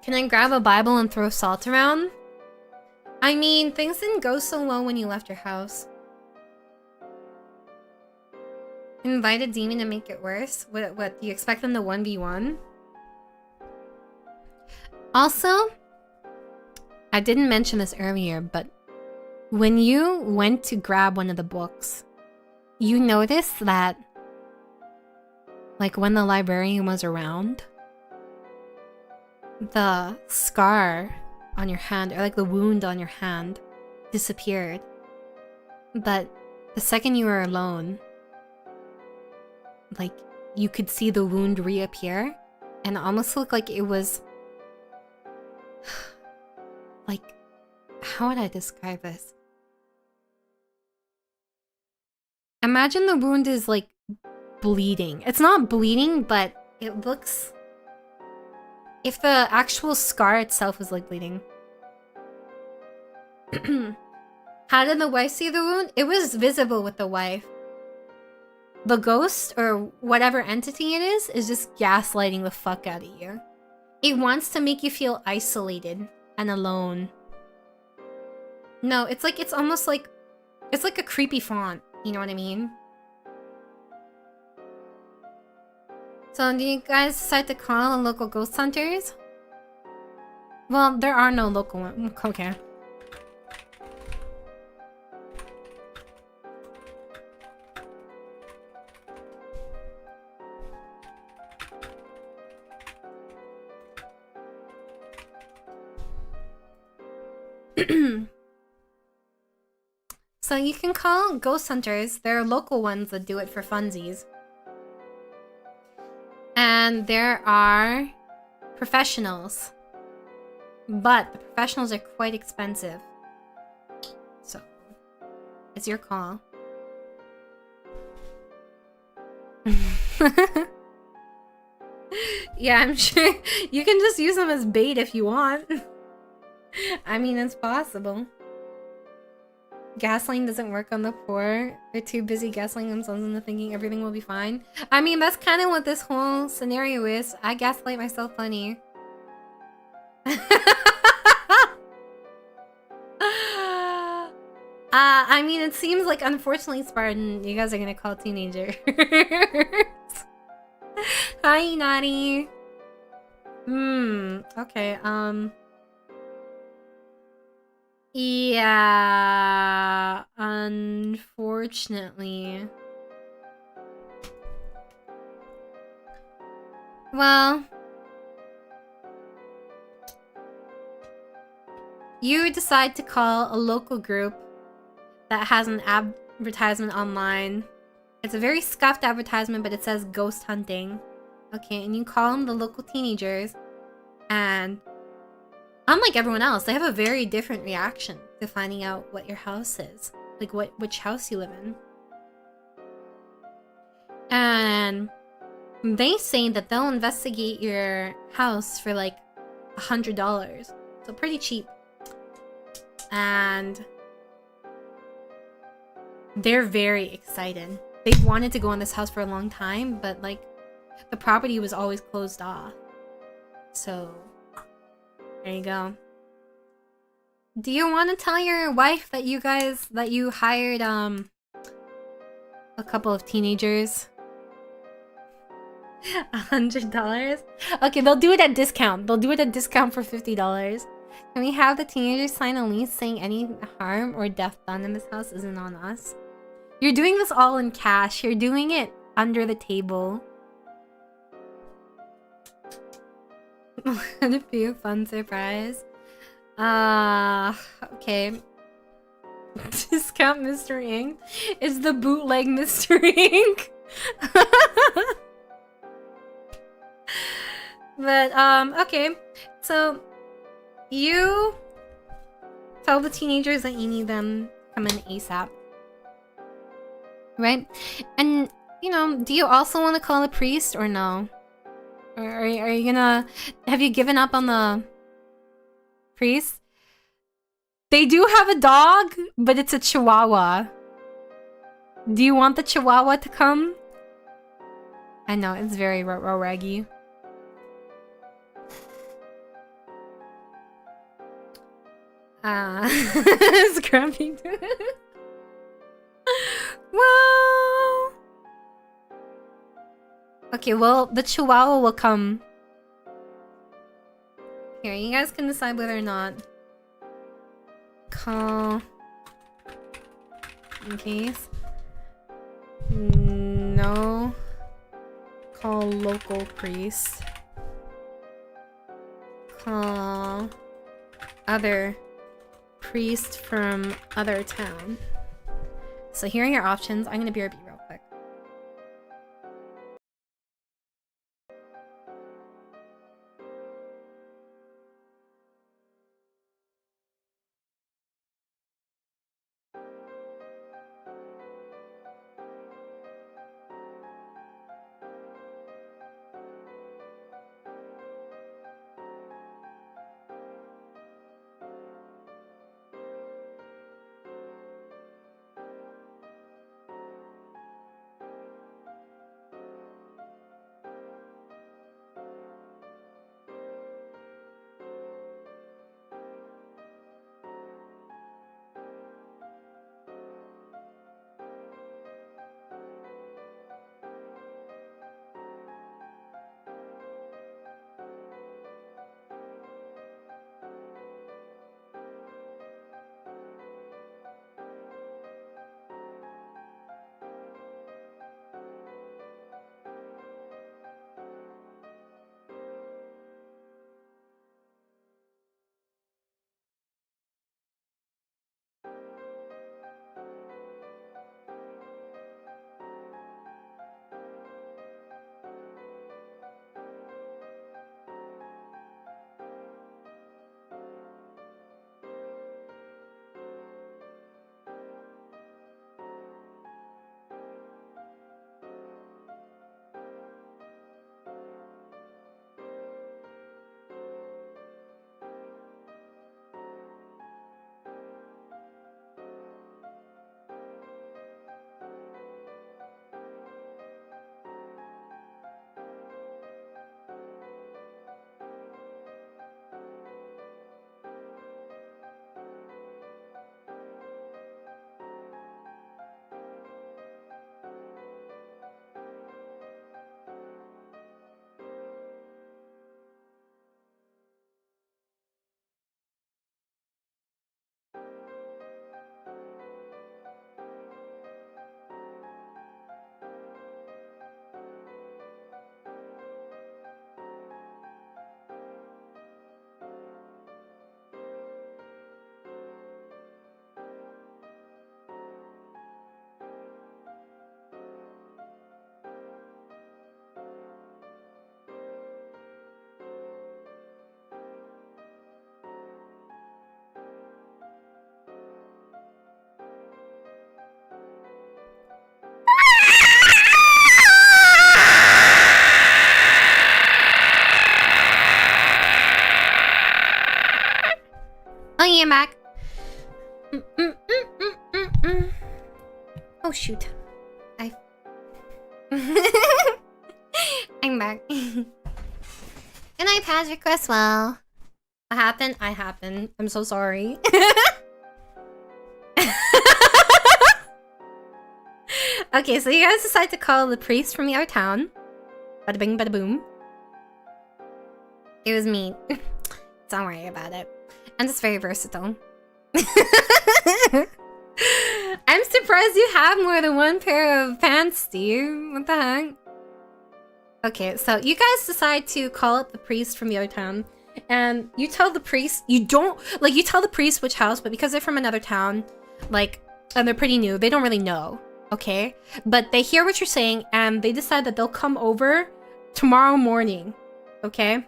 Speaker 1: Can I grab a Bible and throw salt around? I mean, things didn't go so well when you left your house. Invite a demon to make it worse? What do you expect them to 1v1? Also, I didn't mention this earlier, but when you went to grab one of the books, you noticed that, like, when the librarian was around, the scar on your hand, or like the wound on your hand, disappeared. But the second you were alone, like, you could see the wound reappear, and it almost looked like it was... like, how would I describe this? Imagine the wound is like bleeding. It's not bleeding, but it looks... if the actual scar itself was like bleeding. How did the wife see the wound? It was visible with the wife. The ghost, or whatever entity it is just gaslighting the fuck out of you. It wants to make you feel isolated and alone. No, it's like, it's almost like... it's like a creepy font. You know what I mean? So, do you guys decide to call the local ghost hunters? Well, there are no local ones. Okay. So you can call ghost hunters. There are local ones that do it for funsies. And there are professionals. But the professionals are quite expensive. So, it's your call. Yeah, I'm sure you can just use them as bait if you want. I mean, it's possible. Gasoline doesn't work on the poor. They're too busy gaslighting themselves into thinking everything will be fine. I mean, that's kind of what this whole scenario is. I gaslight myself plenty. I mean, it seems like, unfortunately, Spartan, you guys are gonna call teenagers. Hi, Naughty. Okay, yeah, unfortunately. Well, you decide to call a local group that has an advertisement online. It's a very scuffed advertisement, but it says ghost hunting. Okay, and you call them the local teenagers, and unlike everyone else, they have a very different reaction to finding out what your house is. Like, which house you live in. And they say that they'll investigate your house for like $100. So pretty cheap. And they're very excited. They've wanted to go in this house for a long time, but like the property was always closed off. So there you go. Do you want to tell your wife that you hired a couple of teenagers? $100? Okay, they'll do it at discount. They'll do it at discount for $50. Can we have the teenagers sign a lease saying any harm or death done in this house isn't on us? You're doing this all in cash. You're doing it under the table. It'd be a fun surprise. Okay. Discount Mr. Ink. It's the bootleg Mr. Ink. But, okay. So, you tell the teenagers that you need them to come in ASAP. Right? And, you know, do you also want to call a priest or no? Or are you gonna... Have you given up on the priest? They do have a dog, but it's a chihuahua. Do you want the chihuahua to come? I know, it's very raggy. Scrumpy. Well... Okay, well, the chihuahua will come. Here, you guys can decide whether or not. Call... In case. No. Call local priest. Call... Other priest from other town. So here are your options. I'm gonna BRB real quick. yeah, I'm back. Oh shoot. I'm back. Good night, Patrick Cresswell. What happened? I happened. I'm so sorry. Okay, so you guys decide to call the priest from the other town. Bada bing, bada boom. It was me. Don't worry about it. I'm just very versatile. I'm surprised you have more than one pair of pants, Steve. What the heck? Okay, so you guys decide to call up the priest from the other town. And you tell the priest, you tell the priest which house, but because they're from another town, like, and they're pretty new, they don't really know, okay? But they hear what you're saying, and they decide that they'll come over tomorrow morning, okay?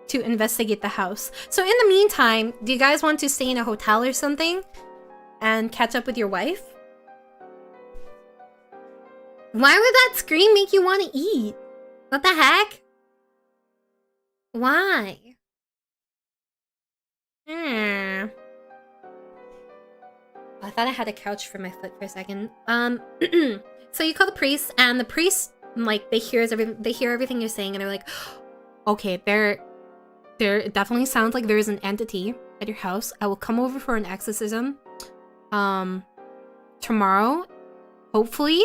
Speaker 1: To investigate the house. So in the meantime, do you guys want to stay in a hotel or something? And catch up with your wife? Why would that scream make you want to eat? What the heck? Why? I thought I had a couch for my foot for a second. So you call the priest, and the priest, like, they hear everything you're saying, and they're like, okay, there it definitely sounds like there is an entity at your house. I will come over for an exorcism tomorrow, hopefully,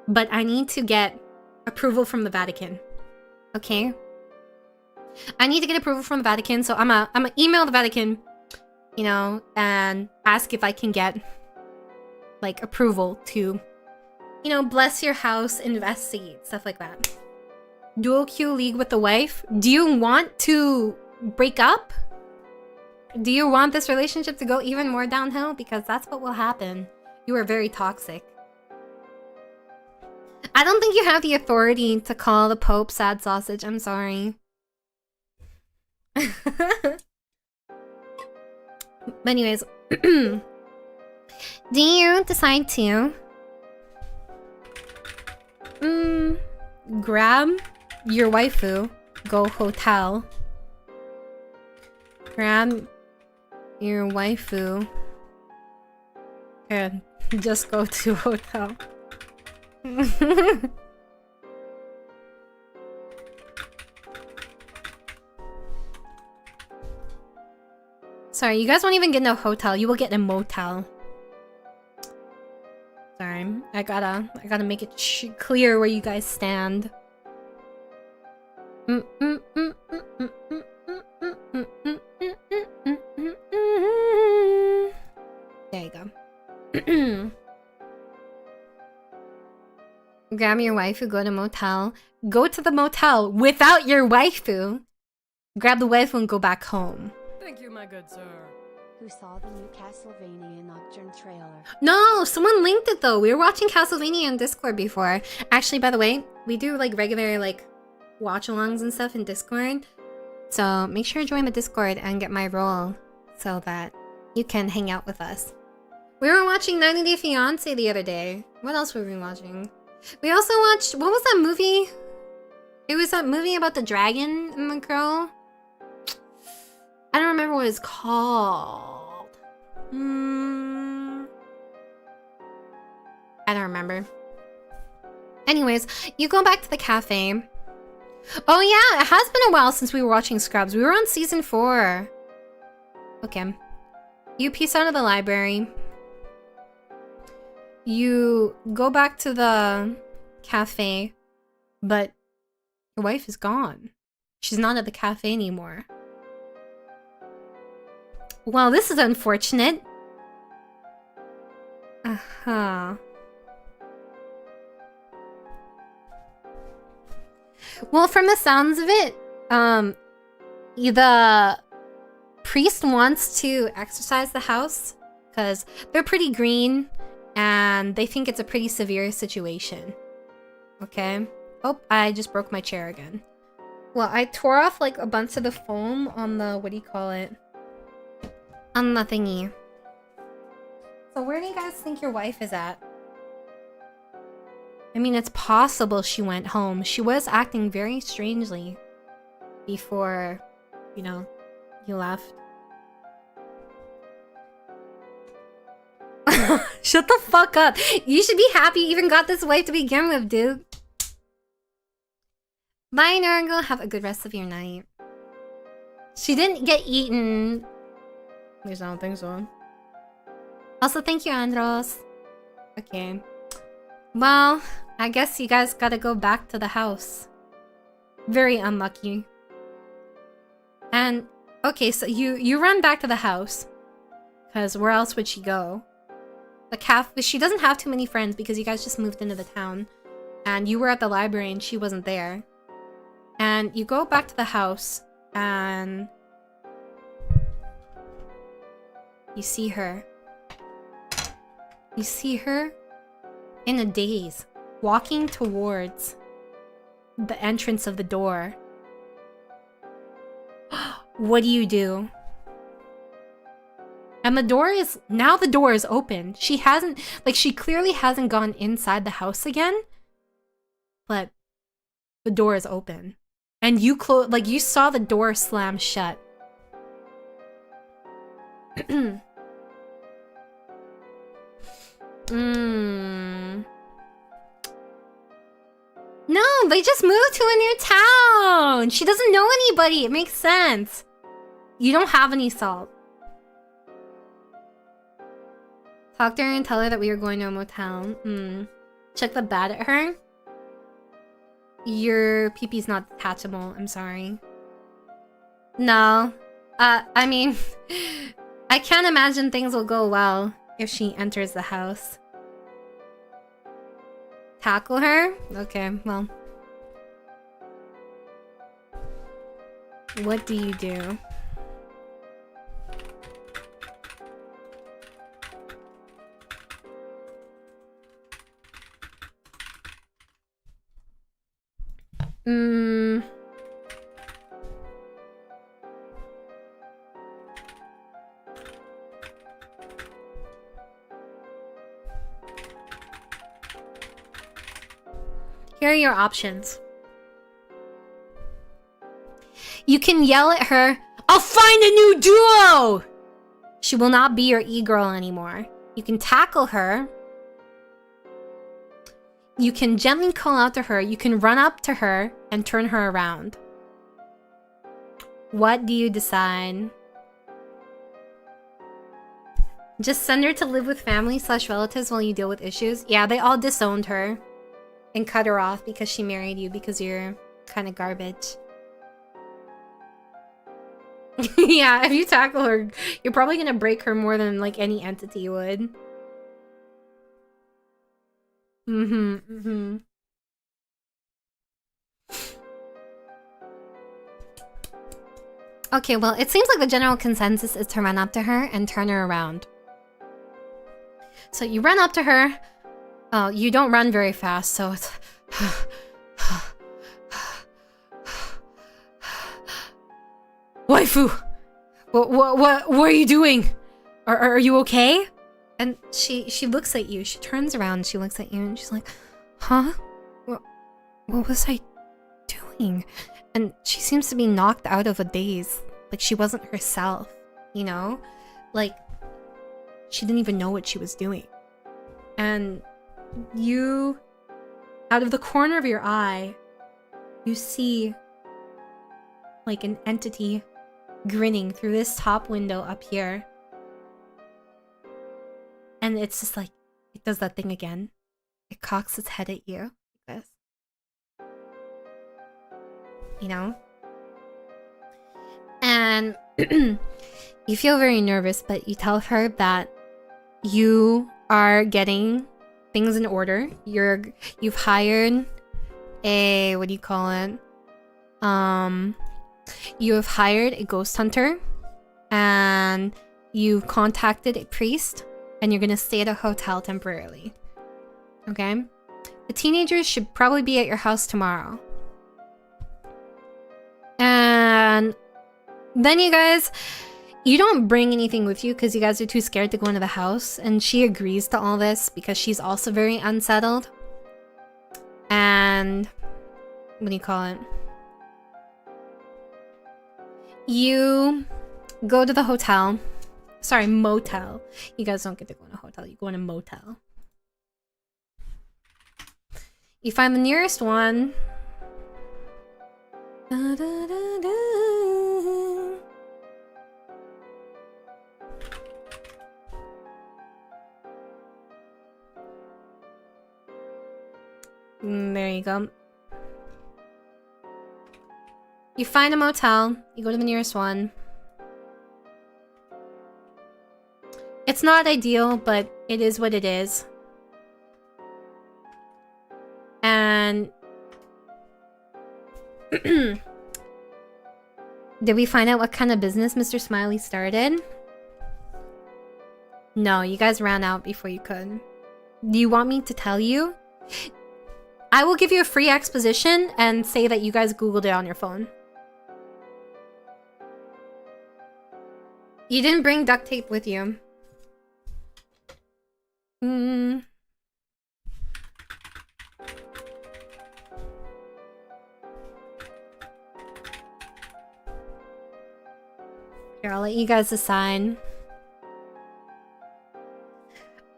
Speaker 1: but I need to get approval from the Vatican. Okay? I need to get approval from the Vatican, so I'm gonna email the Vatican, you know, and ask if I can get, like, approval to, you know, bless your house, investigate, stuff like that. Dual Q league with the wife? Do you want to break up? Do you want this relationship to go even more downhill? Because that's what will happen. You are very toxic. I don't think you have the authority to call the Pope sad sausage. I'm sorry. But anyways, do you decide to grab your waifu, go hotel, grab your waifu, and just go to hotel? Sorry, you guys won't even get in a hotel. You will get in a motel. Sorry, I gotta make it clear where you guys stand. There you go. Grab your waifu, go to motel. Go to the motel without your waifu. Grab the waifu and go back home.
Speaker 3: Thank you, my good sir.
Speaker 4: Who saw the new Castlevania Nocturne trailer?
Speaker 1: No, someone linked it though. We were watching Castlevania on Discord before. Actually, by the way, we do like regular like watch-alongs and stuff in Discord. So make sure to join the Discord and get my role so that you can hang out with us. We were watching 90 Day Fiancé the other day. What else were we watching? We also watched, what was that movie? It was that movie about the dragon and the girl. I don't remember what it's called. I don't remember. Anyways, you go back to the cafe. Oh yeah, it has been a while since we were watching Scrubs. We were on season 4. Okay. You peace out of the library. You go back to the cafe, but your wife is gone. She's not at the cafe anymore. Well, this is unfortunate. Uh-huh. Well, from the sounds of it, the priest wants to exorcise the house because they're pretty green and they think it's a pretty severe situation. Okay. Oh, I just broke my chair again. Well, I tore off like a bunch of the foam on the, what do you call it? On the thingy. So where do you guys think your wife is at? I mean, it's possible she went home. She was acting very strangely before, you know, you left. Shut the fuck up. You should be happy you even got this wife to begin with, dude. Bye, Nurgle. Have a good rest of your night. She didn't get eaten. At least I don't think so. Also, thank you, Andros. Okay. Well, I guess you guys gotta go back to the house. Very unlucky. And, okay, so you run back to the house. Because where else would she go? The cafe, she doesn't have too many friends because you guys just moved into the town. And you were at the library and she wasn't there. And you go back to the house and you see her. You see her in a daze, walking towards the entrance of the door. What do you do? And the door is open. She hasn't, like, she clearly hasn't gone inside the house again. But the door is open. And you you saw the door slam shut. No, they just moved to a new town. She doesn't know anybody. It makes sense. You don't have any salt. Talk to her and tell her that we are going to a motel. Check the bed at her. Your pee-pee's not detachable. I'm sorry. No. I mean, I can't imagine things will go well if she enters the house. Tackle her? Okay, well. What do you do? Here are your options. You can yell at her, "I'll find a new duo!" She will not be your e-girl anymore. You can tackle her. You can gently call out to her. You can run up to her and turn her around. What do you decide? Just send her to live with family/relatives while you deal with issues? Yeah, they all disowned her and cut her off because she married you because you're kind of garbage. Yeah, if you tackle her, you're probably gonna break her more than like any entity would. Okay, well, it seems like the general consensus is to run up to her and turn her around. So you run up to her. Oh, you don't run very fast, so it's... Waifu! What are you doing? Are you okay? And she looks at you. She turns around, she looks at you, and she's like, huh? What was I doing? And she seems to be knocked out of a daze. Like she wasn't herself, you know? Like, she didn't even know what she was doing. And you, out of the corner of your eye, you see like an entity grinning through this top window up here. And it's just like, it does that thing again. It cocks its head at you like this. You know? And you feel very nervous, but you tell her that you are getting things in order. You've hired a, what do you call it? You have hired a ghost hunter, and you've contacted a priest, and you're gonna stay at a hotel temporarily. Okay? The teenagers should probably be at your house tomorrow. And then you guys, you don't bring anything with you because you guys are too scared to go into the house, and she agrees to all this because she's also very unsettled. And what do you call it? You go to the hotel, Sorry, motel. You guys don't get to go in a hotel. You go in a motel. You find the nearest one. Da, da, da, da. There you go. You find a motel. You go to the nearest one. It's not ideal, but it is what it is. And did we find out what kind of business Mr. Smiley started? No, you guys ran out before you could. Do you want me to tell you? I will give you a free exposition and say that you guys Googled it on your phone. You didn't bring duct tape with you. Here, I'll let you guys decide.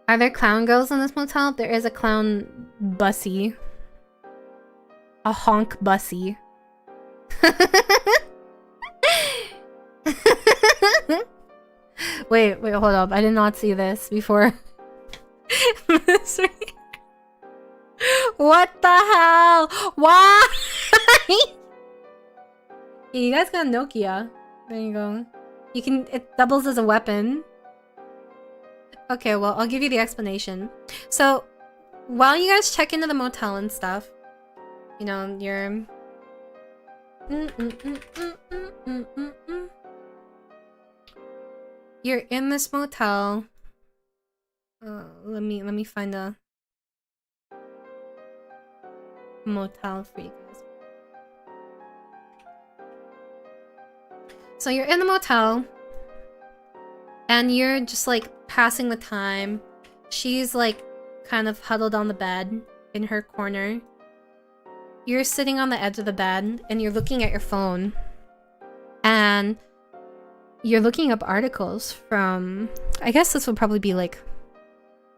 Speaker 1: Are there clown girls in this motel? There is a clown bussy. A honk bussy. Wait, hold up. I did not see this before. What the hell? Why? Yeah, you guys got Nokia. There you go. You can, it doubles as a weapon. Okay, well, I'll give you the explanation. So, while you guys check into the motel and stuff, you know, you're... You're in this motel. Let me find a motel for you guys. So you're in the motel, and you're just like passing the time. She's like kind of huddled on the bed in her corner. You're sitting on the edge of the bed, and you're looking at your phone, and you're looking up articles from, I guess this would probably be like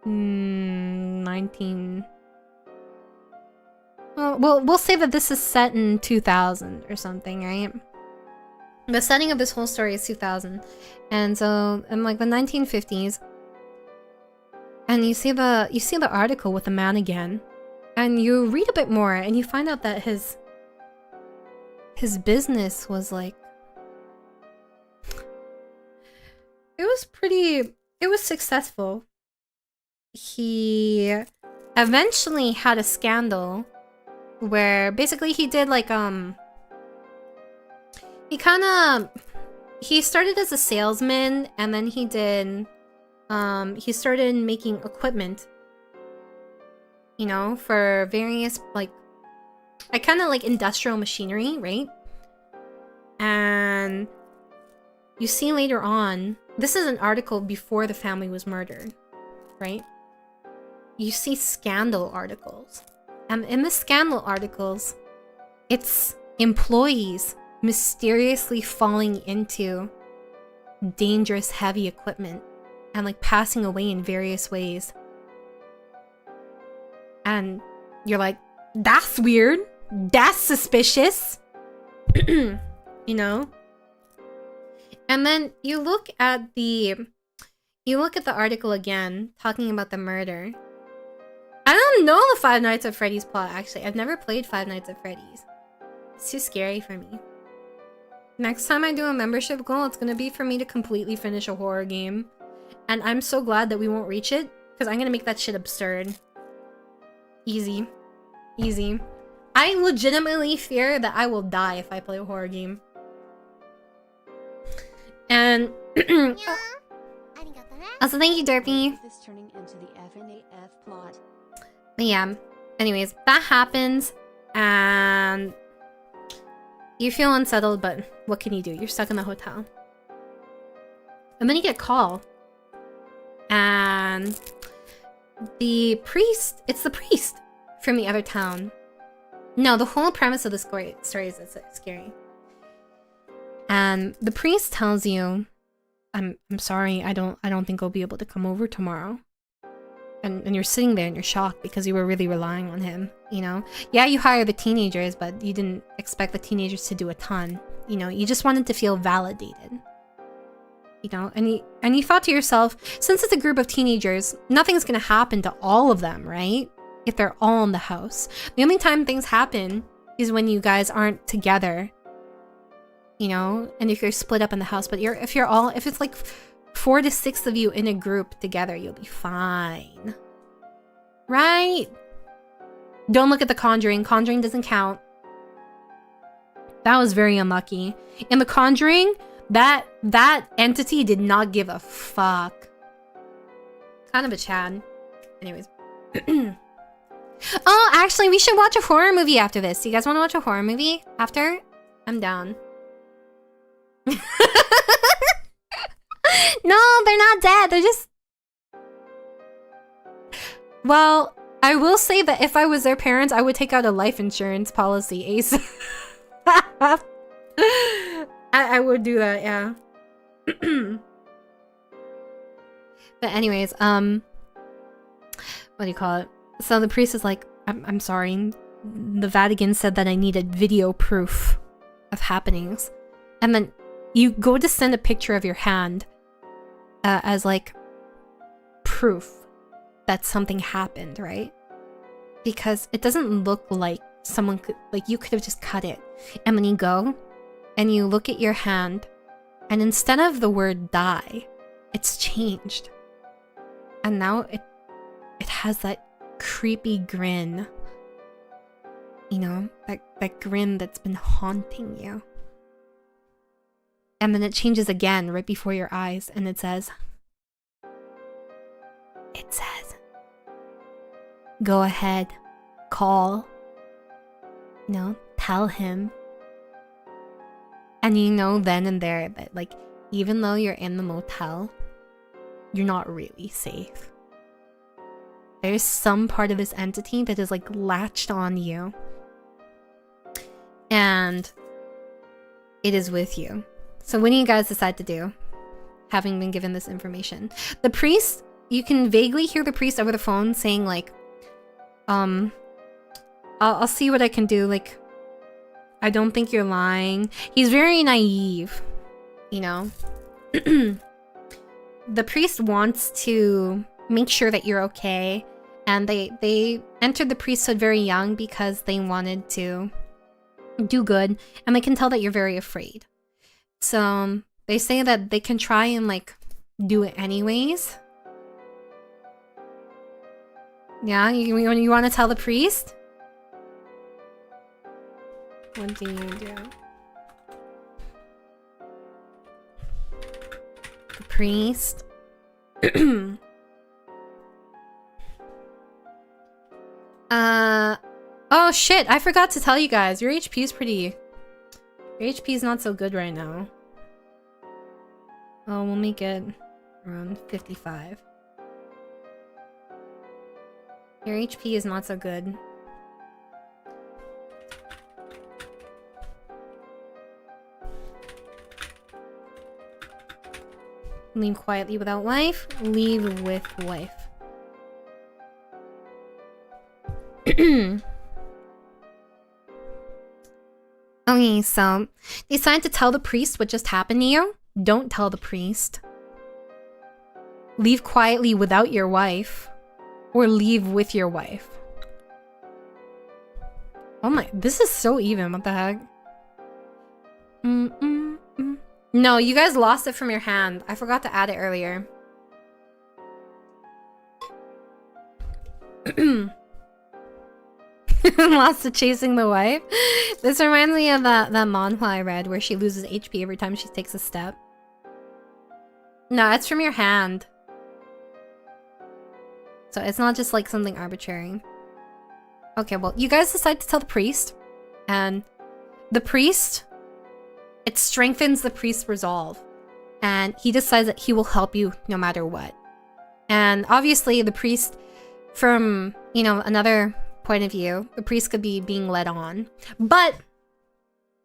Speaker 1: 19... Well, we'll say that this is set in 2000 or something, right? The setting of this whole story is 2000. And so, in like the 1950s, and you see the article with the man again, and you read a bit more, and you find out that his business was like, it was successful. He eventually had a scandal where basically he did like, he started as a salesman, and then he started making equipment, you know, for various like kind of like industrial machinery, right? And you see later on, this is an article before the family was murdered, right? You see scandal articles. And in the scandal articles, it's employees mysteriously falling into dangerous heavy equipment and like passing away in various ways. And you're like, that's weird. That's suspicious. You know? And then you look at the article again, talking about the murder. I don't know the Five Nights at Freddy's plot, actually. I've never played Five Nights at Freddy's. It's too scary for me. Next time I do a membership goal, it's gonna be for me to completely finish a horror game. And I'm so glad that we won't reach it, because I'm gonna make that shit absurd. Easy. Easy. I legitimately fear that I will die if I play a horror game. And... also, thank you, Derpy.
Speaker 4: This turning into the FNAF plot.
Speaker 1: But yeah, anyways, that happens, and you feel unsettled, but what can you do? You're stuck in the hotel. And then you get a call, and the priest, it's the priest from the other town. No, the whole premise of the story is it's scary. And the priest tells you, I'm sorry, I don't think I'll be able to come over tomorrow. And you're sitting there and you're shocked because you were really relying on him, you know? Yeah, you hire the teenagers, but you didn't expect the teenagers to do a ton. You know, you just wanted to feel validated. You know, and you thought to yourself, since it's a group of teenagers, nothing's gonna happen to all of them, right? If they're all in the house. The only time things happen is when you guys aren't together. You know, and if you're split up in the house, but if it's like 4 to 6 of you in a group together, you'll be fine. Right? Don't look at The Conjuring. Conjuring doesn't count. That was very unlucky. In The Conjuring, that entity did not give a fuck. Kind of a Chad. Anyways. Oh, actually, we should watch a horror movie after this. Do you guys want to watch a horror movie after? I'm down. No, they're not dead. They're just... Well, I will say that if I was their parents, I would take out a life insurance policy ASAP. I would do that, yeah. But anyways, what do you call it? So the priest is like, I'm sorry. The Vatican said that I needed video proof of happenings. And then you go to send a picture of your hand as like proof that something happened, right? Because it doesn't look like someone could, like you could have just cut it. And when you go and you look at your hand, and instead of the word die, it's changed. And now it has that creepy grin. You know, that grin that's been haunting you. And then it changes again right before your eyes, and it says, go ahead, call, you know, tell him. And you know then and there that, like, even though you're in the motel, you're not really safe. There's some part of this entity that is, like, latched on you. And it is with you. So what do you guys decide to do, having been given this information? The priest, you can vaguely hear the priest over the phone saying like, I'll see what I can do. Like, I don't think you're lying. He's very naive, you know? The priest wants to make sure that you're okay. And they entered the priesthood very young because they wanted to do good. And they can tell that you're very afraid. So they say that they can try and like do it anyways. Yeah, you want to tell the priest? What do you do? The priest. Oh shit, I forgot to tell you guys. Your HP is pretty... Your HP is not so good right now. Oh, we'll make it around 55. Your HP is not so good. Leave quietly without wife. Leave with wife. Okay, so they decided to tell the priest what just happened to you. Don't tell the priest. Leave quietly without your wife. Or leave with your wife. Oh my, this is so even, what the heck? No, you guys lost it from your hand. I forgot to add it earlier. Lost to chasing the wife. This reminds me of that manhwa I read where she loses HP every time she takes a step. No, it's from your hand. So it's not just like something arbitrary. Okay, well, you guys decide to tell the priest. And the priest, it strengthens the priest's resolve. And he decides that he will help you no matter what. And obviously the priest, from, you know, another point of view, the priest could be being led on. But,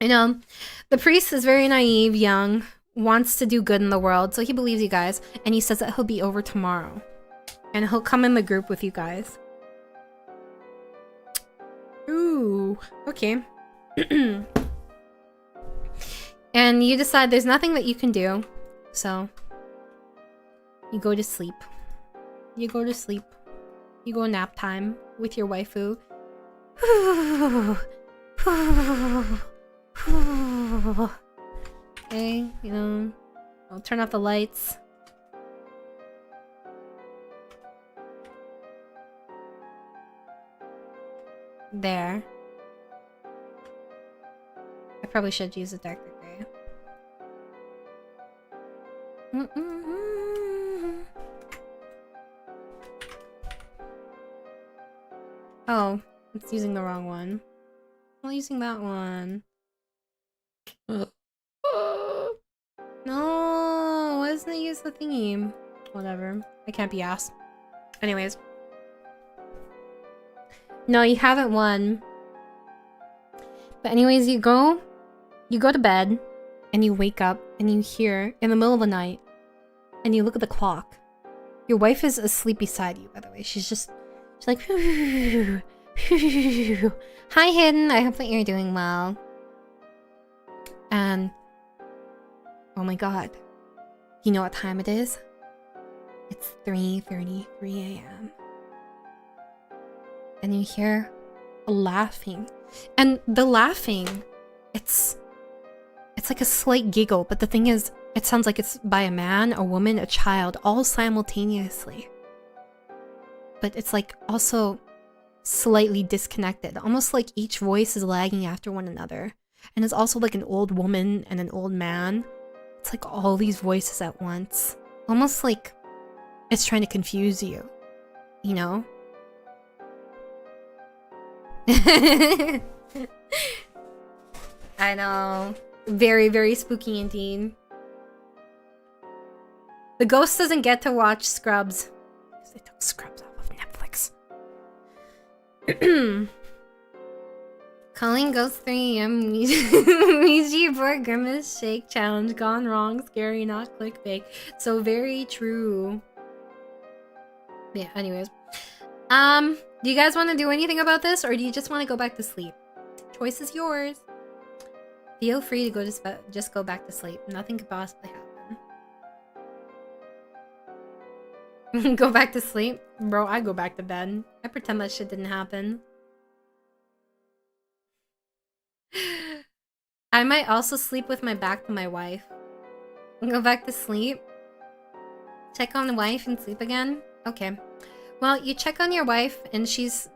Speaker 1: you know, the priest is very naive, young, wants to do good in the world, so he believes you guys, and he says that he'll be over tomorrow. And he'll come in the group with you guys. Ooh, okay. And you decide there's nothing that you can do, so you go to sleep. You go to sleep. You go nap time with your waifu. Okay, you know, I'll turn off the lights. There. I probably should use a darker gray. Oh, it's using the wrong one. I'm not using that one. No, why doesn't it use the thingy? Whatever. I can't be asked. Anyways. No, you haven't won. But anyways, you go to bed, and you wake up, and you hear, in the middle of the night, and you look at the clock. Your wife is asleep beside you, by the way. She's like, hi Hidden, I hope that you're doing well. And, oh my god. You know what time it is? It's 3:33 a.m. And you hear a laughing. And the laughing, it's like a slight giggle, but the thing is, it sounds like it's by a man, a woman, a child, all simultaneously. But it's like also slightly disconnected, almost like each voice is lagging after one another. And it's also like an old woman and an old man. It's like all these voices at once. Almost like it's trying to confuse you, you know? I know. Very, very spooky indeed. The ghost doesn't get to watch Scrubs. Because they took Scrubs off of Netflix. Calling Ghost 3 AM Ouija board grimace shake challenge gone wrong, scary, not clickbait. So very true. Yeah, anyways. Do you guys want to do anything about this, or do you just want to go back to sleep? Choice is yours. Feel free to go to just go back to sleep. Nothing could possibly happen. Go back to sleep? Bro, I go back to bed. I pretend that shit didn't happen. I might also sleep with my back to my wife. Go back to sleep. Check on the wife and sleep again? Okay. Well, you check on your wife and she's...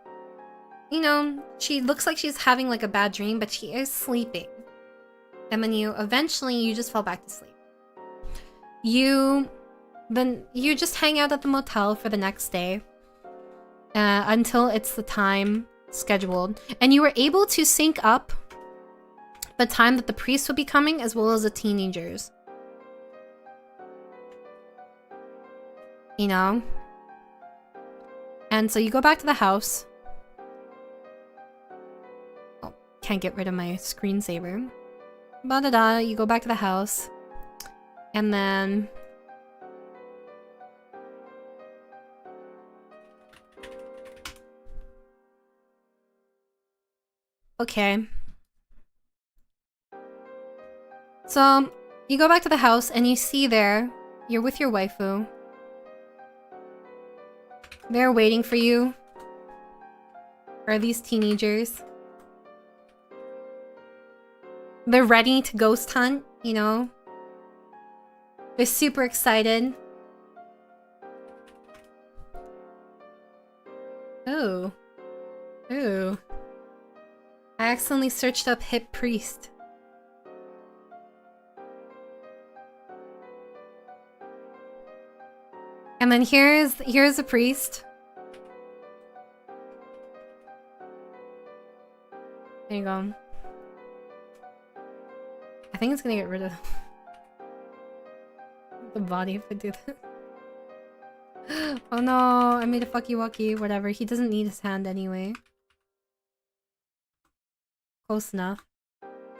Speaker 1: You know, she looks like she's having like a bad dream, but she is sleeping. And then eventually you just fall back to sleep. Then you just hang out at the motel for the next day. Until it's the time scheduled. And you were able to sync up the time that the priest would be coming, as well as the teenagers. You know? And so you go back to the house. Oh, can't get rid of my screensaver. Ba-da-da, you go back to the house. And then... Okay. So, you go back to the house and you see there, you're with your waifu. They're waiting for you. Are these teenagers? They're ready to ghost hunt, you know? They're super excited. Ooh. Ooh. I accidentally searched up hip priest. And then here's a priest. There you go. I think it's gonna get rid of the body if I do this. Oh no, I made a fucky wucky. Whatever, he doesn't need his hand anyway. Close enough.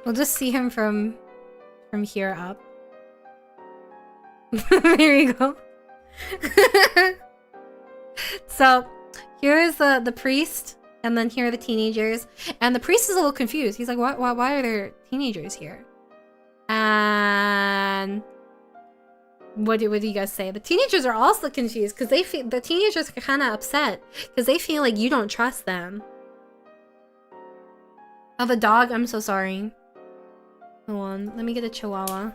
Speaker 1: We'll just see him from here up. There you go. So here's the priest, and then here are the teenagers. And the priest is a little confused. He's like, why are there teenagers here? And what do you guys say? The teenagers are also confused because the teenagers are kind of upset because they feel like you don't trust them. Oh, the dog. I'm so sorry. Hold on. Let me get a chihuahua.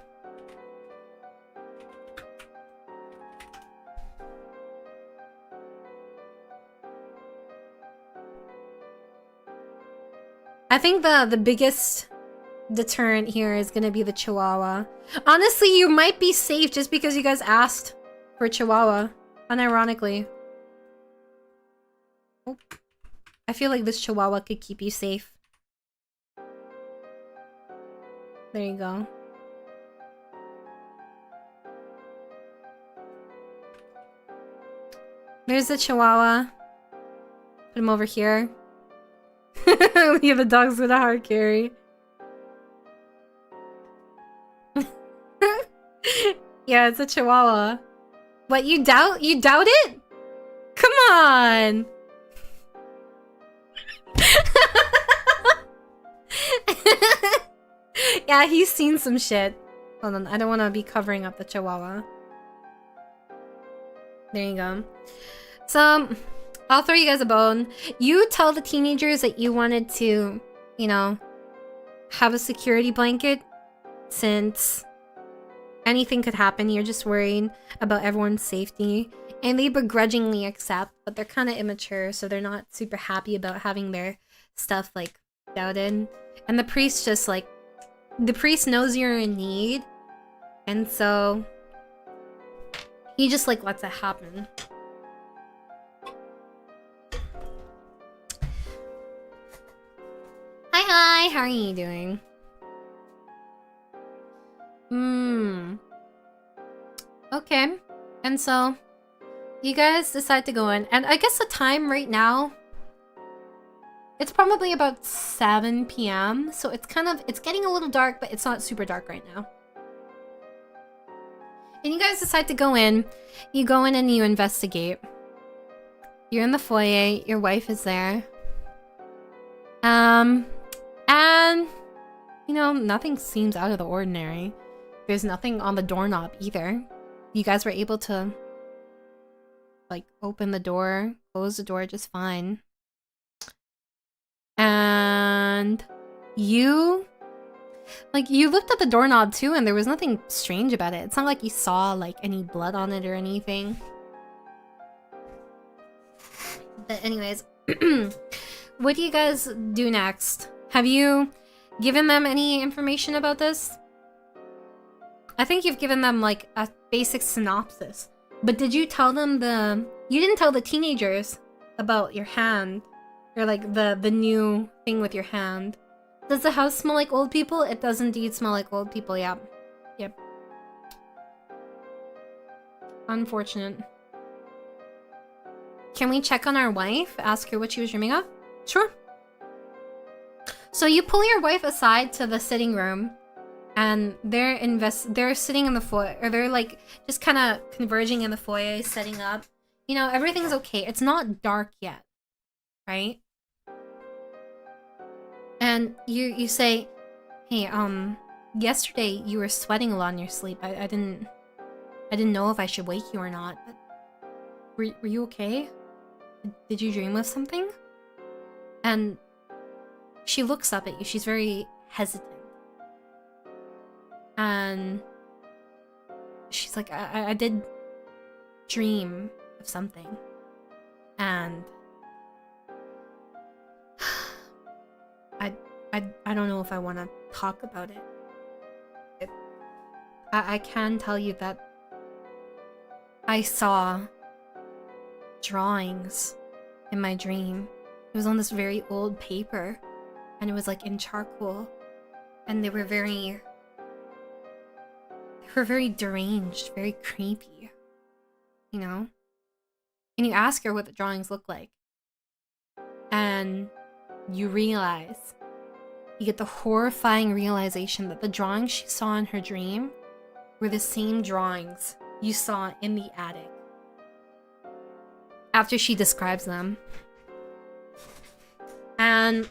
Speaker 1: I think the biggest deterrent here is gonna be the chihuahua. Honestly, you might be safe just because you guys asked for a chihuahua. Unironically. Oh. I feel like this chihuahua could keep you safe. There you go. There's the chihuahua. Put him over here. Yeah, the dog's with a hard carry. Yeah, it's a chihuahua. What, you doubt it? Come on! Yeah, he's seen some shit. Hold on, I don't want to be covering up the chihuahua. There you go. So, I'll throw you guys a bone. You tell the teenagers that you wanted to, you know, have a security blanket since anything could happen. You're just worried about everyone's safety. And they begrudgingly accept, but they're kind of immature, so they're not super happy about having their stuff, like, doubted. And the priest just, like, the priest knows you're in need, and so he just, like, lets it happen. Hi, how are you doing? Okay. And so you guys decide to go in, and I guess the time right now, it's probably about 7 p.m. So it's getting a little dark, but it's not super dark right now. And you guys decide to go in. You go in and you investigate. You're in the foyer, your wife is there. And you know, nothing seems out of the ordinary. There's nothing on the doorknob either. You guys were able to, like, open the door, close the door just fine. And you looked at the doorknob too, and there was nothing strange about it. It's not like you saw, like, any blood on it or anything. But anyways, what do you guys do next? Have you given them any information about this? I think you've given them, like, a basic synopsis. But did you tell them you didn't tell the teenagers about your hand? Or, like, the new thing with your hand. Does the house smell like old people? It does indeed smell like old people, yeah. Yep. Unfortunate. Can we check on our wife? Ask her what she was dreaming of? Sure. So you pull your wife aside to the sitting room, and they're sitting in the foyer, or they're, like, just kind of converging in the foyer, setting up. You know, everything's okay. It's not dark yet, right? And you say, hey, yesterday you were sweating a lot in your sleep. I didn't know if I should wake you or not, but were you okay? Did you dream of something? And she looks up at you. She's very hesitant. And she's like, I did dream of something. And I don't know if I want to talk about it. I can tell you that I saw drawings in my dream. It was on this very old paper, and it was, like, in charcoal, and they were very deranged, very creepy, you know? And you ask her what the drawings look like, and you realize, you get the horrifying realization that the drawings she saw in her dream were the same drawings you saw in the attic. After she describes them. And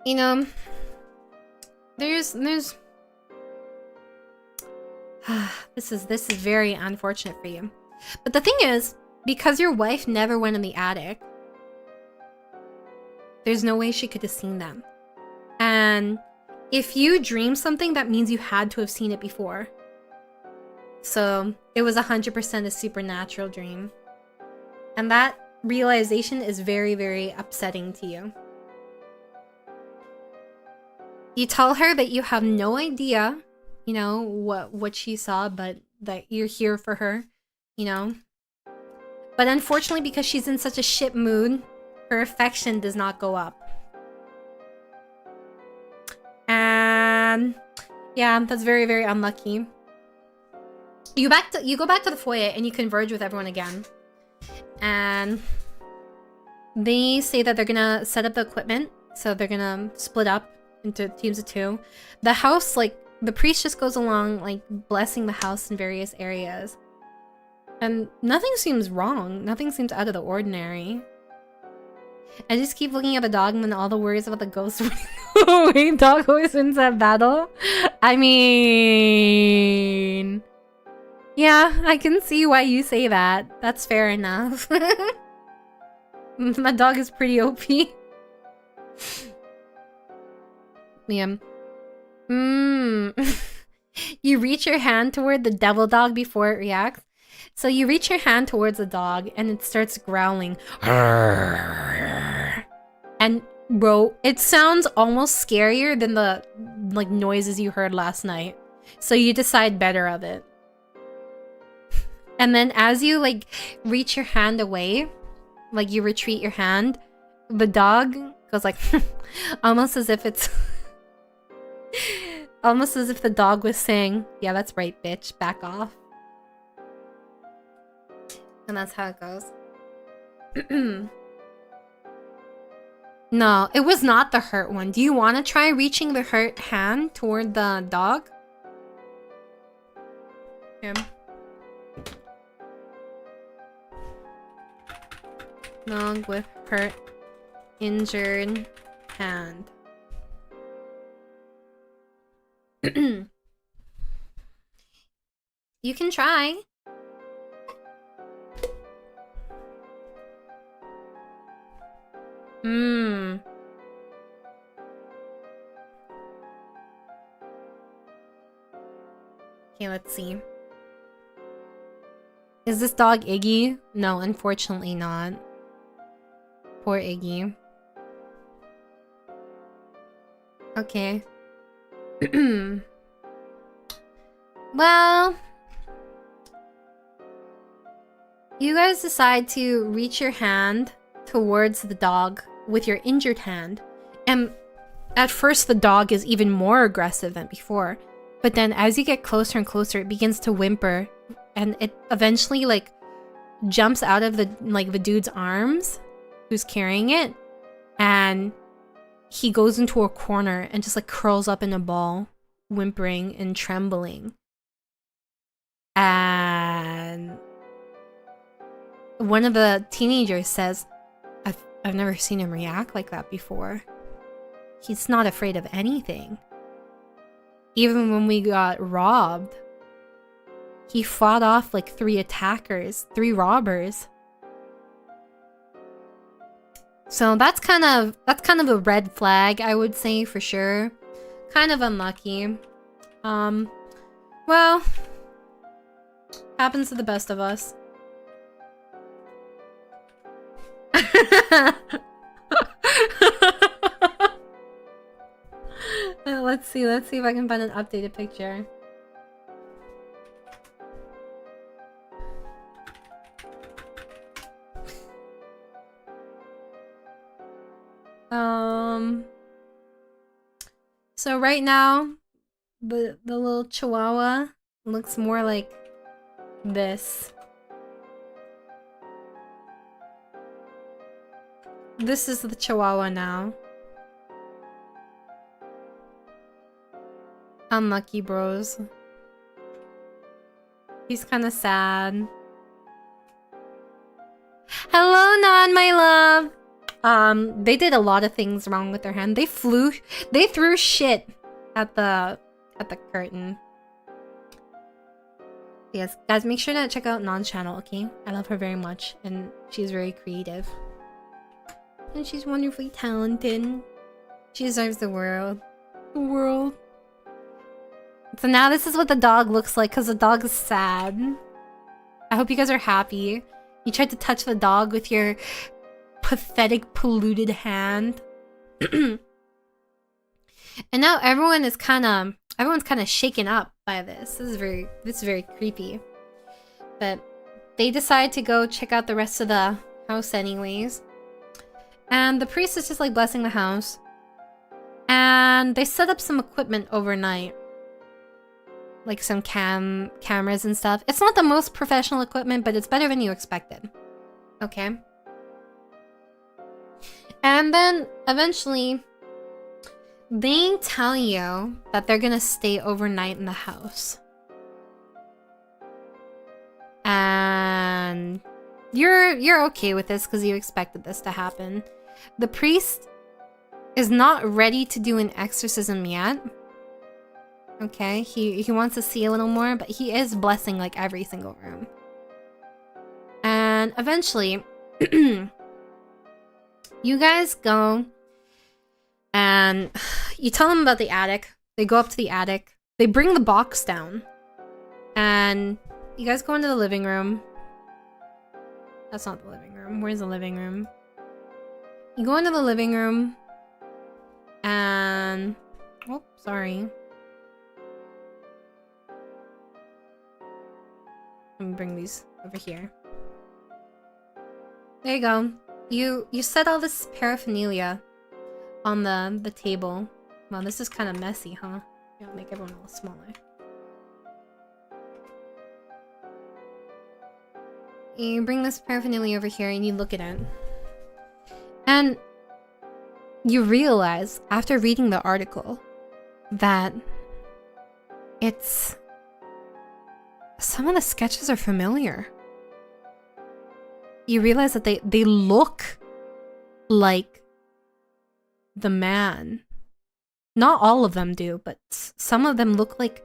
Speaker 1: you know, there's this is very unfortunate for you. But the thing is, because your wife never went in the attic, there's no way she could have seen them. And if you dream something, that means you had to have seen it before. So it was 100% a supernatural dream. And that realization is very, very upsetting to you. You tell her that you have no idea, you know, what she saw, but that you're here for her, you know. But unfortunately, because she's in such a shit mood, her affection does not go up. And yeah, that's very, very unlucky. You go back to the foyer and you converge with everyone again. And they say that they're gonna set up the equipment, so they're gonna split up into teams of 2. The house, like, the priest just goes along, like, blessing the house in various areas. And nothing seems wrong. Nothing seems out of the ordinary. I just keep looking at the dog and then all the worries about the ghost. Wait, dog always wins that battle? I mean... yeah, I can see why you say that. That's fair enough. My dog is pretty OP. Liam. You reach your hand toward the devil dog before it reacts. So you reach your hand towards the dog and it starts growling. And bro, it sounds almost scarier than the like noises you heard last night. So you decide better of it. And then as you like reach your hand away, like you retreat your hand, the dog goes like almost as if it's almost as if the dog was saying, yeah, that's right, bitch, back off. And that's how it goes. No, it was not the hurt one. Do you want to try reaching the hurt hand toward the dog? Him. Dog with hurt, injured hand. You can try. Okay, let's see. Is this dog Iggy? No, unfortunately not. Poor Iggy. Okay. Well, you guys decide to reach your hand towards the dog with your injured hand. And at first the dog is even more aggressive than before. But then as you get closer and closer, it begins to whimper. And it eventually like jumps out of the dude's arms who's carrying it. And he goes into a corner and just like curls up in a ball, whimpering and trembling. And one of the teenagers says, I've never seen him react like that before. He's not afraid of anything. Even when we got robbed, he fought off like 3 attackers, 3 robbers. So that's kind of a red flag, I would say, for sure. Kind of unlucky. Well, happens to the best of us. Let's see if I can find an updated picture. So right now, the little chihuahua looks more like this. This is the chihuahua now. Unlucky bros. He's kind of sad. Hello, Nan, my love. They did a lot of things wrong with their hand. They threw shit at the curtain. Yes, guys, make sure to check out Nan's channel, okay? I love her very much, and she's very creative. And she's wonderfully talented. She deserves the world. The world. So now this is what the dog looks like, because the dog is sad. I hope you guys are happy. You tried to touch the dog with your pathetic, polluted hand. And now everyone's kind of shaken up by this. This is very creepy. But they decide to go check out the rest of the house anyways. And the priest is just like blessing the house. And they set up some equipment overnight. Like some cameras and stuff. It's not the most professional equipment, but it's better than you expected. Okay? And then eventually they tell you that they're gonna stay overnight in the house. And you're okay with this because you expected this to happen. The priest is not ready to do an exorcism yet. Okay, he wants to see a little more, but he is blessing like every single room. And eventually, you guys go and you tell them about the attic. They go up to the attic. They bring the box down. And you guys go into the living room. That's not the living room. Where's the living room? You go into the living room. And... oh, sorry. Let me bring these over here. There you go. You set all this paraphernalia on the table. Well, this is kind of messy, huh? I'll make everyone a little smaller. You bring this paraphernalia over here and you look at it. And you realize, after reading the article, that it's... some of the sketches are familiar. You realize that they look like the man. Not all of them do, but some of them look like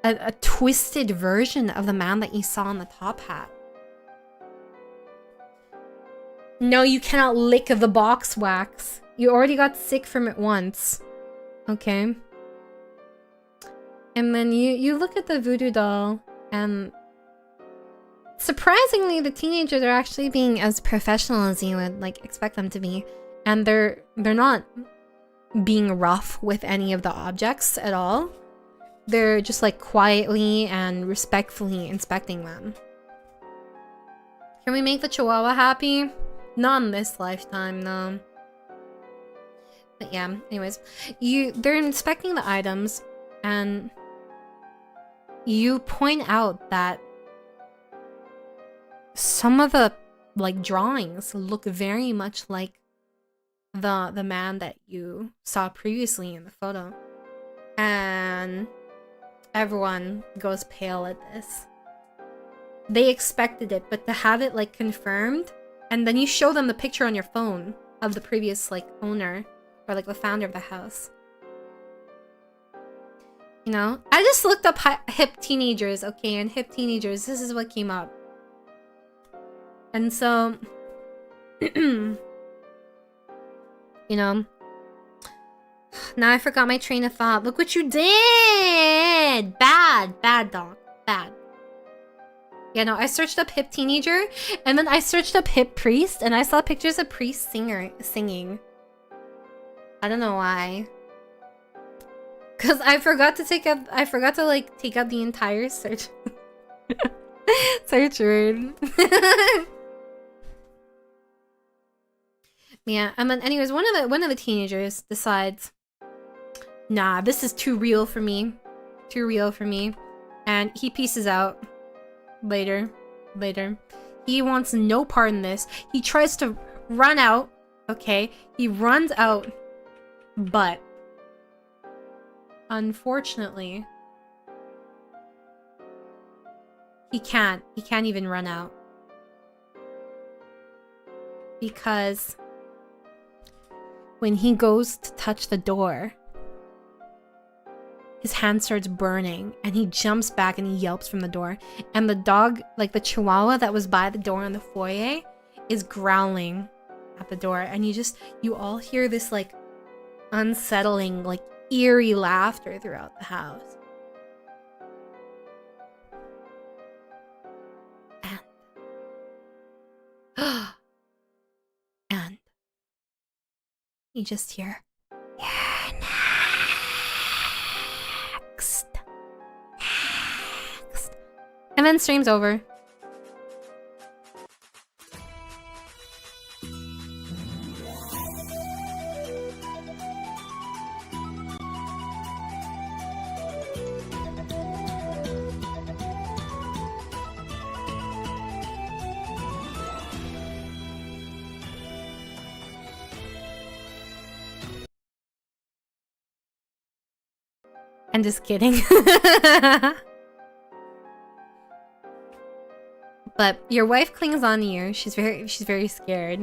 Speaker 1: a twisted version of the man that you saw in the top hat. No, you cannot lick the box wax. You already got sick from it once. Okay. And then you look at the voodoo doll, and surprisingly, the teenagers are actually being as professional as you would like expect them to be, and they're not being rough with any of the objects at all. They're just like quietly and respectfully inspecting them. Can we make the Chihuahua happy? Not in this lifetime, no. But yeah, anyways, they're inspecting the items, and you point out that some of the like drawings look very much like the man that you saw previously in the photo. And everyone goes pale at this. They expected it, but to have it like confirmed, and then you show them the picture on your phone of the previous like owner or like the founder of the house. You know, I just looked up hip teenagers, okay, and hip teenagers, this is what came up. And so, you know, now I forgot my train of thought. Look what you did! Bad dog, bad. Yeah, no, I searched up hip teenager, and then I searched up hip priest, and I saw pictures of priest singing. I don't know why. Cause I forgot to like take out the entire search word. Yeah, and then anyways, one of the teenagers decides, nah, this is too real for me. Too real for me. And he pieces out later. He wants no part in this. He tries to run out, okay? He runs out, but unfortunately, he can't even run out. Because when he goes to touch the door, his hand starts burning and he jumps back and he yelps from the door. And the dog, like the chihuahua that was by the door in the foyer, is growling at the door. And you all hear this like unsettling, like eerie laughter throughout the house. And you just hear, "You're next. Next." And then stream's over. I'm just kidding. But your wife clings on to you. She's very scared.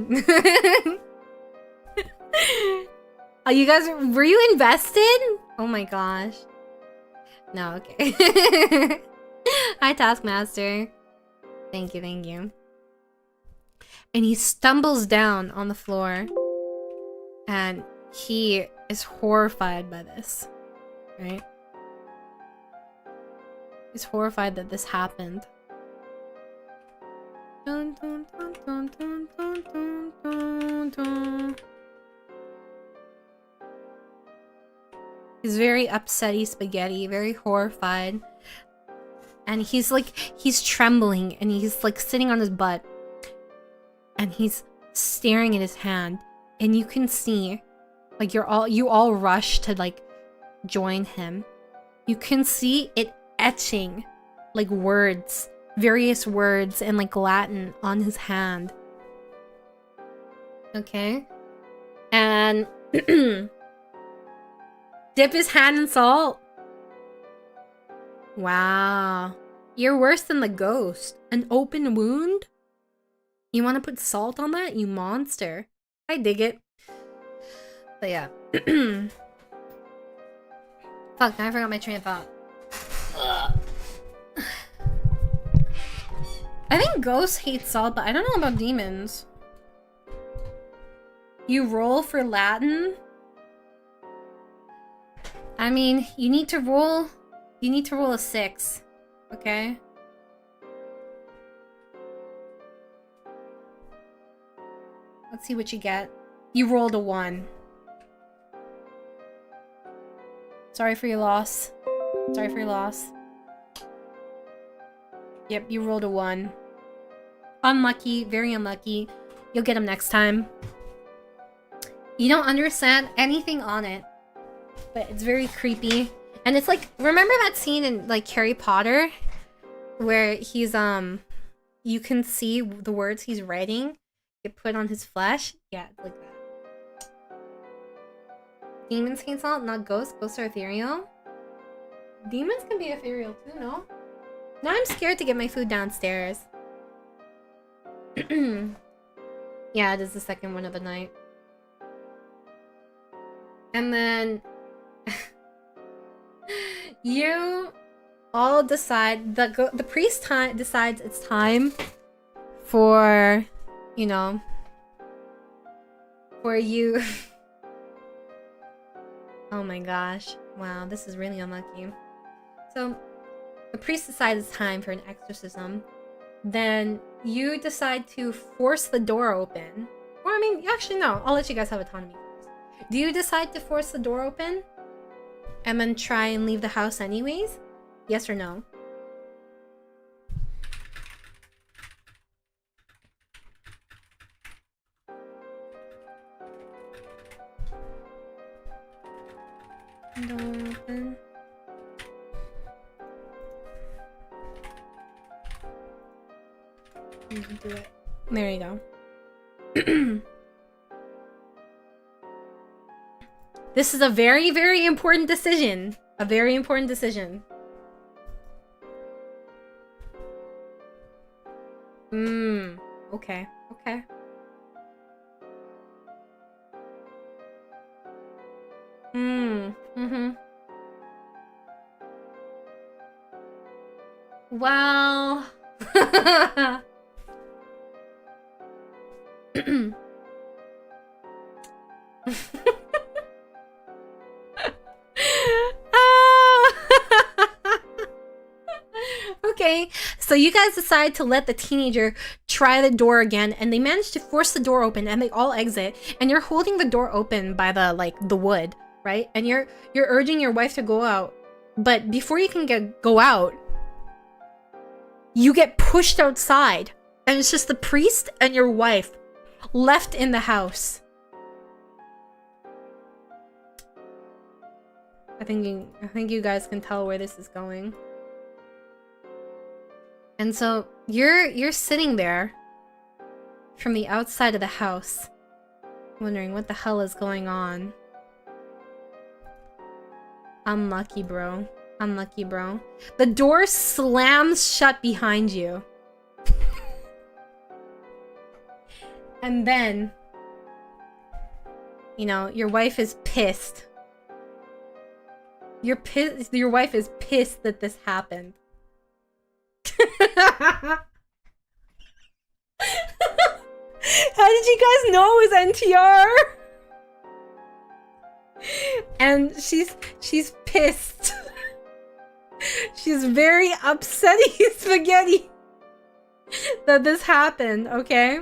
Speaker 1: Oh, you guys, were you invested? Oh my gosh. No, okay. Hi, Taskmaster. Thank you. And he stumbles down on the floor. And he is horrified by this. Right? He's horrified that this happened. Dun, dun, dun, dun, dun, dun, dun, dun. He's very upsetty spaghetti, very horrified. And he's trembling and he's like sitting on his butt. And he's staring at his hand. And you can see, like you all rush to like join him. You can see it etching like words, various words in like Latin on his hand. Okay? And dip his hand in salt. Wow. You're worse than the ghost. An open wound? You want to put salt on that? You monster. I dig it. But yeah. Fuck, now I forgot my train of thought. I think ghosts hate salt, but I don't know about demons. You roll for Latin? I mean, you need to roll a 6. Okay? Let's see what you get. You rolled a 1. Sorry for your loss. Sorry for your loss. Yep, you rolled a 1. Unlucky, very unlucky. You'll get him next time. You don't understand anything on it, but it's very creepy. And it's like, remember that scene in like Harry Potter where he's you can see the words he's writing get put on his flesh? Yeah, it's like that. Demons hate salt, not ghosts. Ghosts are ethereal. Demons can be ethereal too, no? Now I'm scared to get my food downstairs. Yeah, it is the second one of the night. And then you all decide, the priest decides it's time for, you know, for you. Oh my gosh. Wow, this is really unlucky. So, the priest decides it's time for an exorcism. Then you decide to force the door open. Or, I mean, actually, no. I'll let you guys have autonomy first. Do you decide to force the door open? And then try and leave the house anyways? Yes or no? Door open. You can do it. There you go. This is a very, very important decision, A very important decision. Okay. Okay. Well... Okay, so you guys decide to let the teenager try the door again, and they manage to force the door open, and they all exit, and you're holding the door open by the wood, right? And you're urging your wife to go out, but before you can go out, you get pushed outside, and it's just the priest and your wife left in the house. I think you guys can tell where this is going. And so you're sitting there from the outside of the house, wondering what the hell is going on. Unlucky, bro. Unlucky, bro. The door slams shut behind you. And then, you know, your wife is pissed. Your wife is pissed that this happened. How did you guys know it was NTR? And she's pissed. She's very upsetty spaghetti that this happened, okay?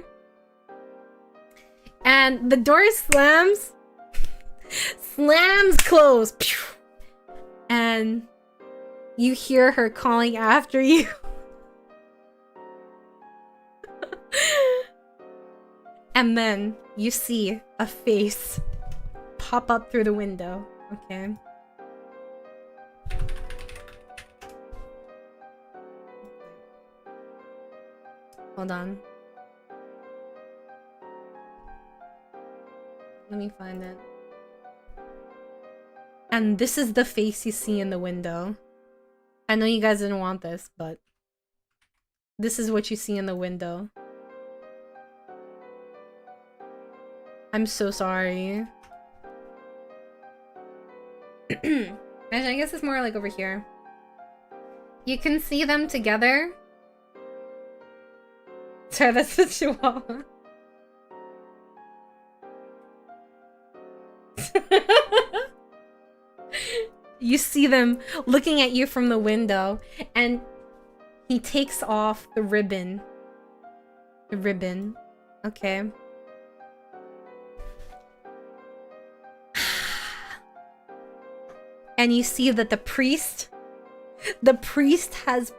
Speaker 1: And the door slams closed. And you hear her calling after you. And then you see a face pop up through the window, okay? Hold on. Let me find it. And this is the face you see in the window. I know you guys didn't want this, but this is what you see in the window. I'm so sorry. Actually, I guess it's more like over here. You can see them together. Sorry, that's the chihuahua. You see them looking at you from the window, and he takes off the ribbon. The ribbon. Okay. And you see that the priest has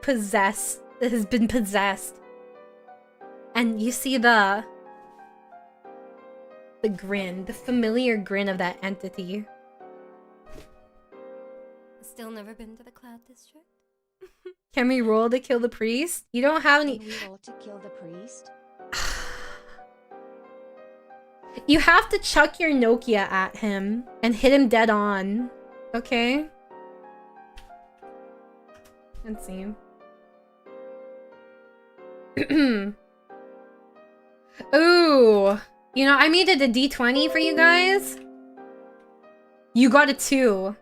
Speaker 1: been possessed. And you see the grin, the familiar grin of that entity.
Speaker 2: Still never been to the Cloud District?
Speaker 1: Can we roll to kill the priest? You don't have any...
Speaker 4: Can we roll to kill the priest?
Speaker 1: You have to chuck your Nokia at him and hit him dead on. Okay? Let's see. Ooh. You know, I made it a D20 for you guys. You got a 2.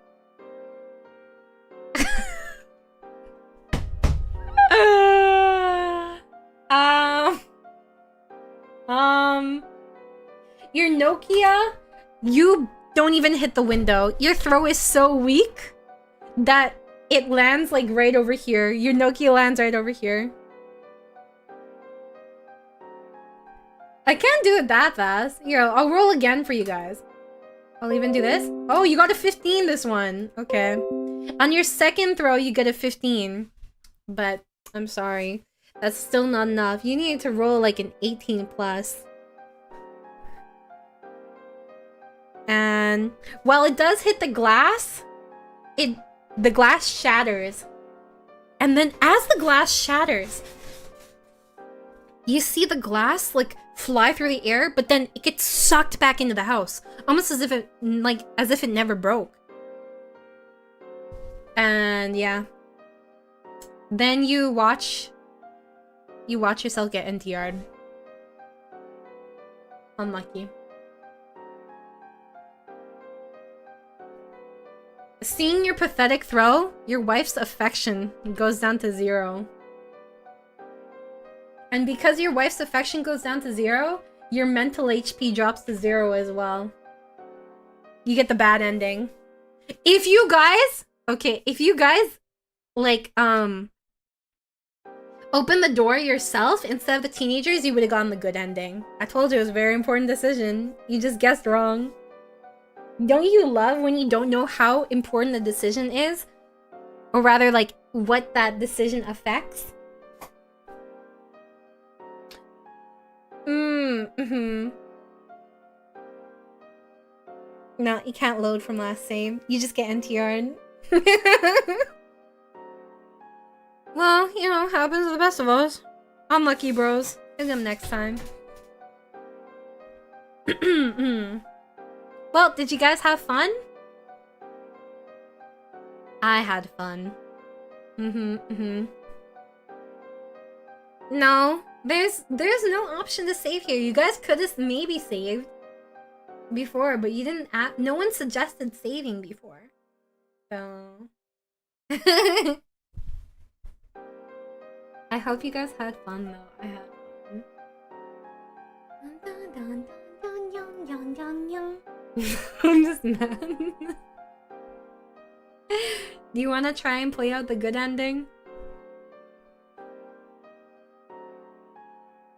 Speaker 1: Your Nokia, you don't even hit the window. Your throw is so weak that it lands like right over here. Your Nokia lands right over here. I can't do it that fast. Here, I'll roll again for you guys. I'll even do this. Oh, you got a 15 this one. Okay. On your second throw, you get a 15. But I'm sorry. That's still not enough. You need to roll like an 18 plus. And while it does hit the glass, the glass shatters. And then as the glass shatters, you see the glass like fly through the air, but then it gets sucked back into the house. Almost as if it never broke. And yeah. Then you watch yourself get NTR'd. Unlucky. Seeing your pathetic throw, your wife's affection goes down to 0. And because your wife's affection goes down to 0, your mental HP drops to 0 as well. You get the bad ending. If you guys, like, open the door yourself instead of the teenagers, you would have gotten the good ending. I told you it was a very important decision. You just guessed wrong. Don't you love when you don't know how important the decision is? Or rather, like, what that decision affects? No, you can't load from last save. You just get NTR'd. Well, you know, happens to the best of us. Unlucky, bros. Get them next time. Well, did you guys have fun? I had fun. No, there's no option to save here. You guys could have maybe saved before, but you didn't. No one suggested saving before, so. I hope you guys had fun though. I had fun. I'm just mad. Do you want to try and play out the good ending?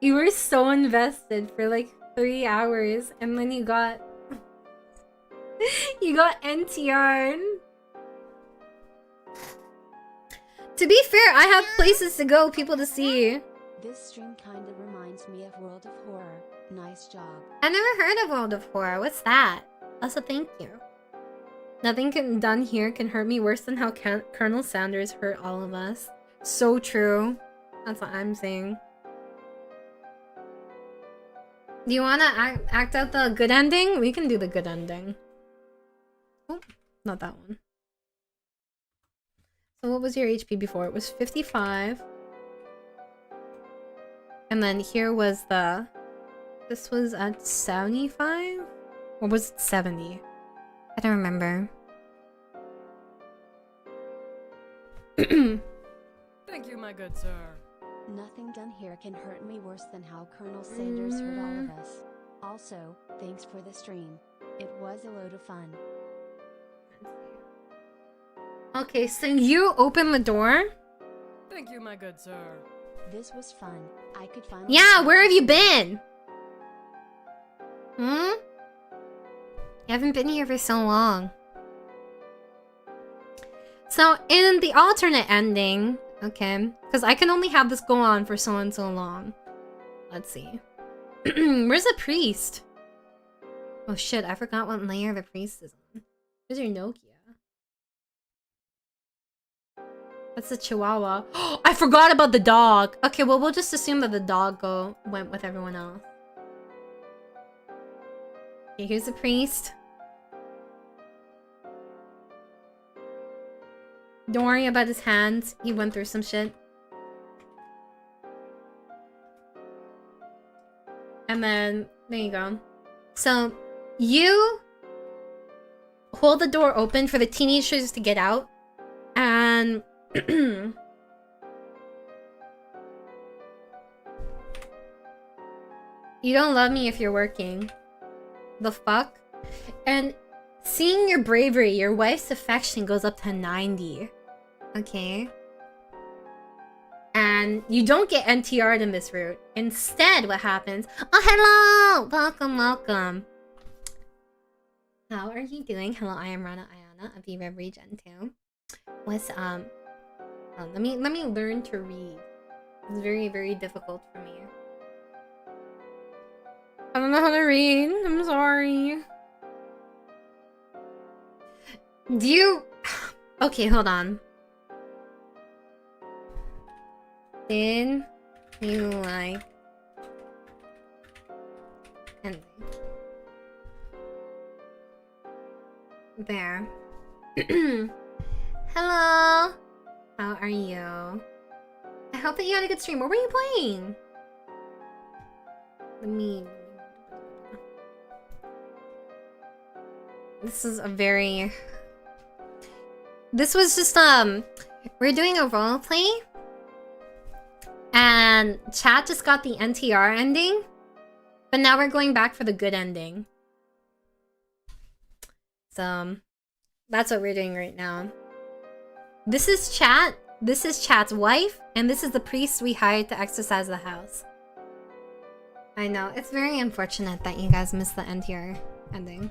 Speaker 1: You were so invested for like 3 hours and then you got NTR'd. To be fair, I have places to go, people to see.
Speaker 4: This stream kinda reminds me of World of Horror. Nice job.
Speaker 1: I never heard of World of Horror. What's that? Also, thank you. Nothing done here can hurt me worse than how Colonel Sanders hurt all of us. So true. That's what I'm saying. Do you want to act out the good ending? We can do the good ending. Oh, not that one. So what was your HP before? It was 55. And then here was the... This was at 75? Or was it 70? I don't remember.
Speaker 6: Thank you, my good sir.
Speaker 4: Nothing done here can hurt me worse than how Colonel Sanders hurt all of us. Also, thanks for the stream. It was a load of fun.
Speaker 1: Okay, so you open the door?
Speaker 6: Thank you, my good sir.
Speaker 4: This was fun. I could finally...
Speaker 1: Yeah, where have you been? You haven't been here for so long. So, in the alternate ending, okay, because I can only have this go on for so and so long. Let's see. Where's the priest? Oh shit, I forgot what layer the priest is on. Where's your Nokia? That's the Chihuahua. I forgot about the dog. Okay, well, we'll just assume that the dog went with everyone else. Okay, here's the priest. Don't worry about his hands. He went through some shit. And then, there you go. So, you hold the door open for the teenagers to get out. And... You don't love me if you're working. The fuck? And seeing your bravery, your wife's affection goes up to 90. Okay? And you don't get NTR'd in this route. Instead, what happens... Oh, hello! Welcome, welcome. How are you doing? Hello, I am Rana Ayana of 𝑽𝑉 Gen 2. What's, oh, let me learn to read. It's very, very difficult for me. I don't know how to read. I'm sorry. Do you... Okay, hold on. Did you like... ending? There. Hello. How are you? I hope that you had a good stream. What were you playing? Let me... This is a very... This was just, we're doing a roleplay. And chat just got the NTR ending. But now we're going back for the good ending. So, that's what we're doing right now. This is chat. This is chat's wife. And this is the priest we hired to exorcise the house. I know. It's very unfortunate that you guys missed the NTR ending.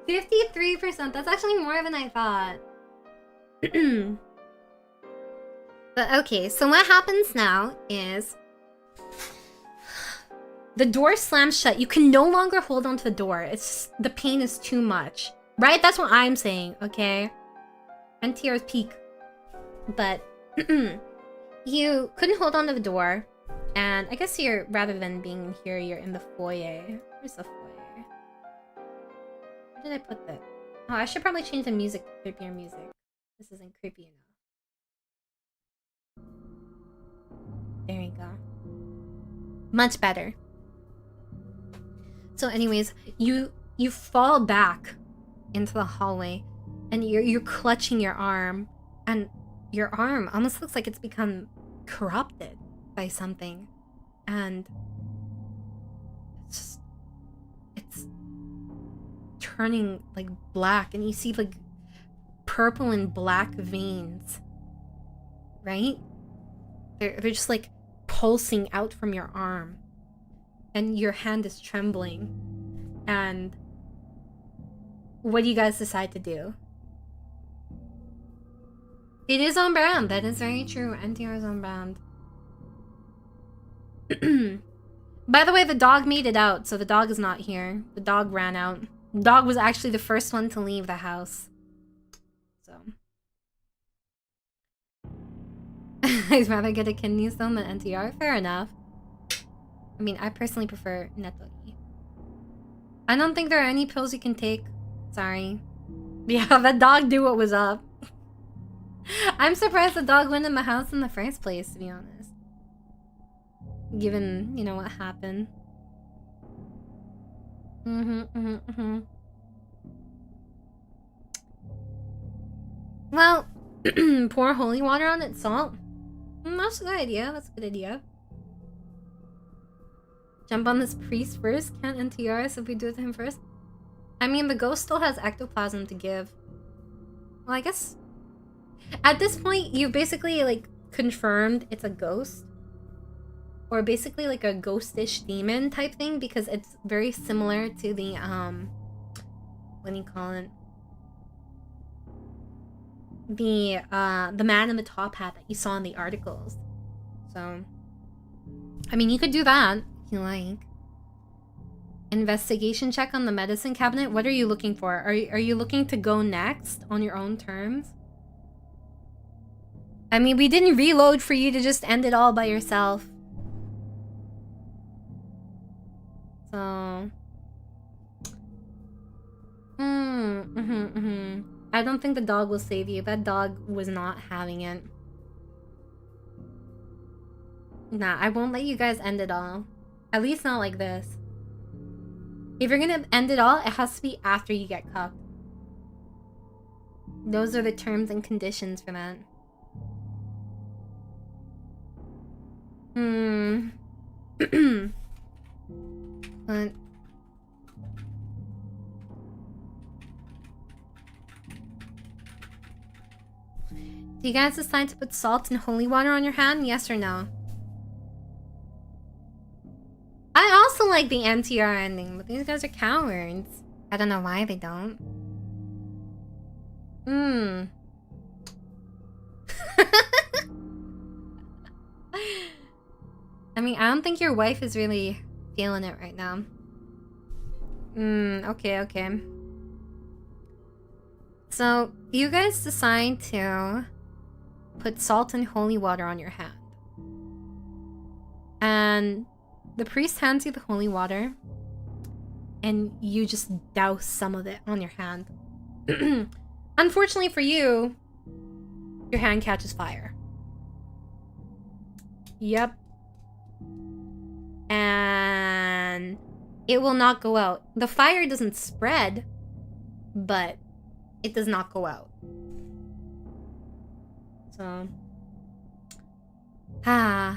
Speaker 1: 53%. That's actually more than I thought. But okay, so what happens now is the door slams shut. You can no longer hold onto the door. It's just, the pain is too much. Right? That's what I'm saying, okay? NTR's peak. But you couldn't hold onto the door. And I guess you're, rather than being in here, you're in the foyer. Where's the foyer? Where did I put that? Oh, I should probably change the music to creepier music. This isn't creepy enough. There you go. Much better. So anyways, you fall back into the hallway and you're clutching your arm, and your arm almost looks like it's become corrupted by something, and it's turning like black, and you see like purple and black veins, right? They're just like pulsing out from your arm, and your hand is trembling. And what do you guys decide to do? It is on brand. That is very true. NTR is on brand. By the way, the dog made it out, so the dog is not here. The dog ran out. The dog was actually the first one to leave the house. So I'd rather get a kidney stone than NTR. Fair enough. I mean, I personally prefer Netori. I don't think there are any pills you can take. Sorry. Yeah, that dog knew what was up. I'm surprised the dog went in the house in the first place, to be honest. Given, you know, what happened. Well, pour holy water on its salt. That's a good idea. That's a good idea. Jump on this priest first. Can't NTR us if we do it to him first. I mean, the ghost still has ectoplasm to give. Well, I guess... At this point, you've basically, like, confirmed it's a ghost. Or basically, like, a ghostish demon type thing. Because it's very similar to the, what do you call it? The man in the top hat that you saw in the articles. So... I mean, you could do that, if you like. Investigation check on the medicine cabinet. What are you looking for? Are you looking to go next on your own terms? I mean, we didn't reload for you to just end it all by yourself. So... I don't think the dog will save you. That dog was not having it. Nah, I won't let you guys end it all. At least not like this. If you're gonna end it all, it has to be after you get cuffed. Those are the terms and conditions for that. What? Do you guys decide to put salt and holy water on your hand? Yes or no? I also like the NTR ending, but these guys are cowards. I don't know why they don't. I mean, I don't think your wife is really feeling it right now. Okay. So, you guys decide to put salt and holy water on your hand. And the priest hands you the holy water. and you just douse some of it on your hand. Unfortunately for you, your hand catches fire. Yep. And it will not go out. The fire doesn't spread, but it does not go out. So, yeah,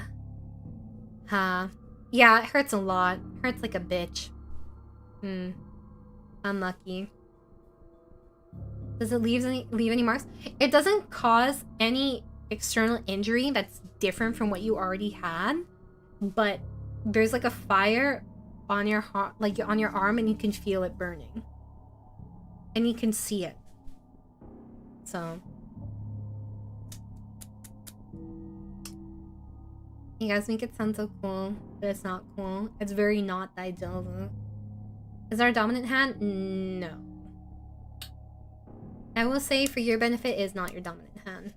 Speaker 1: it hurts a lot. Hurts like a bitch. Unlucky. Does it leave any marks? It doesn't cause any external injury that's different from what you already had, but there's like a fire on your on your arm, and you can feel it burning, and you can see it. So you guys make it sound so cool, but it's not cool. It's very not daze. Is our dominant hand? No. I will say, for your benefit, is not your dominant hand.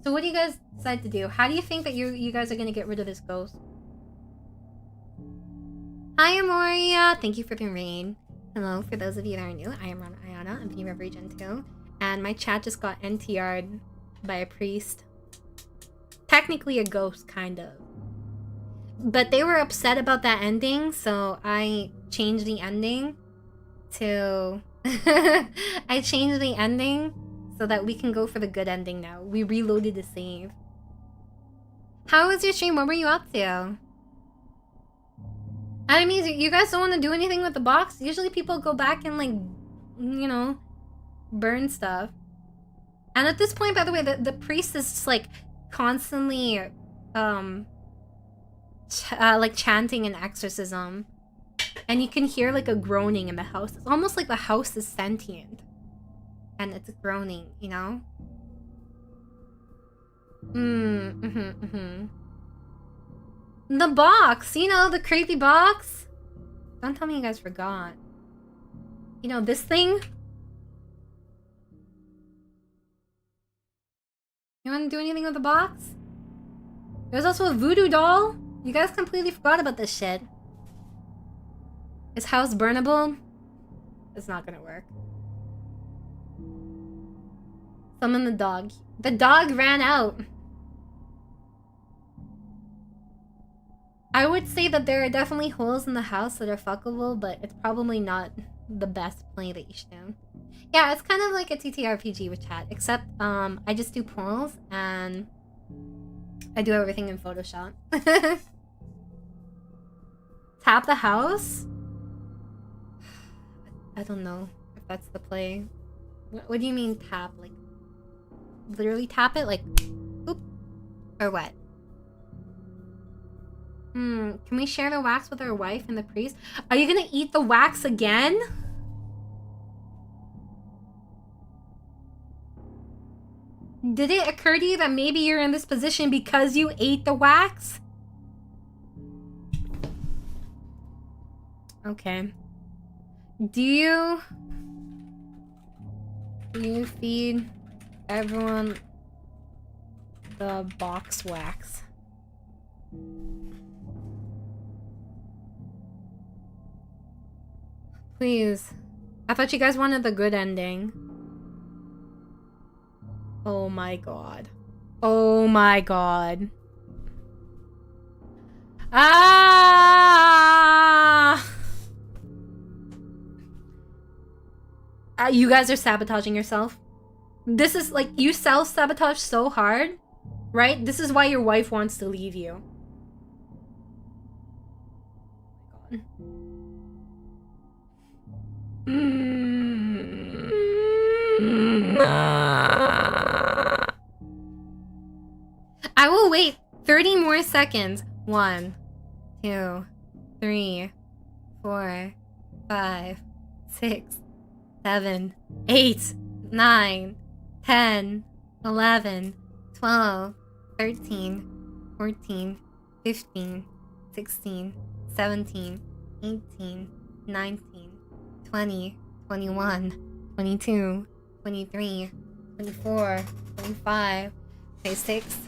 Speaker 1: So what do you guys decide to do? How do you think that you guys are gonna get rid of this ghost? Hi, Amoria! Thank you for the raid. Hello, for those of you that are new, I am Ron Ayana. I'm 𝑽𝑚𝑺 2. And my chat just got NTR'd by a priest. Technically a ghost, kind of. But they were upset about that ending, so I changed the ending to... I changed the ending so that we can go for the good ending now. We reloaded the save. How was your stream? What were you up to? I mean, you guys don't want to do anything with the box? Usually people go back and, like, you know, burn stuff. And at this point, by the way, the priest is just, like, constantly, like, chanting an exorcism. And you can hear, like, a groaning in the house. It's almost like the house is sentient. And it's groaning, you know? The box! You know, the creepy box! Don't tell me you guys forgot. You know, this thing? You wanna do anything with the box? There's also a voodoo doll! You guys completely forgot about this shit. Is house burnable? It's not gonna work. Summon the dog. The dog ran out. I would say that there are definitely holes in the house that are fuckable, but it's probably not the best play that you should do. Yeah, it's kind of like a TTRPG with chat, except I just do polls and I do everything in Photoshop. Tap the house? I don't know if that's the play. What do you mean tap? Like, literally tap it? Like, oop? Or what? Can we share the wax with our wife and the priest? Are you gonna eat the wax again? Did it occur to you that maybe you're in this position because you ate the wax? Okay. Do you feed everyone the box wax? Please. I thought you guys wanted the good ending. Oh my god. Oh my god. Ah! You guys are sabotaging yourself. This is like, you self-sabotage so hard, right? This is why your wife wants to leave you. Oh my god. I will wait 30 more seconds. 1, 2, 3, 4, 5, 6, 7, 8, 9, 10, 11, 12, 13, 14, 15, 16, 17, 18, 19, 20, 21, 22, 23, 24, 25, 26,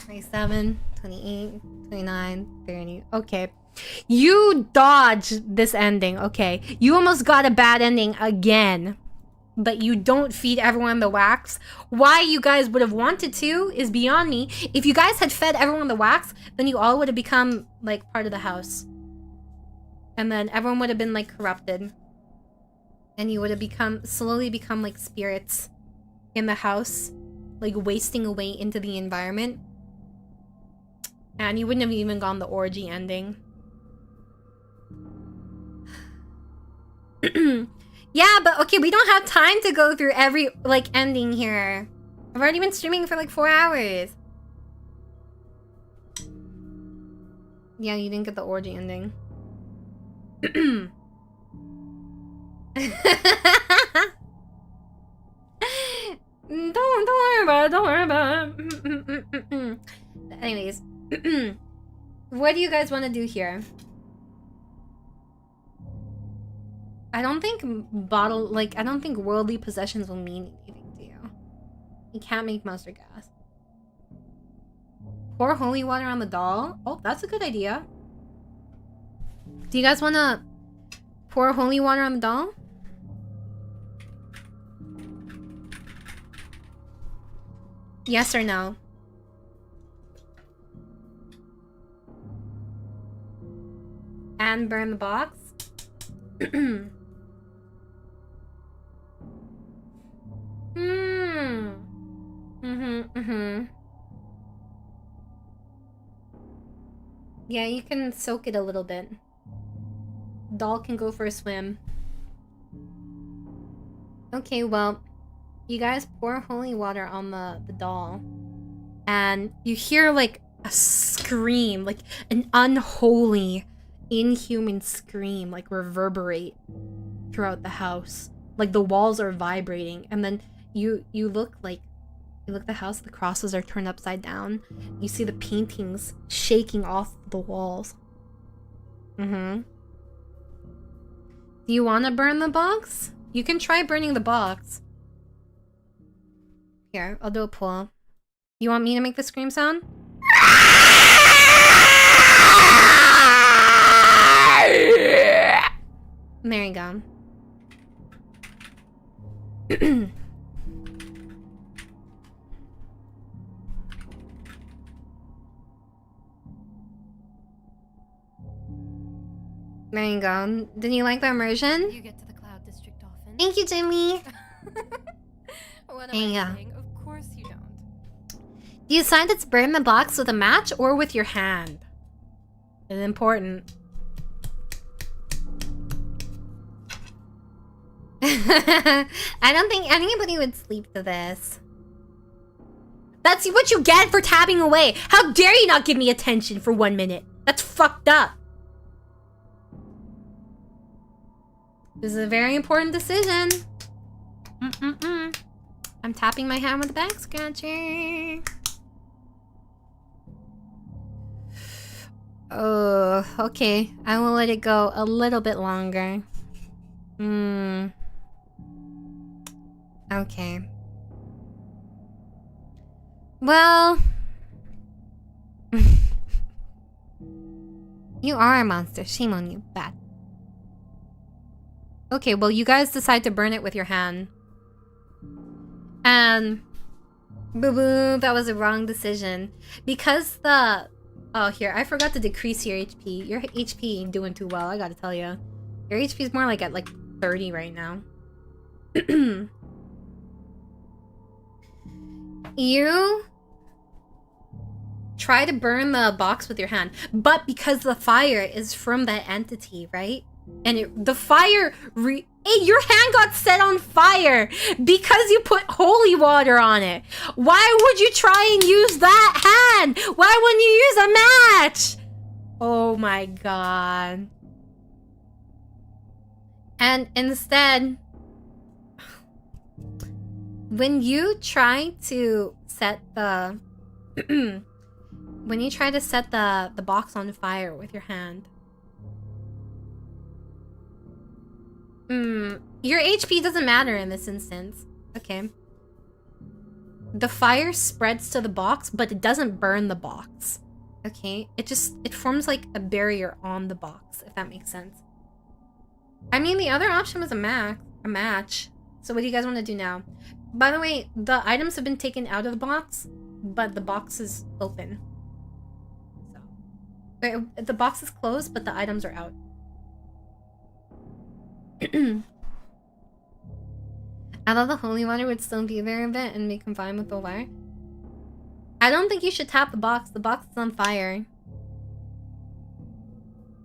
Speaker 1: 27, 28, 29, 30. Okay. You dodged this ending, okay? You almost got a bad ending again. But you don't feed everyone the wax. Why you guys would have wanted to is beyond me. If you guys had fed everyone the wax, then you all would have become, like, part of the house. And then everyone would have been, like, corrupted. And you would have slowly become, like, spirits in the house. Like, wasting away into the environment. And you wouldn't have even gone the orgy ending. Yeah, but okay, we don't have time to go through every, like, ending here. I've already been streaming for, like, 4 hours. Yeah, you didn't get the orgy ending. Don't worry about it, don't worry about it. Anyways. What do you guys want to do here? I don't think I don't think worldly possessions will mean anything to you. You can't make mustard gas. Pour holy water on the doll? Oh, that's a good idea. Do you guys want to pour holy water on the doll? Yes or no? And burn the box? Yeah, you can soak it a little bit. Doll can go for a swim. Okay, well, you guys pour holy water on the doll. And you hear, like, a scream, like an unholy, inhuman scream, like, reverberate throughout the house. Like, the walls are vibrating. And then you look the house, the crosses are turned upside down. You see the paintings shaking off the walls. Do you want to burn the box? You can try burning the box. Here, I'll do a pull. You want me to make the scream sound? There you go. There you go. Did you like the immersion?
Speaker 2: You get to the Cloud District often.
Speaker 1: Thank you, Jimmy.
Speaker 2: What am
Speaker 1: There you
Speaker 2: I
Speaker 1: go.
Speaker 2: saying? Of course you don't.
Speaker 1: Do you decide to burn the box with a match or with your hand? It's important. I don't think anybody would sleep to this. That's what you get for tapping away. How dare you not give me attention for 1 minute? That's fucked up. This is a very important decision. I'm tapping my hand with a back scratcher. Oh, okay. I will let it go a little bit longer. Okay. Well... You are a monster. Shame on you. Bad. Okay, well, you guys decide to burn it with your hand. And... Boo-boo, that was a wrong decision. Because the... Oh, here, I forgot to decrease your HP. Your HP ain't doing too well, I gotta tell you. Your HP is more like at, like, 30 right now. You... try to burn the box with your hand. But because the fire is from that entity, right? And the fire... Hey, your hand got set on fire because you put holy water on it. Why would you try and use that hand? Why wouldn't you use a match? Oh my god. And instead, when you try to set the... when you try to set the box on fire with your hand, your HP doesn't matter in this instance. Okay. The fire spreads to the box, but it doesn't burn the box. Okay, it forms like a barrier on the box, if that makes sense. I mean, the other option was a match. So what do you guys want to do now? By the way, the items have been taken out of the box, but the box is open. So the box is closed, but the items are out. I thought the holy water would still be there a bit and be combined with the wire. I don't think you should tap the box. The box is on fire.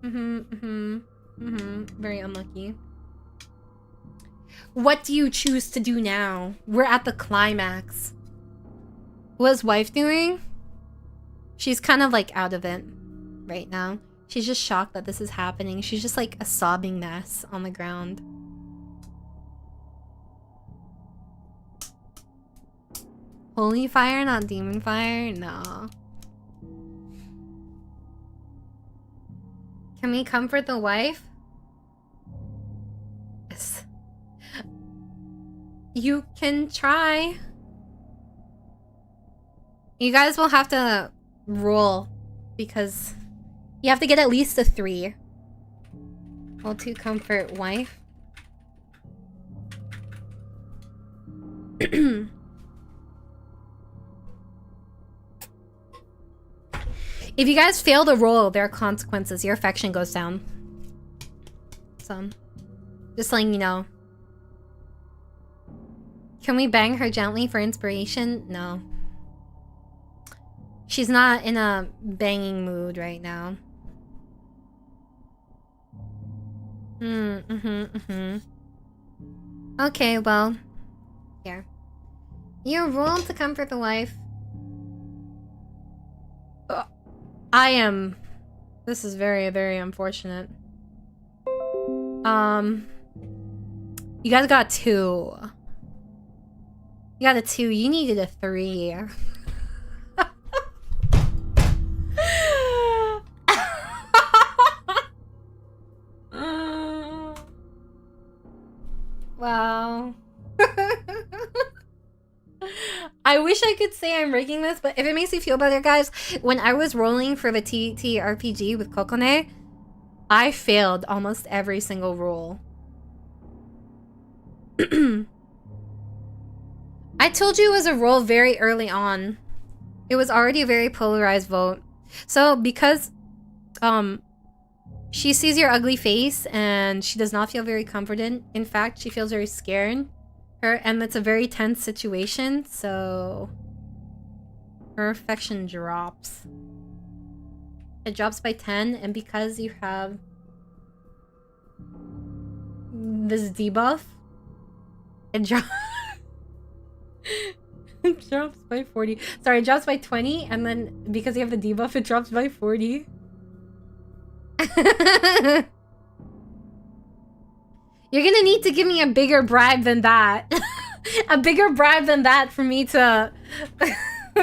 Speaker 1: Very unlucky. What do you choose to do now? We're at the climax. What's wife doing? She's kind of like out of it right now. She's just shocked that this is happening. She's just like a sobbing mess on the ground. Holy fire, not demon fire? No. Can we comfort the wife? Yes. You can try. You guys will have to roll because you have to get at least a 3. Well, to comfort wife. If you guys fail to roll, there are consequences. Your affection goes down. So, just letting you know. Can we bang her gently for inspiration? No. She's not in a banging mood right now. Okay, well. Here. You roll to comfort the wife. This is very, very unfortunate. You guys got 2. You got a 2. You needed a 3. Wow. I wish I could say I'm rigging this, but if it makes you feel better, guys, when I was rolling for the TTRPG with Kokone, I failed almost every single roll. I told you it was a roll very early on. It was already a very polarized vote. So because she sees your ugly face and she does not feel very comforted. In fact, she feels very scared. And it's a very tense situation, so her affection drops. It drops by 10, and because you have this debuff, it drops. It drops by 40. Sorry, it drops by 20, and then because you have the debuff, it drops by 40. You're gonna need to give me a bigger bribe than that. A bigger bribe than that for me to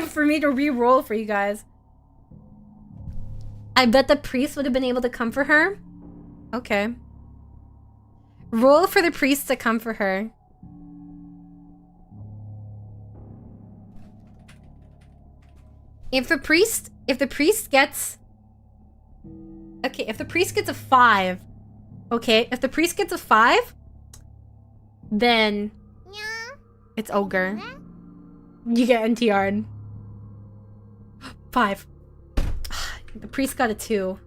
Speaker 1: for me to re-roll for you guys. I bet the priest would have been able to comfort her. Okay. Roll for the priest to comfort her. If the priest gets... Okay, if the priest gets a 5... Okay, if the priest gets a 5, then it's ogre. You get NTR'd. 5. The priest got a 2.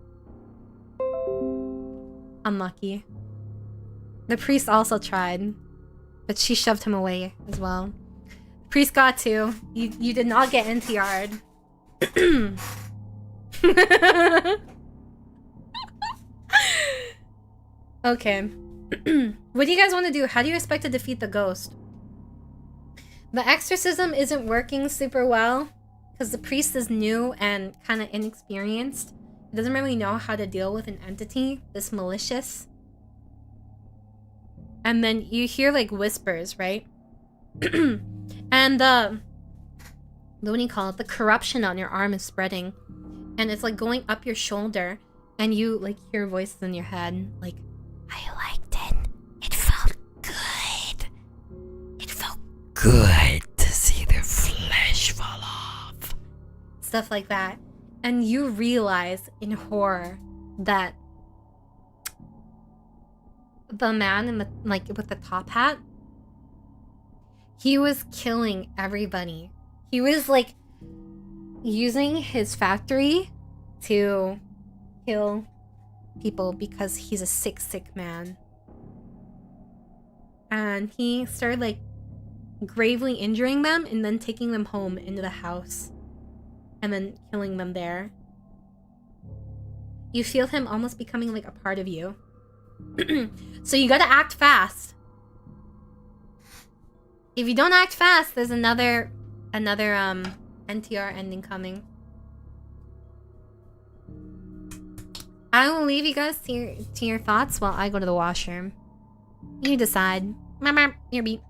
Speaker 1: Unlucky. The priest also tried, but she shoved him away as well. The priest got 2. You did not get NTR'd. Okay. What do you guys want to do? How do you expect to defeat the ghost? The exorcism isn't working super well because the priest is new and kind of inexperienced. He doesn't really know how to deal with an entity this malicious. And then you hear like whispers, right? And what do you call it? The corruption on your arm is spreading. And it's like going up your shoulder. And you like hear voices in your head like, I liked it. It felt good. It felt good to see their flesh fall off. Stuff like that. And you realize in horror that the man in the with the top hat, he was killing everybody. He was like using his factory to kill people because he's a sick man. And he started like gravely injuring them and then taking them home into the house and then killing them there. You feel him almost becoming like a part of you. So you gotta act fast. If you don't act fast, there's another NTR ending coming. I will leave you guys to your thoughts while I go to the washroom. You decide. Your beat.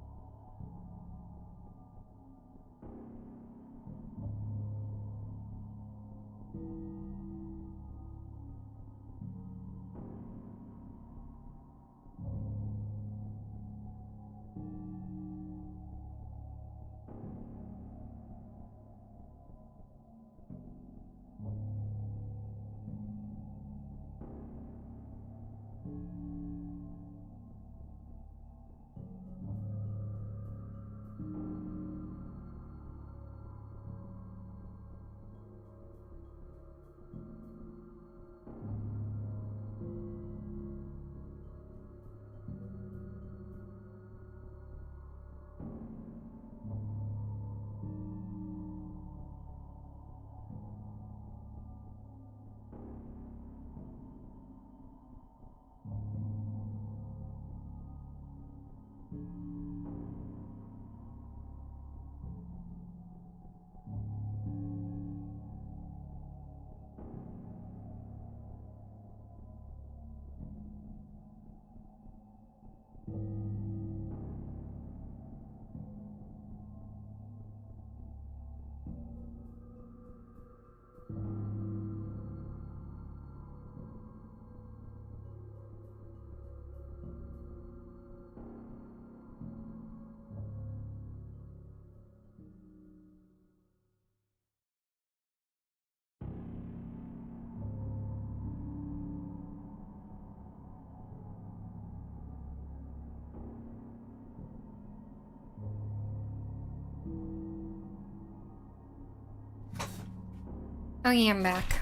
Speaker 1: Okay, I'm back.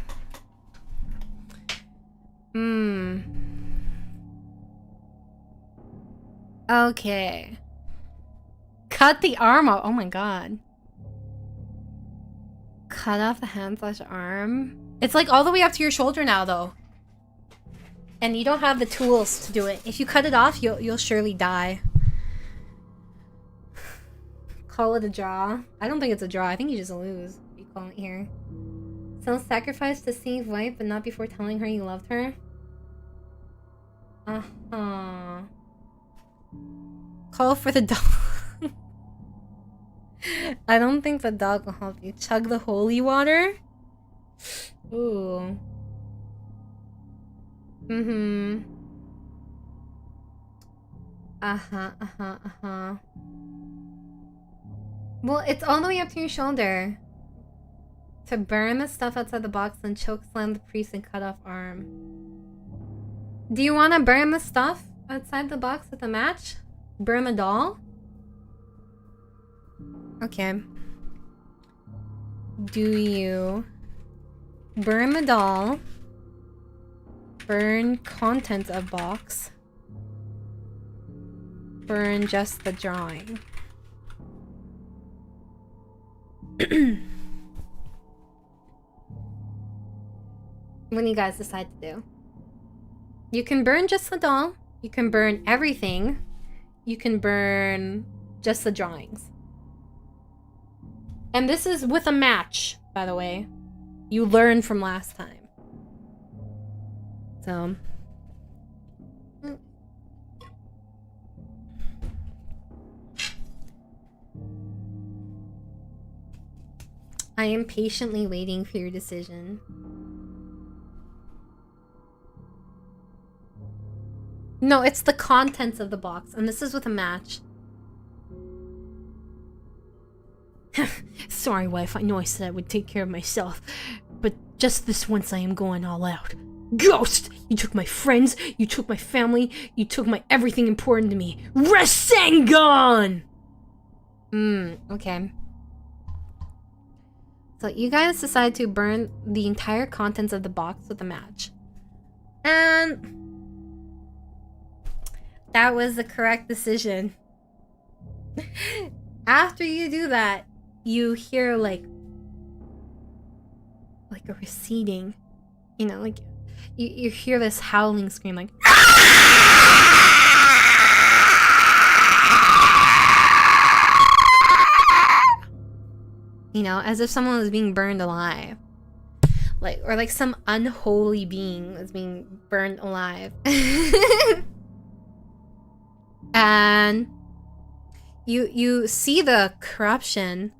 Speaker 1: Okay. Cut the arm off. Oh my god. Cut off the hand/arm. It's like all the way up to your shoulder now, though. And you don't have the tools to do it. If you cut it off, you'll surely die. Call it a draw. I don't think it's a draw. I think you just lose. You call it here. Self-sacrifice to save wife, but not before telling her you loved her. Call for the dog. I don't think the dog will help you. Chug the holy water. Ooh. Well, it's all the way up to your shoulder. To burn the stuff outside the box, then choke slam the priest and cut off arm. Do you want to burn the stuff outside the box with a match? Burn the doll? Okay. Do you burn the doll? Burn contents of box? Burn just the drawing? What do you guys decide to do? You can burn just the doll. You can burn everything. You can burn just the drawings. And this is with a match, by the way. You learned from last time. So. I am patiently waiting for your decision. No, it's the contents of the box, and this is with a match. Sorry, wife, I know I said I would take care of myself,
Speaker 3: But just this once I am going all out. Ghost! You took my friends, you took my family, you took my everything important to me. Rasengan!
Speaker 1: Okay. So you guys decide to burn the entire contents of the box with a match. And that was the correct decision. After you do that, you hear like a receding, you know, like you hear this howling scream, like you know, as if someone was being burned alive, like, or like some unholy being was being burned alive. And you see the corruption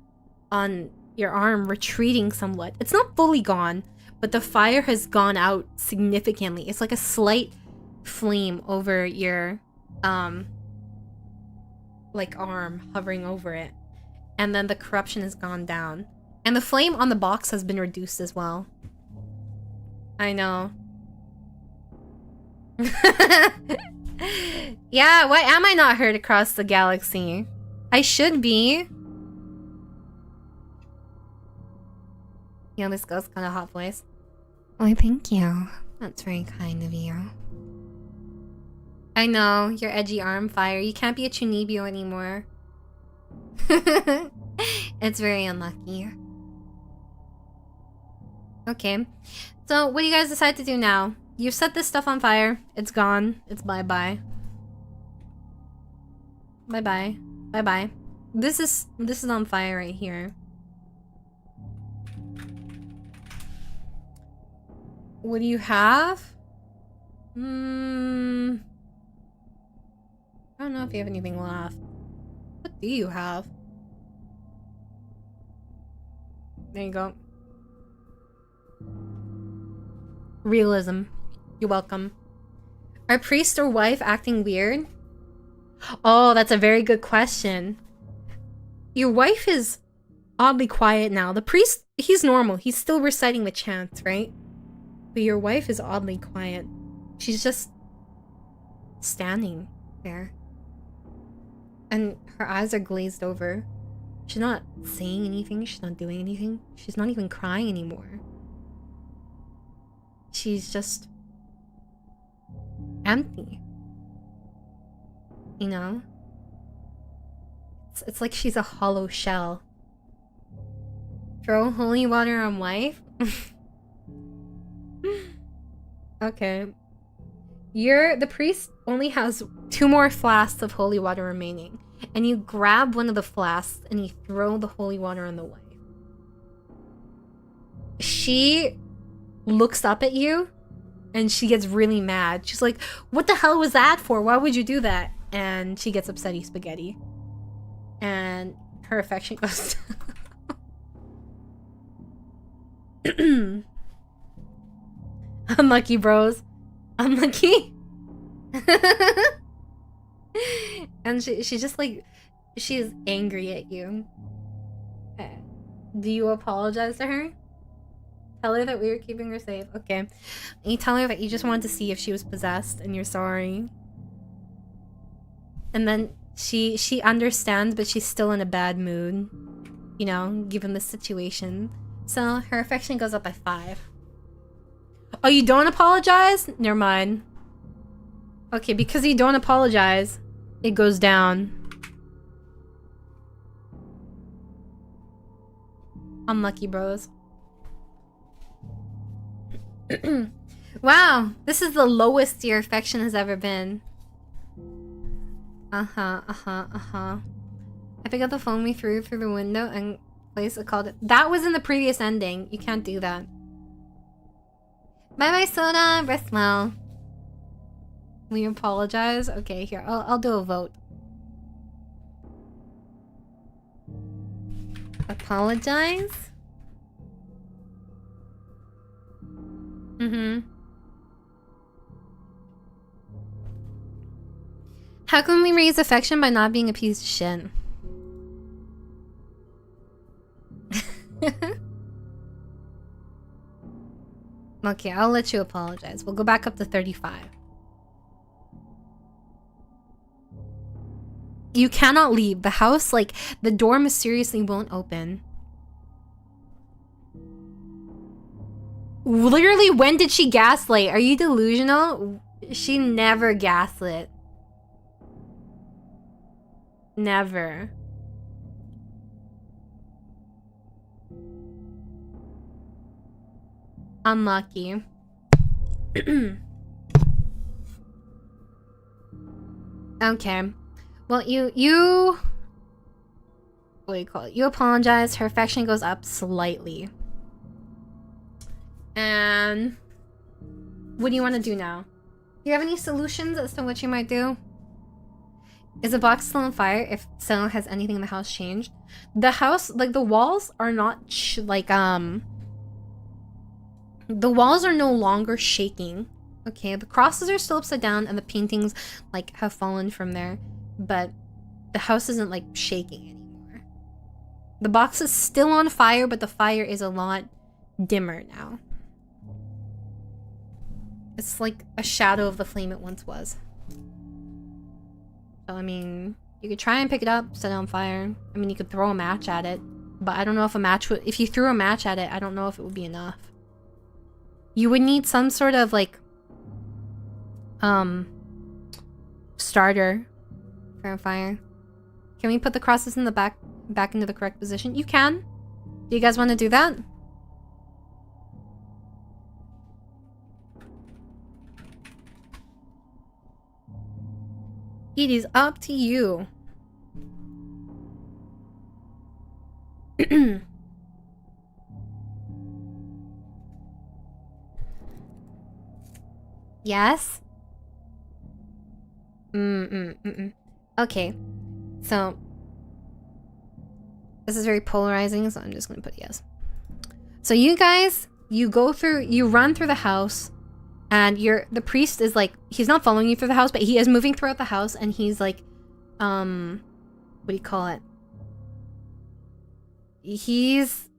Speaker 1: on your arm retreating somewhat. It's not fully gone, but the fire has gone out significantly. It's like a slight flame over your like arm, hovering over it. And then the corruption has gone down. And the flame on the box has been reduced as well. I know. Yeah, why am I not heard across the galaxy? I should be. You know, this girl's kind of hot voice. Why, thank you. That's very kind of you. I know, your edgy arm fire. You can't be a Chunibyo anymore. It's very unlucky. Okay. So, what do you guys decide to do now? You've set this stuff on fire. It's gone. It's bye-bye. Bye-bye. Bye-bye. This is on fire right here. What do you have? I don't know if you have anything left. What do you have? There you go. Realism. You're welcome. Are priest or wife acting weird? Oh, that's a very good question. Your wife is oddly quiet now. The priest, he's normal. He's still reciting the chants, right? But your wife is oddly quiet. She's just standing there. And her eyes are glazed over. She's not saying anything. She's not doing anything. She's not even crying anymore. She's just empty. You know? It's like she's a hollow shell. Throw holy water on wife? Okay. The priest only has 2 more flasks of holy water remaining. And you grab one of the flasks and you throw the holy water on the wife. She looks up at you and she gets really mad. She's like, what the hell was that for? Why would you do that? And she gets upsetty spaghetti. And her affection goes down. Unlucky, bros. Unlucky. And she's just like, she's angry at you. Do you apologize to her? Tell her that we were keeping her safe. Okay. You tell her that you just wanted to see if she was possessed and you're sorry. And then she understands, but she's still in a bad mood. You know, given the situation. So her affection goes up by 5. Oh, you don't apologize? Never mind. Okay, because you don't apologize, it goes down. Unlucky, bros. Wow, this is the lowest your affection has ever been. I pick up the phone we threw through the window and place a call. That was in the previous ending. You can't do that. Bye-bye, soda. Rest well. Will you apologize? Okay, here. I'll do a vote. Apologize? How can we raise affection by not being a piece of shit? Okay, I'll let you apologize. We'll go back up to 35. You cannot leave. The house, like, the door mysteriously won't open. Literally, when did she gaslight? Are you delusional? She never gaslit. Never. Unlucky. Okay. Well, you what do you call it? You apologize. Her affection goes up slightly. And what do you want to do now? Do you have any solutions as to what you might do? Is the box still on fire? If so, has anything in the house changed? The house, like, the walls are not the walls are no longer shaking. Okay, the crosses are still upside down and the paintings, like, have fallen from there. But the house isn't, like, shaking anymore. The box is still on fire, but the fire is a lot dimmer now. It's like a shadow of the flame it once was. So, I mean, you could try and pick it up, set it on fire. I mean, you could throw a match at it. But I don't know if a match would... If you threw a match at it, I don't know if it would be enough. You would need some sort of, like... starter for a fire. Can we put the crosses in the back into the correct position? You can. Do you guys want to do that? It is up to you. Yes? Okay. So, this is very polarizing, so I'm just gonna put yes. So you guys, you run through the house, and the priest is like, he's not following you through the house, but he is moving throughout the house, and he's like, what do you call it? He's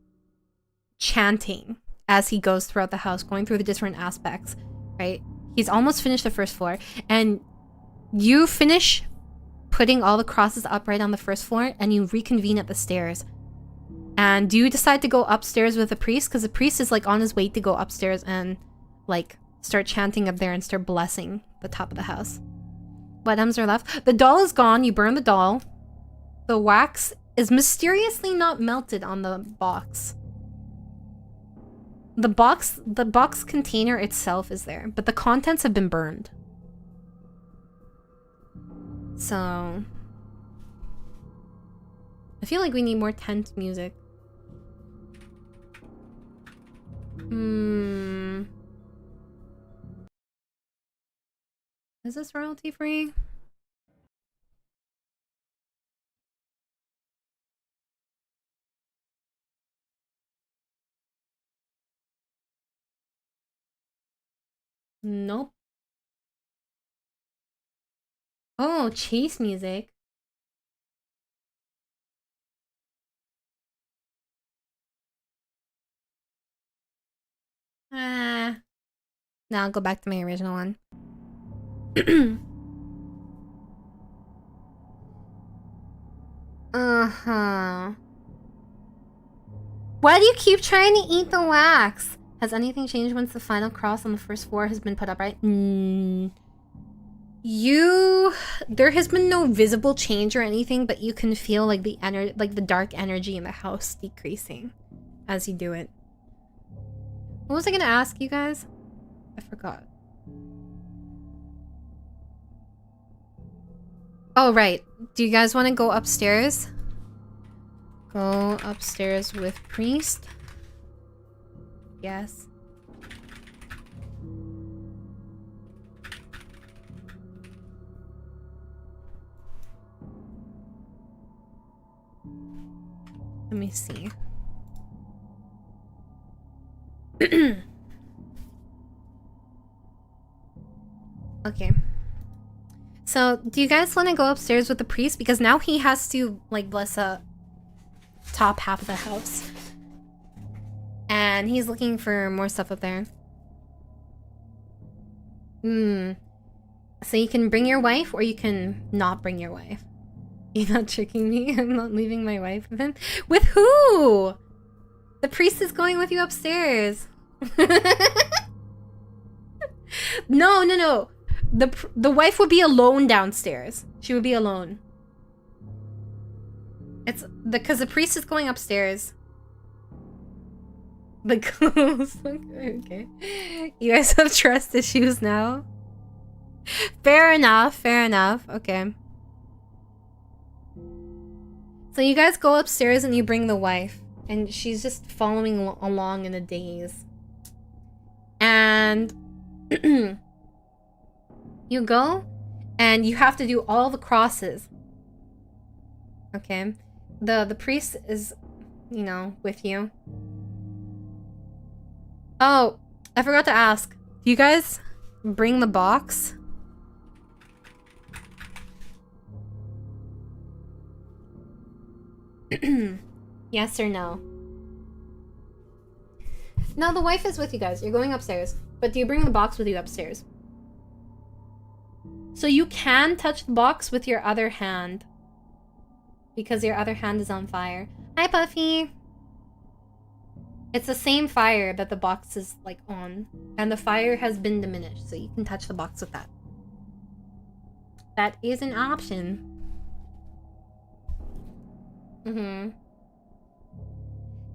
Speaker 1: chanting as he goes throughout the house, going through the different aspects, right? He's almost finished the first floor, and you finish putting all the crosses upright on the first floor, and you reconvene at the stairs. And do you decide to go upstairs with the priest? Because the priest is like on his way to go upstairs and like start chanting up there and start blessing the top of the house. What items are left? The doll is gone. You burn the doll. The wax is mysteriously not melted on the box. The box container itself is there, but the contents have been burned. So I feel like we need more tense music. Is this royalty free? Nope. Oh, chase music. Now I'll go back to my original one. Why do you keep trying to eat the wax? Has anything changed once the final cross on the first floor has been put upright? There has been no visible change or anything, but you can feel like the dark energy in the house decreasing as you do it. What was I gonna ask you guys? I forgot. Oh, right. Do you guys want to go upstairs? Go upstairs with priest? Yes. Let me see. Okay. So, do you guys want to go upstairs with the priest? Because now he has to, like, bless the top half of the house. And he's looking for more stuff up there. So you can bring your wife or you can not bring your wife. You're not tricking me. I'm not leaving my wife with him. With who? The priest is going with you upstairs. No. The wife would be alone downstairs. She would be alone. It's because the priest is going upstairs. The ghost. Okay. You guys have trust issues now. Fair enough. Okay. So you guys go upstairs and you bring the wife. And she's just following along in a daze. And you go and you have to do all the crosses. Okay. The priest is, you know, with you. Oh, I forgot to ask. Do you guys bring the box? Yes or no? No, the wife is with you guys. You're going upstairs. But do you bring the box with you upstairs? So you can touch the box with your other hand. Because your other hand is on fire. Hi, Puffy! It's the same fire that the box is, like, on. And the fire has been diminished. So you can touch the box with that. That is an option.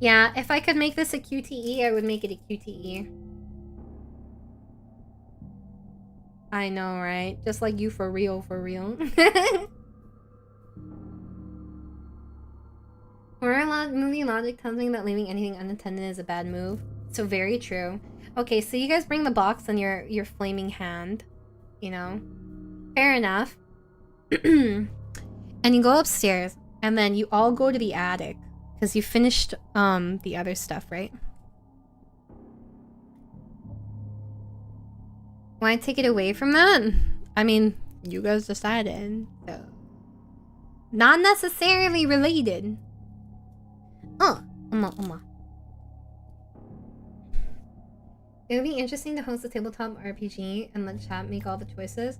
Speaker 1: Yeah, if I could make this a QTE, I would make it a QTE. I know, right? Just like you, for real, for real. Horror movie logic tells me that leaving anything unattended is a bad move. So very true. Okay, so you guys bring the box on your flaming hand. You know? Fair enough. And you go upstairs. And then you all go to the attic. Because you finished the other stuff, right? Why take it away from that? I mean, you guys decided. So. Not necessarily related. It would be interesting to host a tabletop RPG and let chat make all the choices.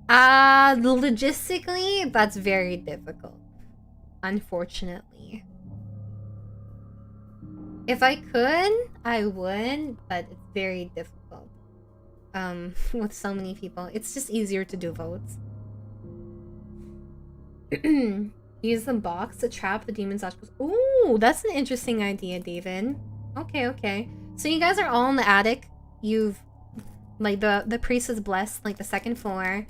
Speaker 1: Logistically, that's very difficult. Unfortunately. If I could, I would, but it's very difficult. With so many people. It's just easier to do votes. Use the box to trap the demon/ghost. Ooh, that's an interesting idea, David. Okay. So you guys are all in the attic. You've, like, the priest is blessed, like, the second floor.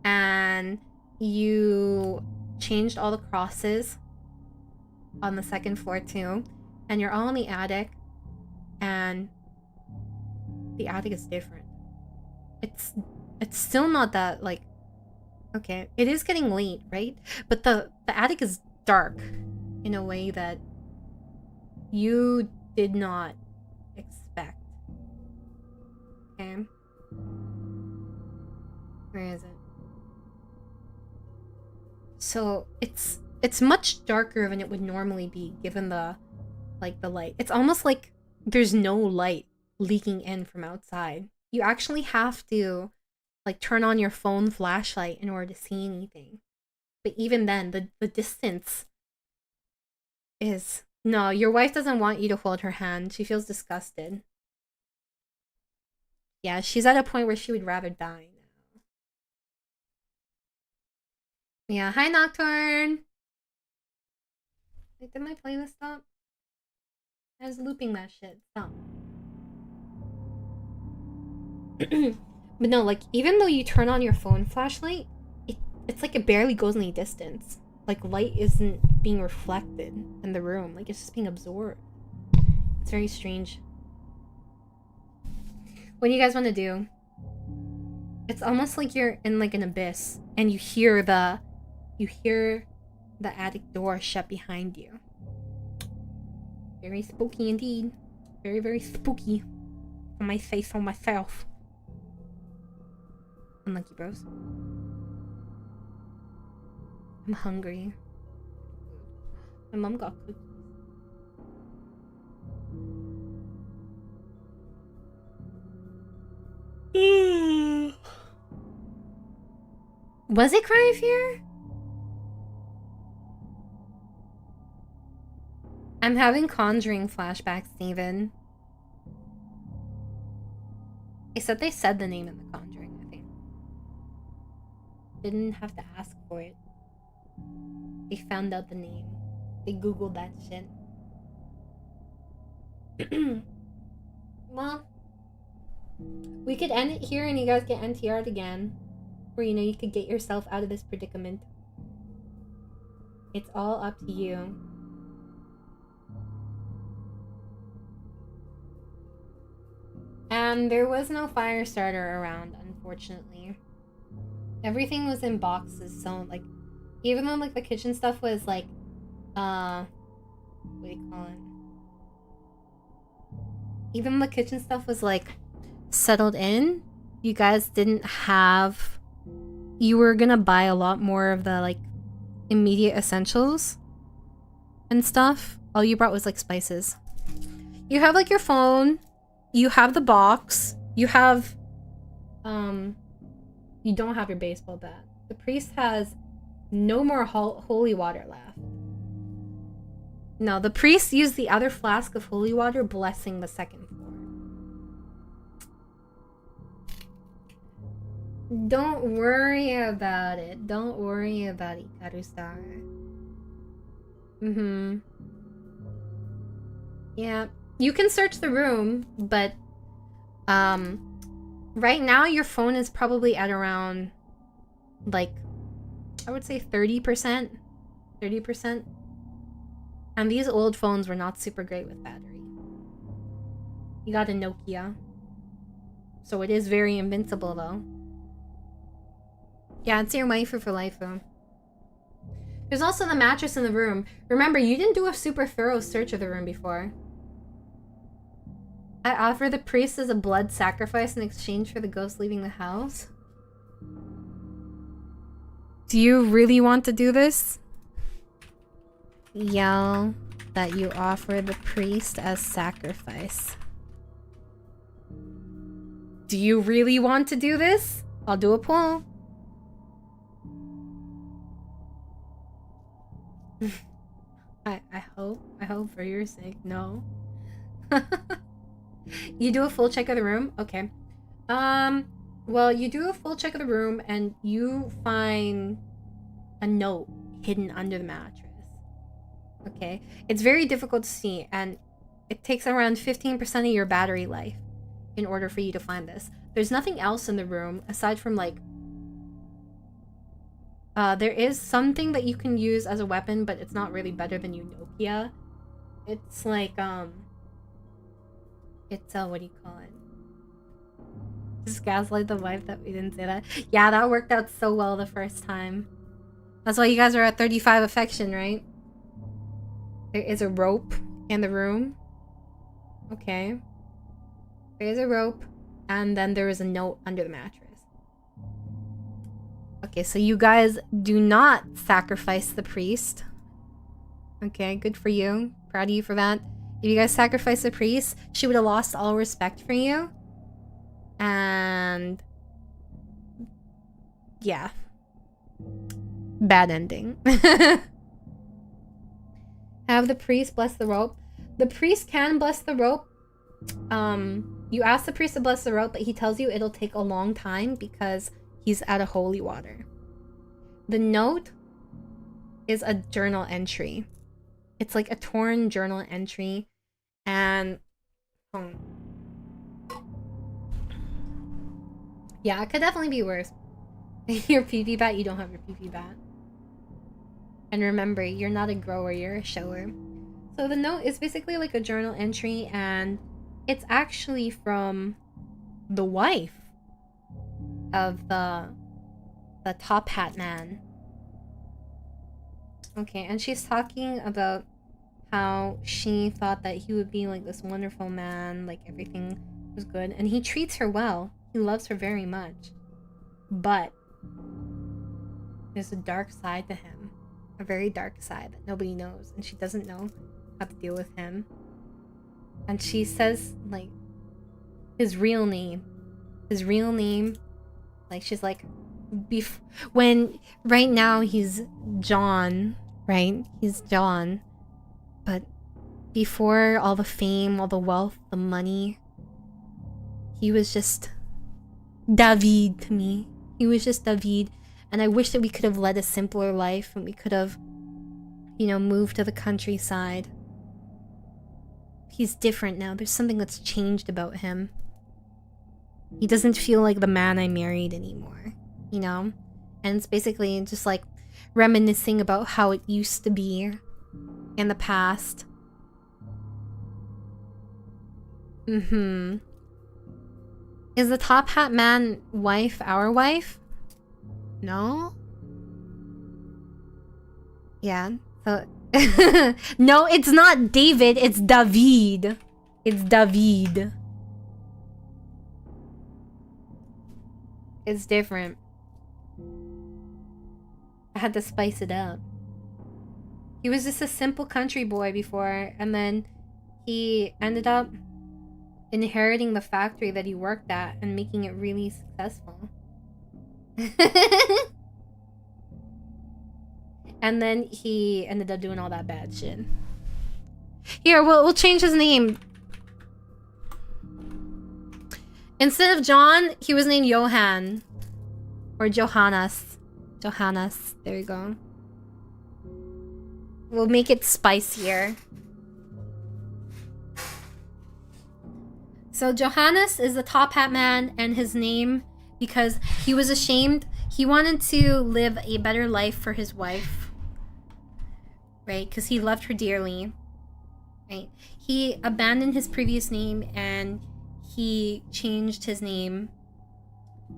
Speaker 1: And you changed all the crosses on the second floor, too. And you're all in the attic. And the attic is different. It's still not that, like... Okay, it is getting late, right? But the attic is dark in a way that you did not expect. Okay. Where is it? So it's much darker than it would normally be given the light. It's almost like there's no light leaking in from outside. You actually have to like turn on your phone flashlight in order to see anything. But even then, the distance is... No, your wife doesn't want you to hold her hand. She feels disgusted. Yeah, she's at a point where she would rather die now. Yeah, hi Nocturne! Wait, did my playlist stop? I was looping that shit. Stop. But no, like, even though you turn on your phone flashlight, it's like it barely goes any distance. Like, light isn't being reflected in the room. Like, it's just being absorbed. It's very strange. What do you guys want to do? It's almost like you're in, like, an abyss. And you hear the attic door shut behind you. Very spooky indeed. Very, very spooky. I might say so myself. Unlucky bros. I'm hungry. My mom got cookies. Was it Cry of Fear? I'm having Conjuring flashbacks, Steven. They said the name in the Conjuring, I think. Didn't have to ask for it. They found out the name. They googled that shit. Well, we could end it here and you guys get NTR'd again. Or, you know, you could get yourself out of this predicament. It's all up to you. And there was no fire starter around, unfortunately. Everything was in boxes, so, like, even though, like, the kitchen stuff was, like, what do you call it? Even the kitchen stuff was, like, settled in. You guys didn't have... You were gonna buy a lot more of the, like, immediate essentials and stuff. All you brought was, like, spices. You have, like, your phone. You have the box. You have, you don't have your baseball bat. The priest has no more holy water left. No, the priest used the other flask of holy water, blessing the second floor. Don't worry about it. Don't worry about it, Karu-san. Yeah. You can search the room, but right now your phone is probably at around, like, I would say 30%. 30%. And these old phones were not super great with battery. You got a Nokia. So it is very invincible, though. Yeah, it's your waifu for life, though. There's also the mattress in the room. Remember, you didn't do a super thorough search of the room before. I offer the priest as a blood sacrifice in exchange for the ghost leaving the house. Do you really want to do this? Yell that you offer the priest as sacrifice. Do you really want to do this? I'll do a poll. I hope for your sake, no. You do a full check of the room? Okay. Well, you do a full check of the room and you find a note hidden under the mattress. Okay. It's very difficult to see and it takes around 15% of your battery life in order for you to find this. There's nothing else in the room aside from, like, there is something that you can use as a weapon, but it's not really better than your Nokia. It's like, it's, what do you call it? Just gaslight the wife that we didn't say that. Yeah, that worked out so well the first time. That's why you guys are at 35 affection, right? There is a rope in the room. Okay. There is a rope. And then there is a note under the mattress. Okay, so you guys do not sacrifice the priest. Okay, good for you. Proud of you for that. If you guys sacrifice the priest, she would have lost all respect for you. And... yeah. Bad ending. Have the priest bless the rope. The priest can bless the rope. You ask the priest to bless the rope, but he tells you it'll take a long time because he's out of holy water. The note is a journal entry. It's like a torn journal entry. And... yeah, it could definitely be worse. Your PP bat, you don't have your PP bat. And remember, you're not a grower, you're a shower. So the note is basically like a journal entry, and it's actually from the wife of the top hat man. Okay, and she's talking about how she thought that he would be like this wonderful man, like everything was good, and he treats her well. He loves her very much. But there's a dark side to him. A very dark side that nobody knows, and she doesn't know how to deal with him. And she says, like, his real name, like, she's like, when right now he's John, right? He's John. But before all the fame, all the wealth, the money, he was just David to me. He was just David. And I wish that we could have led a simpler life and we could have, you know, moved to the countryside. He's different now. There's something that's changed about him. He doesn't feel like the man I married anymore, you know? And it's basically just like reminiscing about how it used to be in the past. Is the top hat man wife our wife? No? Yeah. So no, it's not David, it's David. It's David. It's different. I had to spice it up. He was just a simple country boy before, and then he ended up inheriting the factory that he worked at and making it really successful. And then he ended up doing all that bad shit. Here, we'll change his name. Instead of John, he was named Johan. Or Johannes. Johannes. There you go. We'll make it spicier. So Johannes is the top hat man, and his name, because he was ashamed. He wanted to live a better life for his wife. Right? Because he loved her dearly. Right? He abandoned his previous name and he changed his name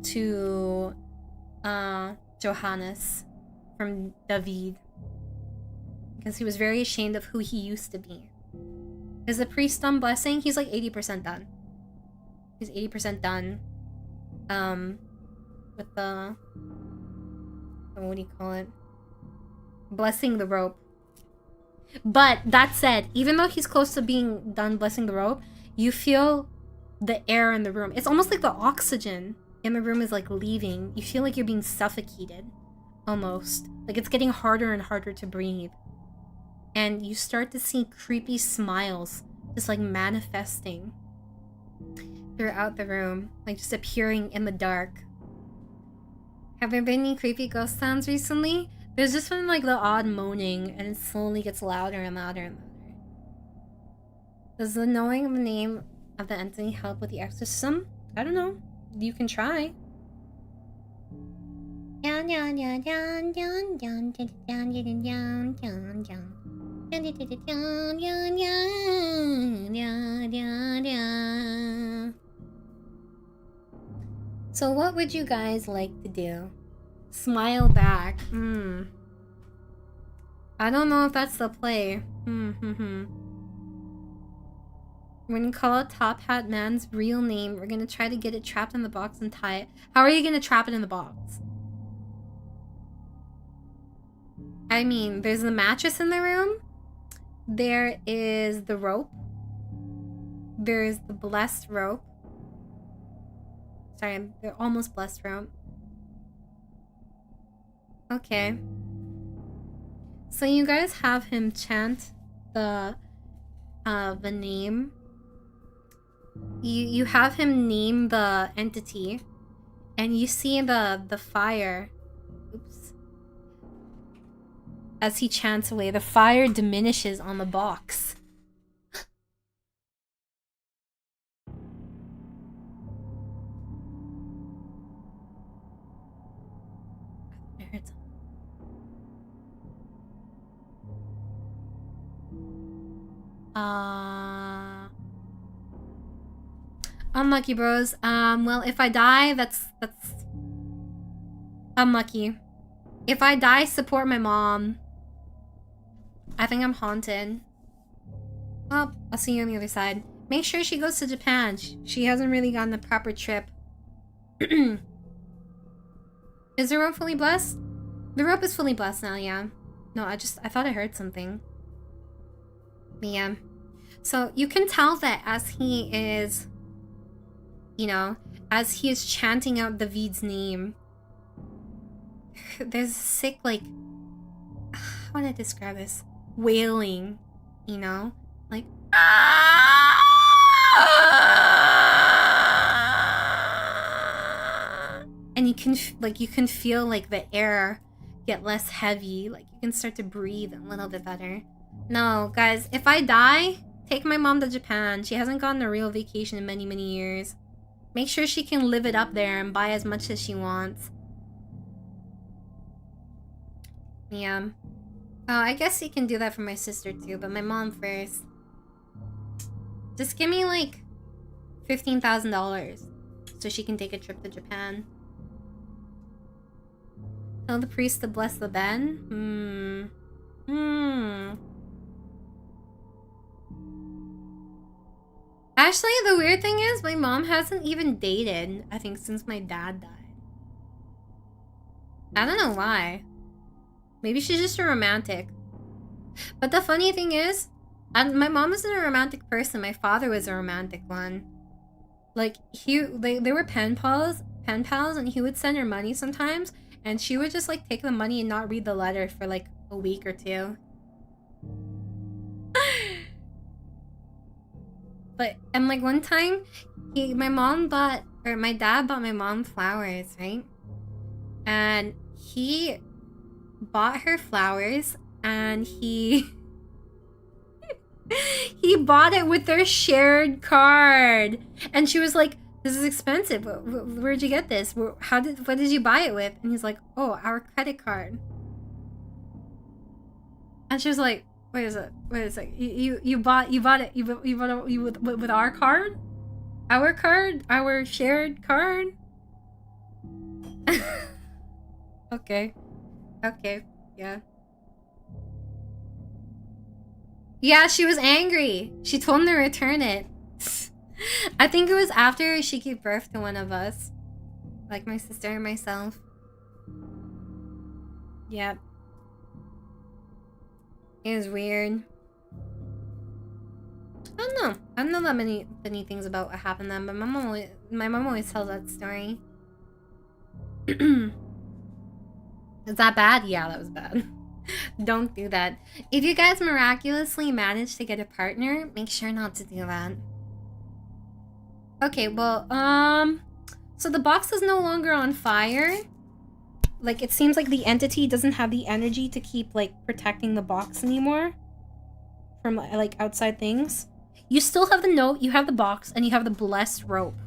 Speaker 1: to Johannes from David. Because he was very ashamed of who he used to be. Is the priest done blessing? He's like 80% done. He's 80% done. With the... what do you call it? Blessing the rope. But that said, even though he's close to being done blessing the rope, you feel the air in the room. It's almost like the oxygen in the room is like leaving. You feel like you're being suffocated. Almost. Like it's getting harder and harder to breathe. And you start to see creepy smiles just like manifesting throughout the room. Like just appearing in the dark. Have there been any creepy ghost sounds recently? There's just been like the odd moaning and it slowly gets louder and louder and louder. Does the knowing of the name of the entity help with the exorcism? I don't know. You can try. So what would you guys like to do? Smile back. I don't know if that's the play. When you call out Top Hat Man's real name, we're gonna try to get it trapped in the box and tie it. How are you gonna trap it in the box? I mean, there's the mattress in the room. There is the rope. There's the blessed rope. Sorry, they're almost blessed rope. Okay. So you guys have him chant the name. You have him name the entity, and you see the fire. Oops. As he chants away, the fire diminishes on the box. Unlucky, bros. Well, if I die, that's unlucky. If I die, support my mom. I think I'm haunted. Oh, I'll see you on the other side. Make sure she goes to Japan. She hasn't really gotten a proper trip. Is the rope fully blessed? The rope is fully blessed now, yeah. No, I thought I heard something. But yeah. So you can tell that as he is, you know, as he is chanting out David's name, there's sick, like, how would I describe this? Wailing, you know? Like, and you can feel like the air get less heavy, like you can start to breathe a little bit better. No, guys, if I die, take my mom to Japan. She hasn't gone on a real vacation in many, many years. Make sure she can live it up there and buy as much as she wants. Yeah. Oh, I guess you can do that for my sister too, but my mom first. Just give me like $15,000 so she can take a trip to Japan. Tell the priest to bless the bed? Actually, the weird thing is my mom hasn't even dated, I think, since my dad died. I don't know why. Maybe she's just a romantic. But the funny thing is, my mom isn't a romantic person. My father was a romantic one. Like, they were pen pals, and he would send her money sometimes, and she would just like take the money and not read the letter for like a week or two. But, and like one time, my dad bought my mom flowers, right? And he bought her flowers, and he bought it with their shared card. And she was like, this is expensive. Where'd you get this? What did you buy it with? And he's like, oh, our credit card. And she was like, wait a sec. You bought it with our card? Our card? Our shared card? Okay, yeah. Yeah, she was angry. She told him to return it. I think it was after she gave birth to one of us. Like my sister and myself. Yep. It was weird. I don't know. I don't know that many things about what happened then, but my mom always tells that story. Is that bad? Yeah, that was bad. Don't do that. If you guys miraculously manage to get a partner, make sure not to do that. Okay, well, so the box is no longer on fire. Like, it seems like the entity doesn't have the energy to keep, like, protecting the box anymore from, like, outside things. You still have the note, you have the box, and you have the blessed rope.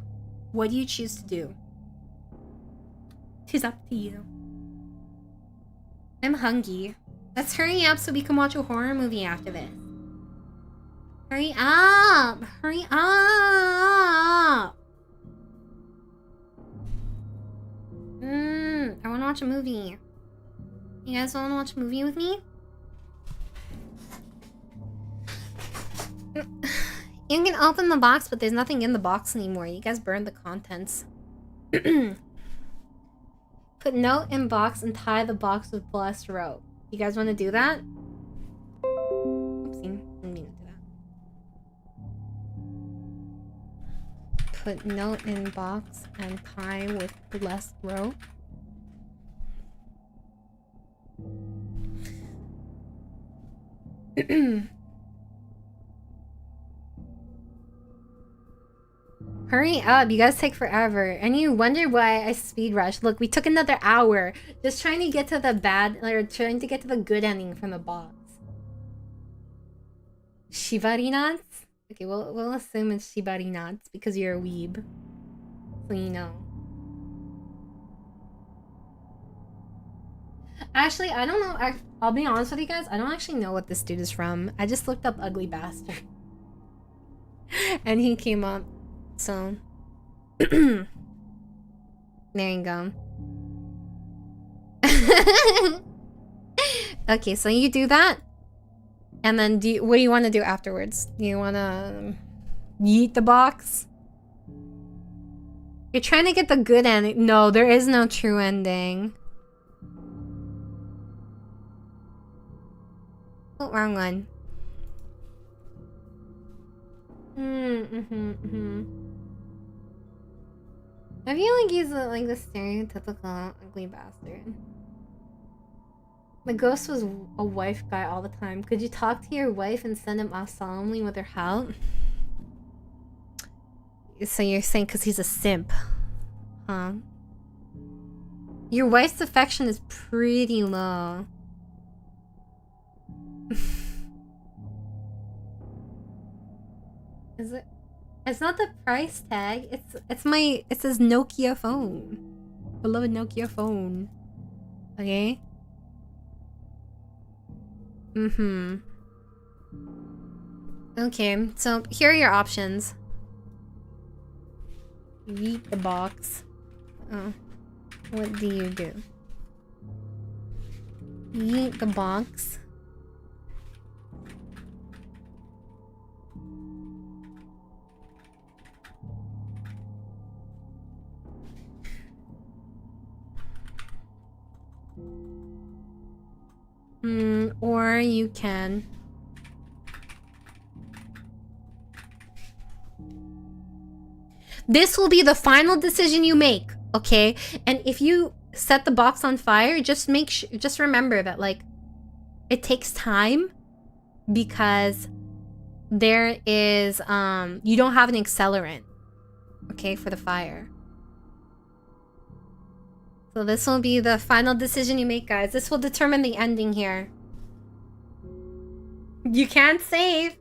Speaker 1: What do you choose to do? It's up to you. I'm hungry. Let's hurry up so we can watch a horror movie after this. Hurry up! Hurry up! I want to watch a movie. You guys want to watch a movie with me? You can open the box, but there's nothing in the box anymore. You guys burned the contents. Put note in box and tie the box with blessed rope. You guys want to do that? Oopsie, didn't mean to do that. Put note in box and tie with blessed rope. Hurry up, you guys take forever. And you wonder why I speed rush. Look, we took another hour just trying to get to the trying to get to the good ending from the box. Shibari knots? Okay, we'll assume it's shibari knots because you're a weeb. So you know. Actually, I don't know. I'll be honest with you guys. I don't actually know what this dude is from. I just looked up ugly bastard. And he came up. So, there you go. Okay, so you do that, and then what do you want to do afterwards? Do you want to yeet the box? You're trying to get the good ending. No, there is no true ending. Oh, wrong one. I feel like he's like the stereotypical ugly bastard. The ghost was a wife guy all the time. Could you talk to your wife and send him off solemnly with her help? So you're saying because he's a simp, huh? Your wife's affection is pretty low. Is it? It's not the price tag. It's his Nokia phone. Beloved Nokia phone. Okay. Okay, so here are your options. Yeet the box. Oh. What do you do? Yeet the box. Or you can... This will be the final decision you make, okay? And if you set the box on fire, just just remember that, like, it takes time because there is you don't have an accelerant, okay, for the fire. So this will be the final decision you make, guys. This will determine the ending here. You can't save.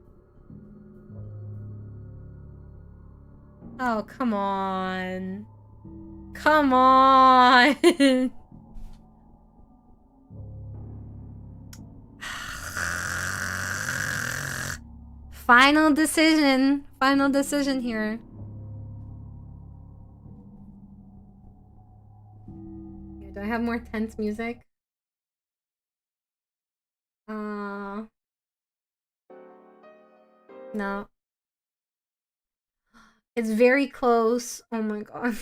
Speaker 1: Oh, come on. Come on. Final decision. Final decision here. Do I have more tense music? No. It's very close. Oh my god.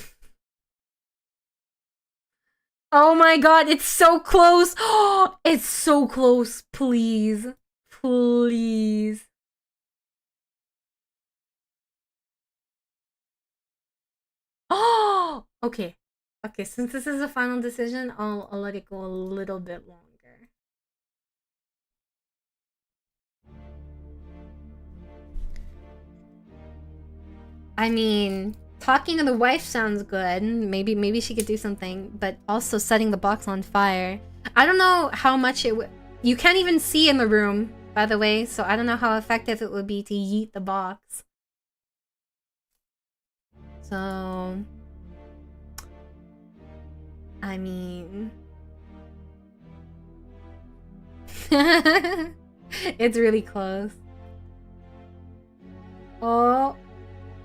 Speaker 1: Oh my god, it's so close. Oh, it's so close. Please. Please. Oh, okay. Okay, since this is a final decision, I'll let it go a little bit longer. I mean, talking to the wife sounds good. Maybe she could do something, but also setting the box on fire. I don't know how much it would... You can't even see in the room, by the way, so I don't know how effective it would be to yeet the box. So... I mean... It's really close. Oh...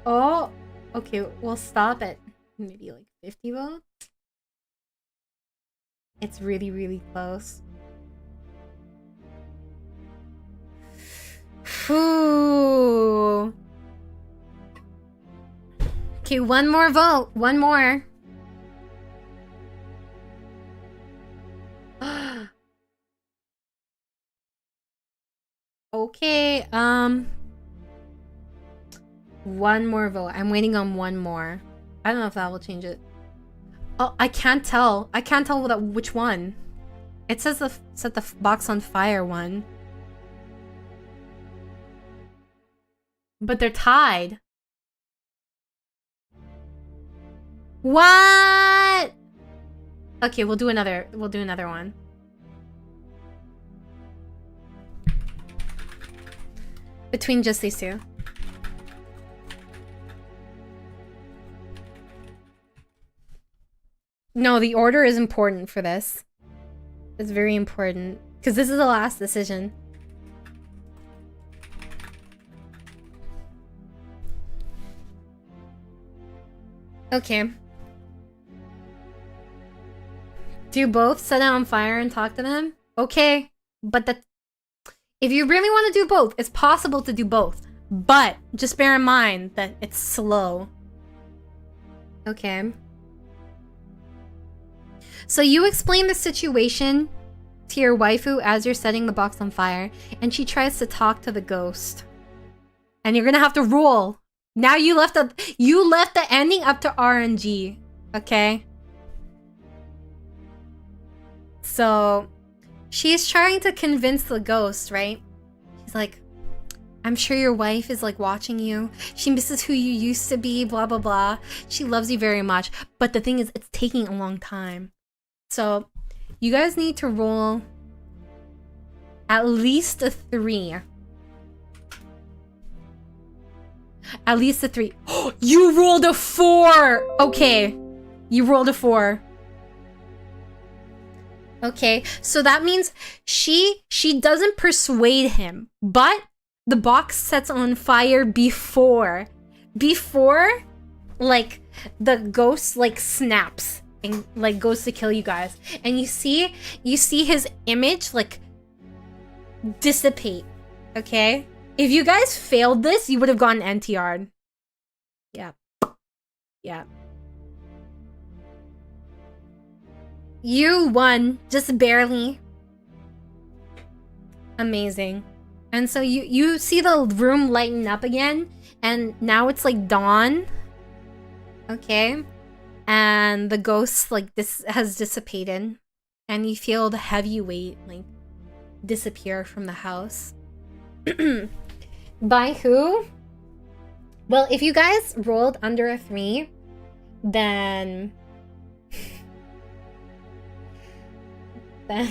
Speaker 1: Oh, okay, we'll stop at maybe like 50 votes. It's really, really close. Ooh. Okay, one more vote. One more. Okay, one more vote. I'm waiting on one more. I don't know if that will change it. Oh, I can't tell. I can't tell which one. It says set the box on fire one. But they're tied. What? Okay, we'll do another one. Between just these two. No, the order is important for this. It's very important. Because this is the last decision. Okay. Do both set it on fire and talk to them? Okay. But if you really want to do both, it's possible to do both. But just bear in mind that it's slow. Okay. So you explain the situation to your waifu as you're setting the box on fire, and she tries to talk to the ghost. And you're gonna have to roll. Now you left the ending up to RNG. Okay? So she's trying to convince the ghost, right? She's like, I'm sure your wife is like watching you. She misses who you used to be, blah, blah, blah. She loves you very much. But the thing is, it's taking a long time. So you guys need to roll at least a 3. At least a 3. You rolled a 4! Okay. You rolled a 4. Okay, so that means she doesn't persuade him, but the box sets on fire before like the ghost like snaps and like goes to kill you guys. And you see his image like dissipate. Okay? If you guys failed this, you would have gotten NTR'd. Yeah. Yeah. You won, just barely. Amazing. And so you see the room lighten up again, and now it's like dawn. Okay. And the ghost like this has dissipated, and you feel the heavy weight like disappear from the house. By who? Well, if you guys rolled under a 3, then I'm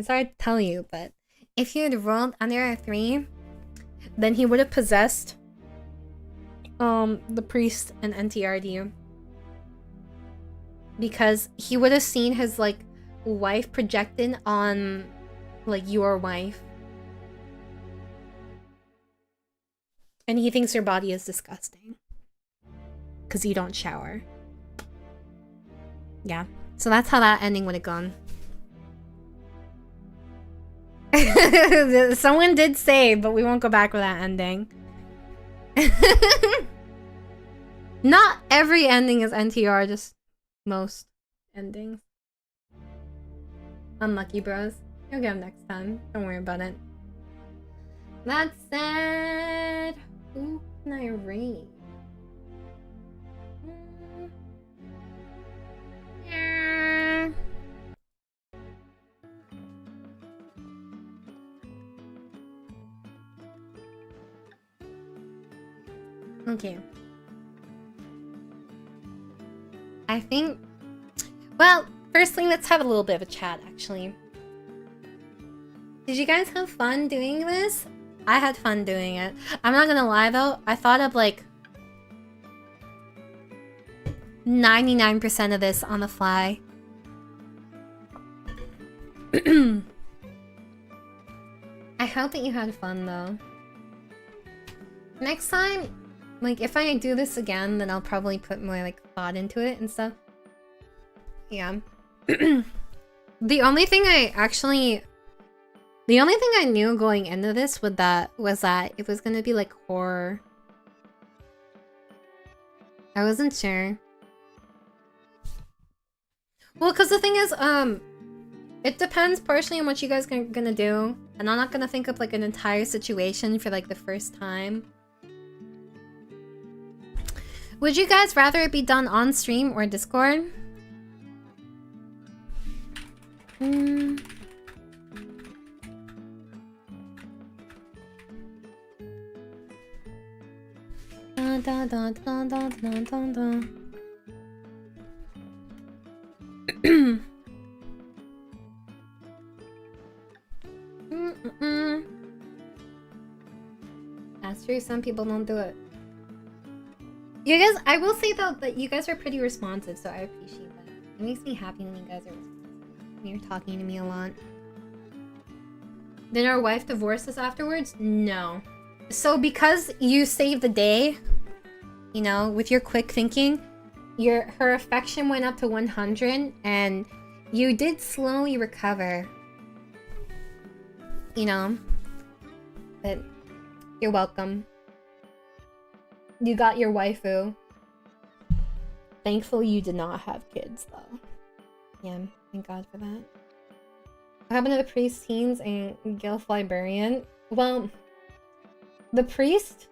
Speaker 1: sorry to tell you, but if you had rolled under a 3, then he would have possessed the priest and NTR'd you. Because he would have seen his like wife projected on like your wife. And he thinks your body is disgusting. Because you don't shower. Yeah. So that's how that ending would have gone. Someone did say, but we won't go back with that ending. Not every ending is NTR, just most endings. Unlucky bros. You'll get them next time. Don't worry about it. That said, who can I read? Yeah. Okay. I think, well, firstly, let's have a little bit of a chat, actually. Did you guys have fun doing this? I had fun doing it. I'm not gonna lie, though. I thought of, like, 99% of this on the fly. I hope that you had fun, though. Next time, like, if I do this again, then I'll probably put more, like, thought into it and stuff. Yeah. The only thing I knew going into this was that it was gonna be, like, horror. I wasn't sure. Well, because the thing is, it depends partially on what you guys are gonna do. And I'm not gonna think of, like, an entire situation for, like, the first time. Would you guys rather it be done on stream or Discord? Da, da, da, da, da, da, da. That's true, some people don't do it. You guys, I will say though that you guys are pretty responsive, so I appreciate that. It makes me happy when you guys are responsive. When you're talking to me a lot. Did our wife divorce us afterwards? No. So because you saved the day, you know, with your quick thinking, her affection went up to 100 and you did slowly recover. You know? But you're welcome. You got your waifu. Thankfully, you did not have kids, though. Yeah, thank God for that. What happened to the priest, teens, and Gilf librarian? Well, the priest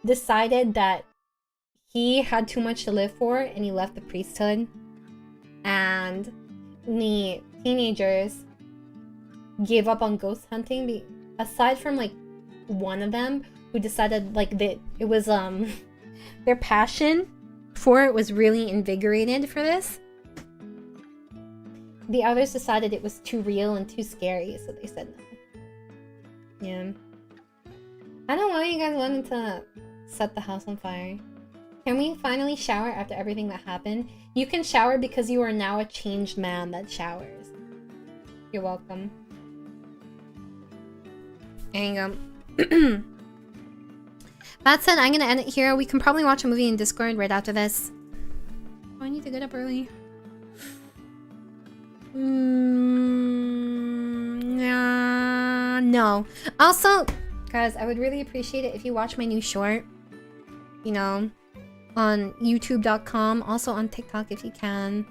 Speaker 1: decided that he had too much to live for, and he left the priesthood. And the teenagers gave up on ghost hunting, aside from like one of them who decided like that it was their passion for it was really invigorated for this. The others decided it was too real and too scary, so they said no. Yeah. I don't know why you guys wanted to set the house on fire. Can we finally shower after everything that happened? You can shower because you are now a changed man that showers. You're welcome. There you go. That said, I'm gonna end it here. We can probably watch a movie in Discord right after this. Oh, I need to get up early. No. Also, guys, I would really appreciate it if you watch my new short. You know, on youtube.com. Also on TikTok if you can.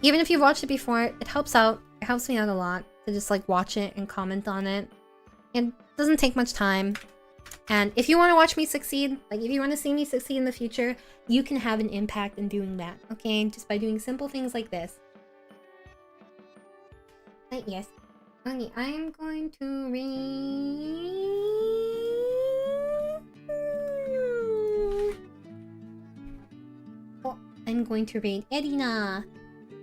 Speaker 1: Even if you've watched it before, it helps out. It helps me out a lot to just like watch it and comment on it. It doesn't take much time. And if you want to watch me succeed, like if you want to see me succeed in the future, you can have an impact in doing that, okay? Just by doing simple things like this. But yes. Okay, I'm going to read... Oh, I'm going to read Edina.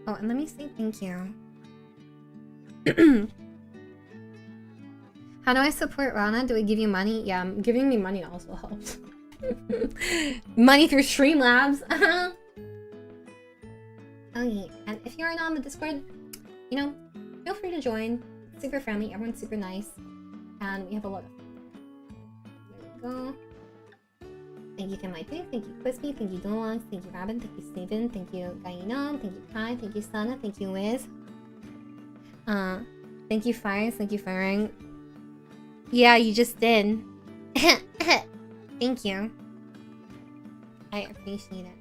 Speaker 1: Oh, and let me say thank you. How do I support Rana? Do I give you money? Yeah, giving me money also helps. Money through Streamlabs. Okay, and if you're not on the Discord, you know, feel free to join. It's super friendly, everyone's super nice, and we have a lot of fun. There we go. Thank you to my pick, thank you Kwispy, thank you Dolongs, thank you Robin, thank you Steven, thank you Gainom, thank you Kai, thank you Sana, thank you Wiz. Thank you Fires, thank you Firing. Yeah, you just did. Thank you. I appreciate it.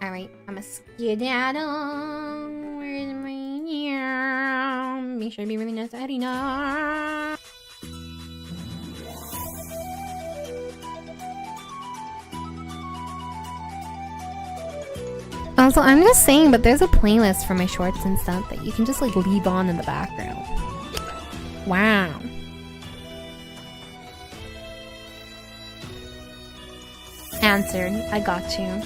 Speaker 1: Alright, I'm a skedaddle. Where's my ear? Make sure to be really nice to Edina. Also, I'm just saying, but there's a playlist for my shorts and stuff that you can just like leave on in the background. Wow. Answered. I got you.